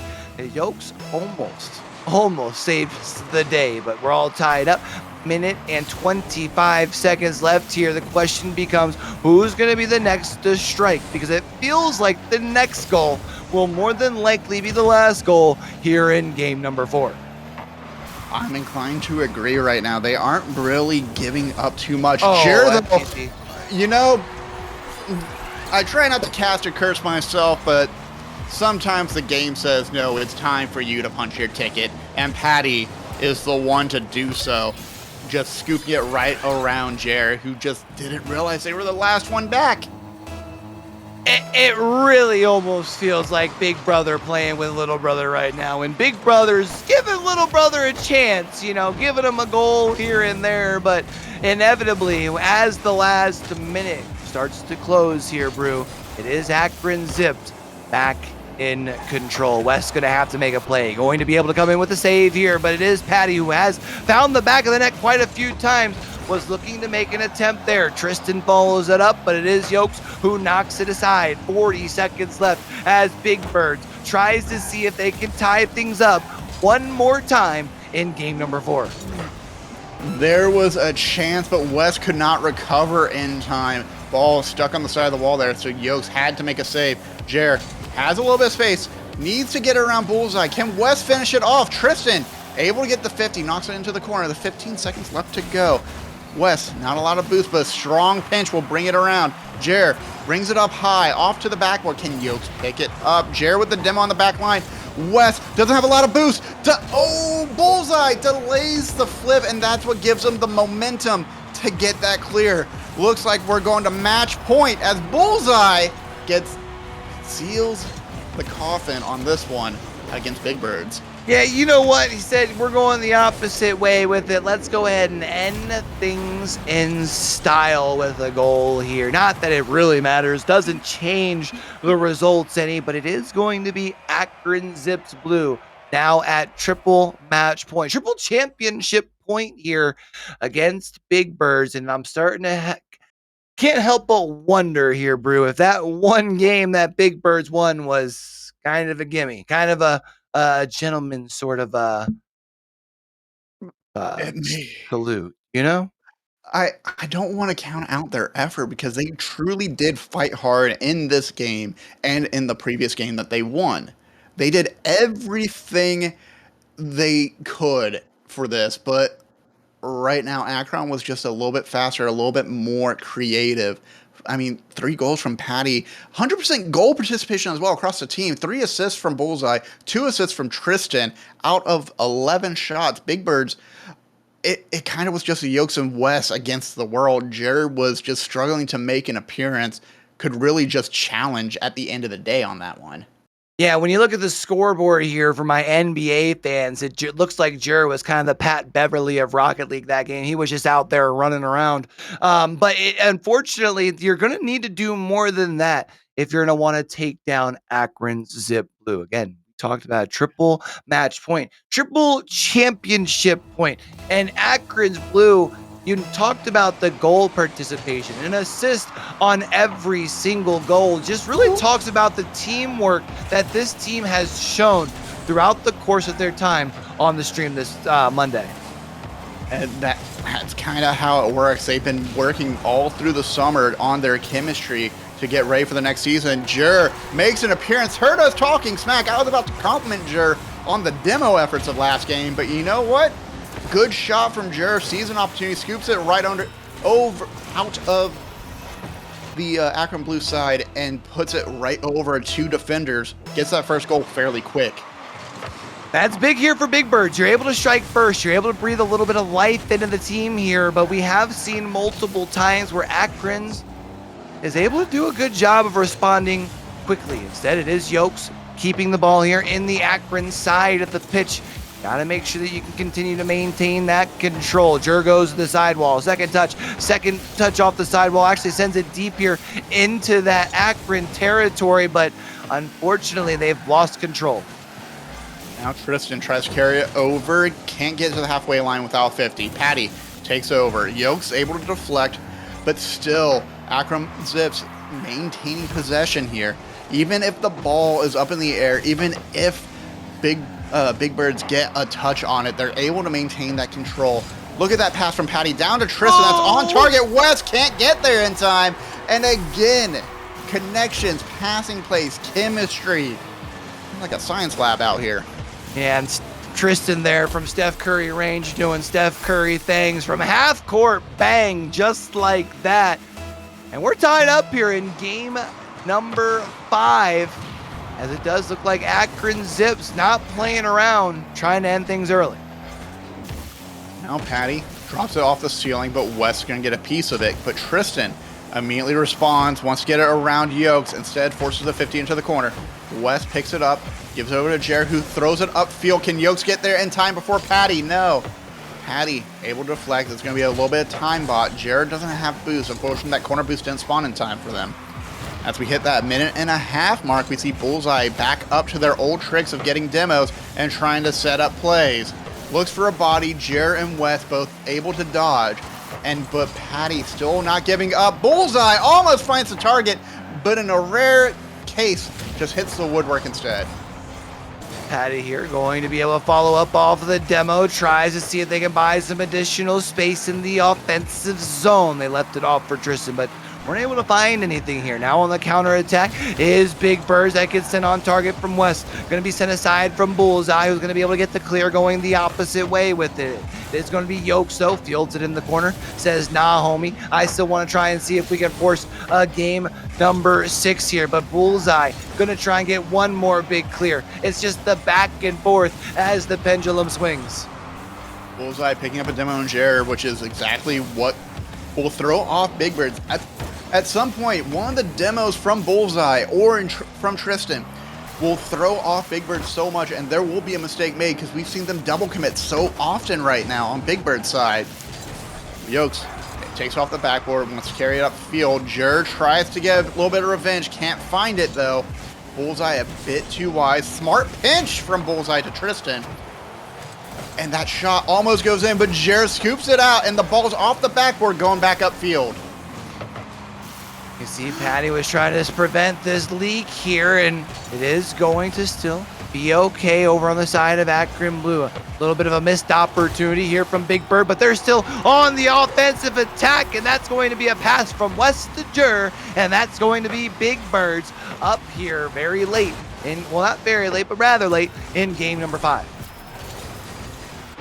Yokes almost saves the day, but we're all tied up. Minute and 25 seconds left here. The question becomes, who's going to be the next to strike? Because it feels like the next goal will more than likely be the last goal here in game number 4. I'm inclined to agree right now. They aren't really giving up too much. Oh, Jared, easy. you know, I try not to cast a curse myself, but sometimes the game says, no, it's time for you to punch your ticket. And Patty is the one to do so. Just scooping it right around Jared, who just didn't realize they were the last one back. It really almost feels like Big Brother playing with Little Brother right now. And Big Brother's giving Little Brother a chance, you know, giving him a goal here and there. But inevitably, as the last minute starts to close here, Brew, it is Akron Zipped back in control. West's going to have to make a play. Going to be able to come in with a save here, but it is Patty who has found the back of the net quite a few times. Was looking to make an attempt there. Tristan follows it up, but it is Yokes who knocks it aside. 40 seconds left as Big Birds tries to see if they can tie things up one more time in game number 4. There was a chance, but West could not recover in time. Ball stuck on the side of the wall there, so Yokes had to make a save. Jer has a little bit of space, needs to get it around Bullseye. Can West finish it off? Tristan able to get the 50, knocks it into the corner. The 15 seconds left to go. West, not a lot of boost, but a strong pinch will bring it around. Jer brings it up high, off to the backboard. Can Yokes pick it up? Jer with the demo on the back line. West doesn't have a lot of boost. Oh, Bullseye delays the flip, and that's what gives him the momentum to get that clear. Looks like we're going to match point as Bullseye seals the coffin on this one against Big Birds. Yeah, you know what? He said we're going the opposite way with it. Let's go ahead and end things in style with a goal here. Not that it really matters. Doesn't change the results any, but it is going to be Akron Zips Blue now at triple match point. Triple championship point here against Big Birds. And I'm starting to can't help but wonder here, Brew, if that one game that Big Birds won was kind of a gimme, kind of a gentleman sort of salute, you know? I don't want to count out their effort because they truly did fight hard in this game and in the previous game that they won. They did everything they could for this, but right now Akron was just a little bit faster, a little bit more creative. I mean, 3 goals from Patty, 100% goal participation as well across the team, 3 assists from Bullseye, 2 assists from Tristan out of 11 shots. Big Birds, it kind of was just the Yokes and West against the world. Jared was just struggling to make an appearance, could really just challenge at the end of the day on that one. Yeah, when you look at the scoreboard here for my NBA fans, it looks like Jared was kind of the Pat Beverly of Rocket League that game. He was just out there running around. But unfortunately, you're going to need to do more than that if you're going to want to take down Akron's Zip Blue. Again, we talked about a triple match point, triple championship point, and Akron's Blue. You talked about the goal participation, an assist on every single goal. Just really talks about the teamwork that this team has shown throughout the course of their time on the stream this Monday. And that's kind of how it works. They've been working all through the summer on their chemistry to get ready for the next season. Jur makes an appearance, heard us talking smack. I was about to compliment Jur on the demo efforts of last game, but you know what? Good shot from Jur, sees an opportunity, scoops it right out of the Akron Blue side and puts it right over 2 defenders. Gets that first goal fairly quick. That's big here for Big Birds. You're able to strike first. You're able to breathe a little bit of life into the team here, but we have seen multiple times where Akron's is able to do a good job of responding quickly. Instead, it is Yokes keeping the ball here in the Akron side of the pitch. Got to make sure that you can continue to maintain that control. Jur goes to the sidewall. Second touch off the sidewall. Actually sends it deep here into that Akron territory, but unfortunately, they've lost control. Now Tristan tries to carry it over. Can't get to the halfway line without 50. Patty takes over. Yokes able to deflect, but still, Akron Zips maintaining possession here. Even if the ball is up in the air, even if Big Birds get a touch on it, they're able to maintain that control. Look at that pass from Patty down to Tristan. That's on target. West can't get there in time. And again, connections, passing plays, chemistry. Like a science lab out here. And Tristan there from Steph Curry range doing Steph Curry things from half court. Bang, just like that. And we're tied up here in game number 5. As it does look like Akron Zips not playing around, trying to end things early. Now Patty drops it off the ceiling, but West's going to get a piece of it. But Tristan immediately responds, wants to get it around Yokes, instead forces the 50 into the corner. West picks it up, gives it over to Jared, who throws it upfield. Can Yokes get there in time before Patty? No. Patty able to deflect. It's going to be a little bit of time bot. Jared doesn't have boost. Unfortunately, that corner boost didn't spawn in time for them. As we hit that 1.5 mark, we see Bullseye back up to their old tricks of getting demos and trying to set up plays. Looks for a body. Jer and West both able to dodge, but Patty still not giving up. Bullseye almost finds the target, but in a rare case, just hits the woodwork instead. Patty here going to be able to follow up off of the demo, tries to see if they can buy some additional space in the offensive zone. They left it off for Tristan, but weren't able to find anything here. Now on the counter attack is Big Birds that gets sent on target from West. Going to be sent aside from Bullseye, who's going to be able to get the clear going the opposite way with it. It's going to be Yokes, though, fields it in the corner, says, nah, homie, I still want to try and see if we can force a game number 6 here. But Bullseye going to try and get one more big clear. It's just the back and forth as the pendulum swings. Bullseye picking up a demo on Jer, which is exactly what will throw off Big Birds. At some point, one of the demos from Bullseye or from Tristan will throw off Big Bird so much, and there will be a mistake made because we've seen them double commit so often right now on Big Bird's side. Yokes takes off the backboard, wants to carry it upfield. Jer tries to get a little bit of revenge, can't find it though. Bullseye a bit too wide. Smart pinch from Bullseye to Tristan. And that shot almost goes in, but Jer scoops it out, and the ball's off the backboard going back upfield. You see, Patty was trying to prevent this leak here, and it is going to still be okay over on the side of Akron Blue. A little bit of a missed opportunity here from Big Bird, but they're still on the offensive attack, and that's going to be a pass from West to Jer, and that's going to be Big Birds up here very late in, well, not very late, but rather late in game number 5.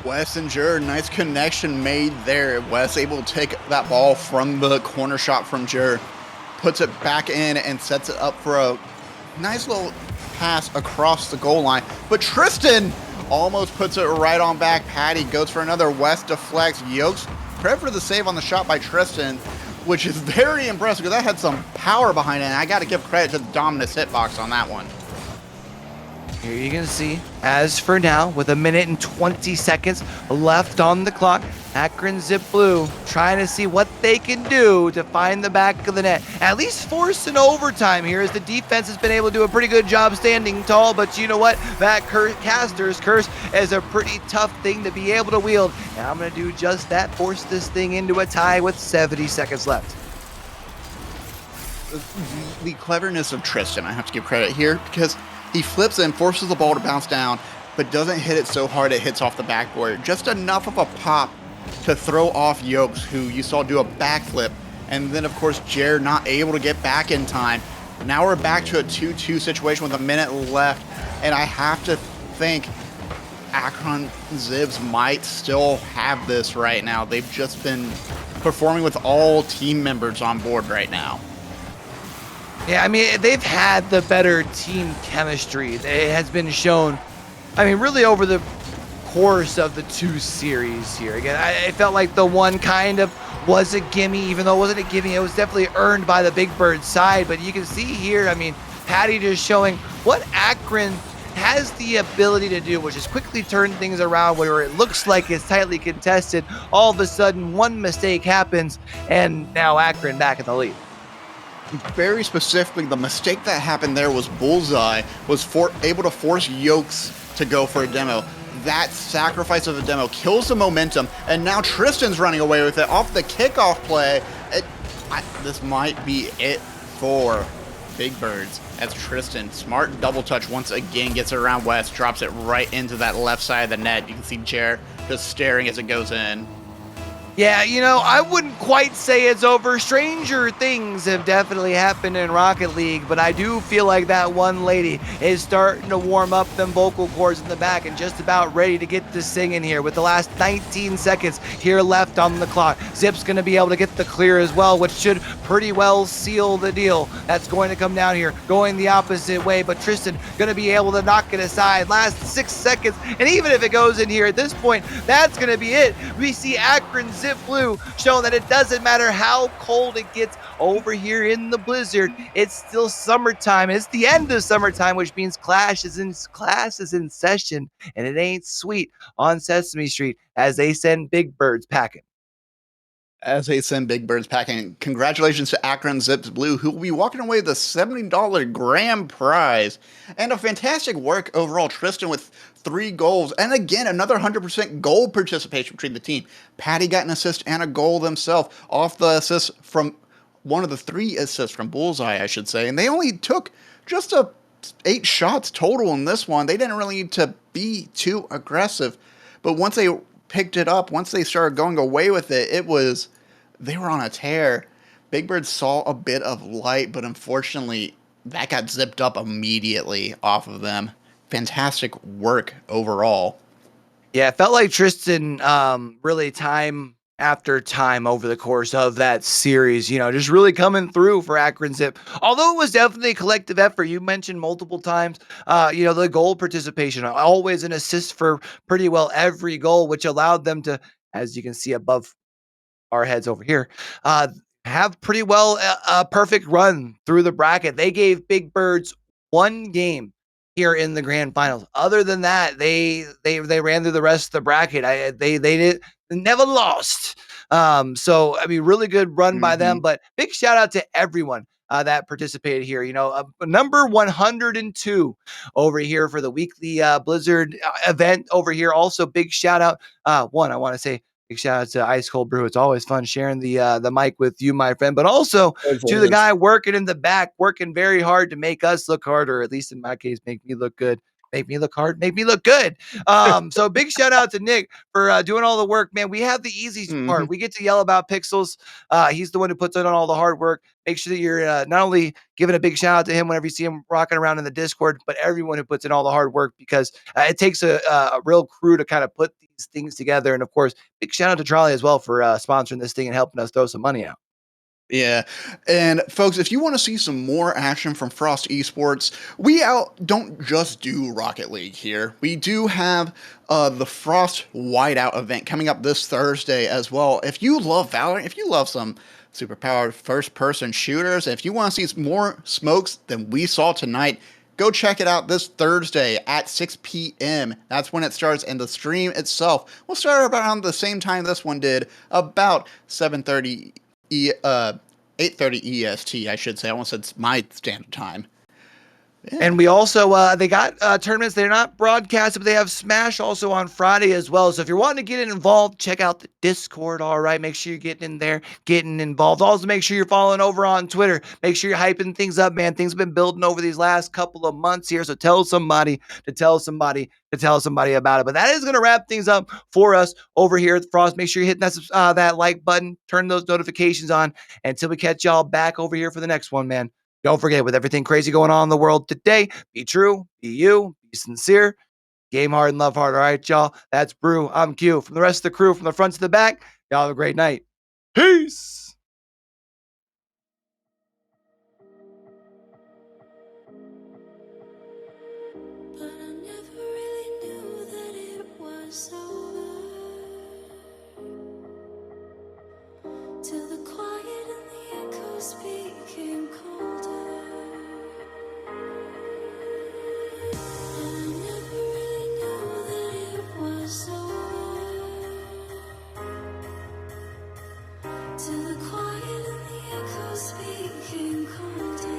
Wes and Jer, nice connection made there. Wes able to take that ball from the corner shot from Jer, puts it back in and sets it up for a nice little pass across the goal line. But Tristan almost puts it right on back. Patty goes for another. West deflects. Yokes, credit for the save on the shot by Tristan, which is very impressive because that had some power behind it. And I got to give credit to the Dominus hitbox on that one. Here you can see, as for now, with 1 minute and 20 seconds left on the clock, Akron Zip Blue trying to see what they can do to find the back of the net. At least force an overtime here, as the defense has been able to do a pretty good job standing tall. But you know what? That caster's curse is a pretty tough thing to be able to wield. And I'm going to do just that, force this thing into a tie with 70 seconds left. The cleverness of Tristan, I have to give credit here, because he flips and forces the ball to bounce down, but doesn't hit it so hard it hits off the backboard. Just enough of a pop to throw off Yokes, who you saw do a backflip. And then, of course, Jer not able to get back in time. Now we're back to a 2-2 situation with 1 minute left. And I have to think Akron Zibs might still have this right now. They've just been performing with all team members on board right now. Yeah, I mean, they've had the better team chemistry. It has been shown, I mean, really over the course of the 2 series here. Again, it felt like the one kind of was a gimme, even though it wasn't a gimme. It was definitely earned by the Big Bird side. But you can see here, I mean, Patty just showing what Akron has the ability to do, which is quickly turn things around where it looks like it's tightly contested. All of a sudden, one mistake happens, and now Akron back in the lead. Very specifically, the mistake that happened there was Bullseye was able to force Yokes to go for a demo. That sacrifice of the demo kills the momentum, and now Tristan's running away with it off the kickoff play. This might be it for Big Birds, as Tristan, smart double touch once again, gets it around West, drops it right into that left side of the net. You can see Jer just staring as it goes in. Yeah, you know, I wouldn't quite say it's over. Stranger things have definitely happened in Rocket League, but I do feel like that one lady is starting to warm up them vocal cords in the back and just about ready to get to singing here with the last 19 seconds here left on the clock. Zip's going to be able to get the clear as well, which should pretty well seal the deal. That's going to come down here, going the opposite way, but Tristan going to be able to knock it aside. Last 6 seconds, and even if it goes in here at this point, that's going to be it. We see Akron Zip Blue showing that it doesn't matter how cold it gets over here in the blizzard, it's still summertime. It's the end of summertime, which means class is in session, and it ain't sweet on Sesame Street as they send Big Birds packing. As they send Big Birds packing, congratulations to Akron Zips Blue, who will be walking away with a $70 grand prize. And a fantastic work overall. Tristan with 3 goals. And again, another 100% goal participation between the team. Patty got an assist and a goal themselves off the assist from one of the 3 assists from Bullseye, I should say. And they only took just 8 shots total in this one. They didn't really need to be too aggressive. But once they picked it up, once they started going away with it, they were on a tear. Big Bird saw a bit of light, but unfortunately, that got zipped up immediately off of them. Fantastic work overall. Yeah, it felt like Tristan, really time after time over the course of that series, just really coming through for Akron Zip. Although it was definitely a collective effort, you mentioned multiple times, the goal participation, always an assist for pretty well every goal, which allowed them to, as you can see above our heads over here, uh, have pretty well a perfect run through the bracket. They gave Big Birds one game here in the grand finals. Other than that, they ran through the rest of the bracket. They did never lost. So I mean, really good run by them. Hmm. But big shout out to everyone. That participated here, number 102 over here for the weekly Blizzard event over here. Also, big shout out. One, I want to say big shout out to Ice Cold Brew. It's always fun sharing the mic with you, my friend, but also to the guy working in the back, working very hard to make us look hard, or at least in my case, make me look good. Make me look hard, make me look good. So big shout out to Nick for doing all the work, man. We have the easy Hmm. part. We get to yell about Pixels. He's the one who puts in all the hard work. Make sure that you're not only giving a big shout out to him whenever you see him rocking around in the Discord, but everyone who puts in all the hard work, because it takes a real crew to kind of put these things together. And of course, big shout out to Charlie as well for sponsoring this thing and helping us throw some money out. Yeah. And folks, if you want to see some more action from Frost Esports, we don't just do Rocket League here. We do have the Frost Whiteout event coming up this Thursday as well. If you love Valorant, if you love some superpowered first-person shooters, if you want to see more smokes than we saw tonight, go check it out this Thursday at 6 p.m. That's when it starts, and the stream itself will start around the same time this one did, about 7:30 8:30 EST, I should say. I almost said my standard time. Yeah. And we also they got tournaments. They're not broadcasted, but they have Smash also on Friday as well. So if you're wanting to get involved, check out the Discord. All right, make sure you're getting in there, getting involved. Also, make sure you're following over on Twitter. Make sure you're hyping things up, man. Things have been building over these last couple of months here. So tell somebody to tell somebody to tell somebody about it. But that is going to wrap things up for us over here at Frost. Make sure you're hitting that like button, turn those notifications on until we catch y'all back over here for the next one, man. Don't forget, with everything crazy going on in the world today, be true, be you, be sincere, game hard and love hard. All right, y'all. That's Brew. I'm Q. From the rest of the crew, from the front to the back, y'all have a great night. Peace. But I never really knew that it was over till the quiet and the echoes became colder. And I never really knew that it was over till the quiet and the echoes became colder.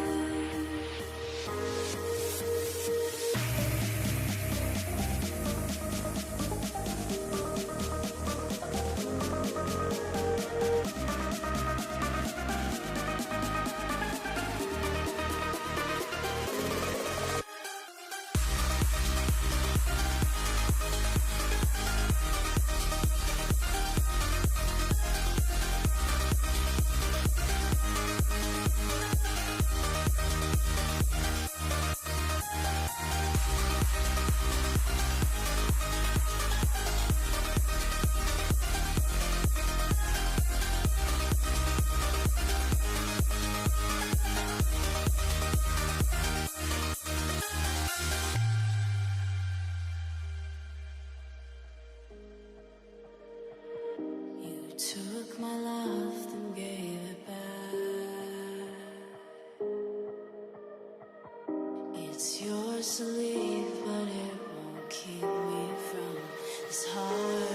You took my love, then gave it back. It's yours to leave, but it won't keep me from this heart.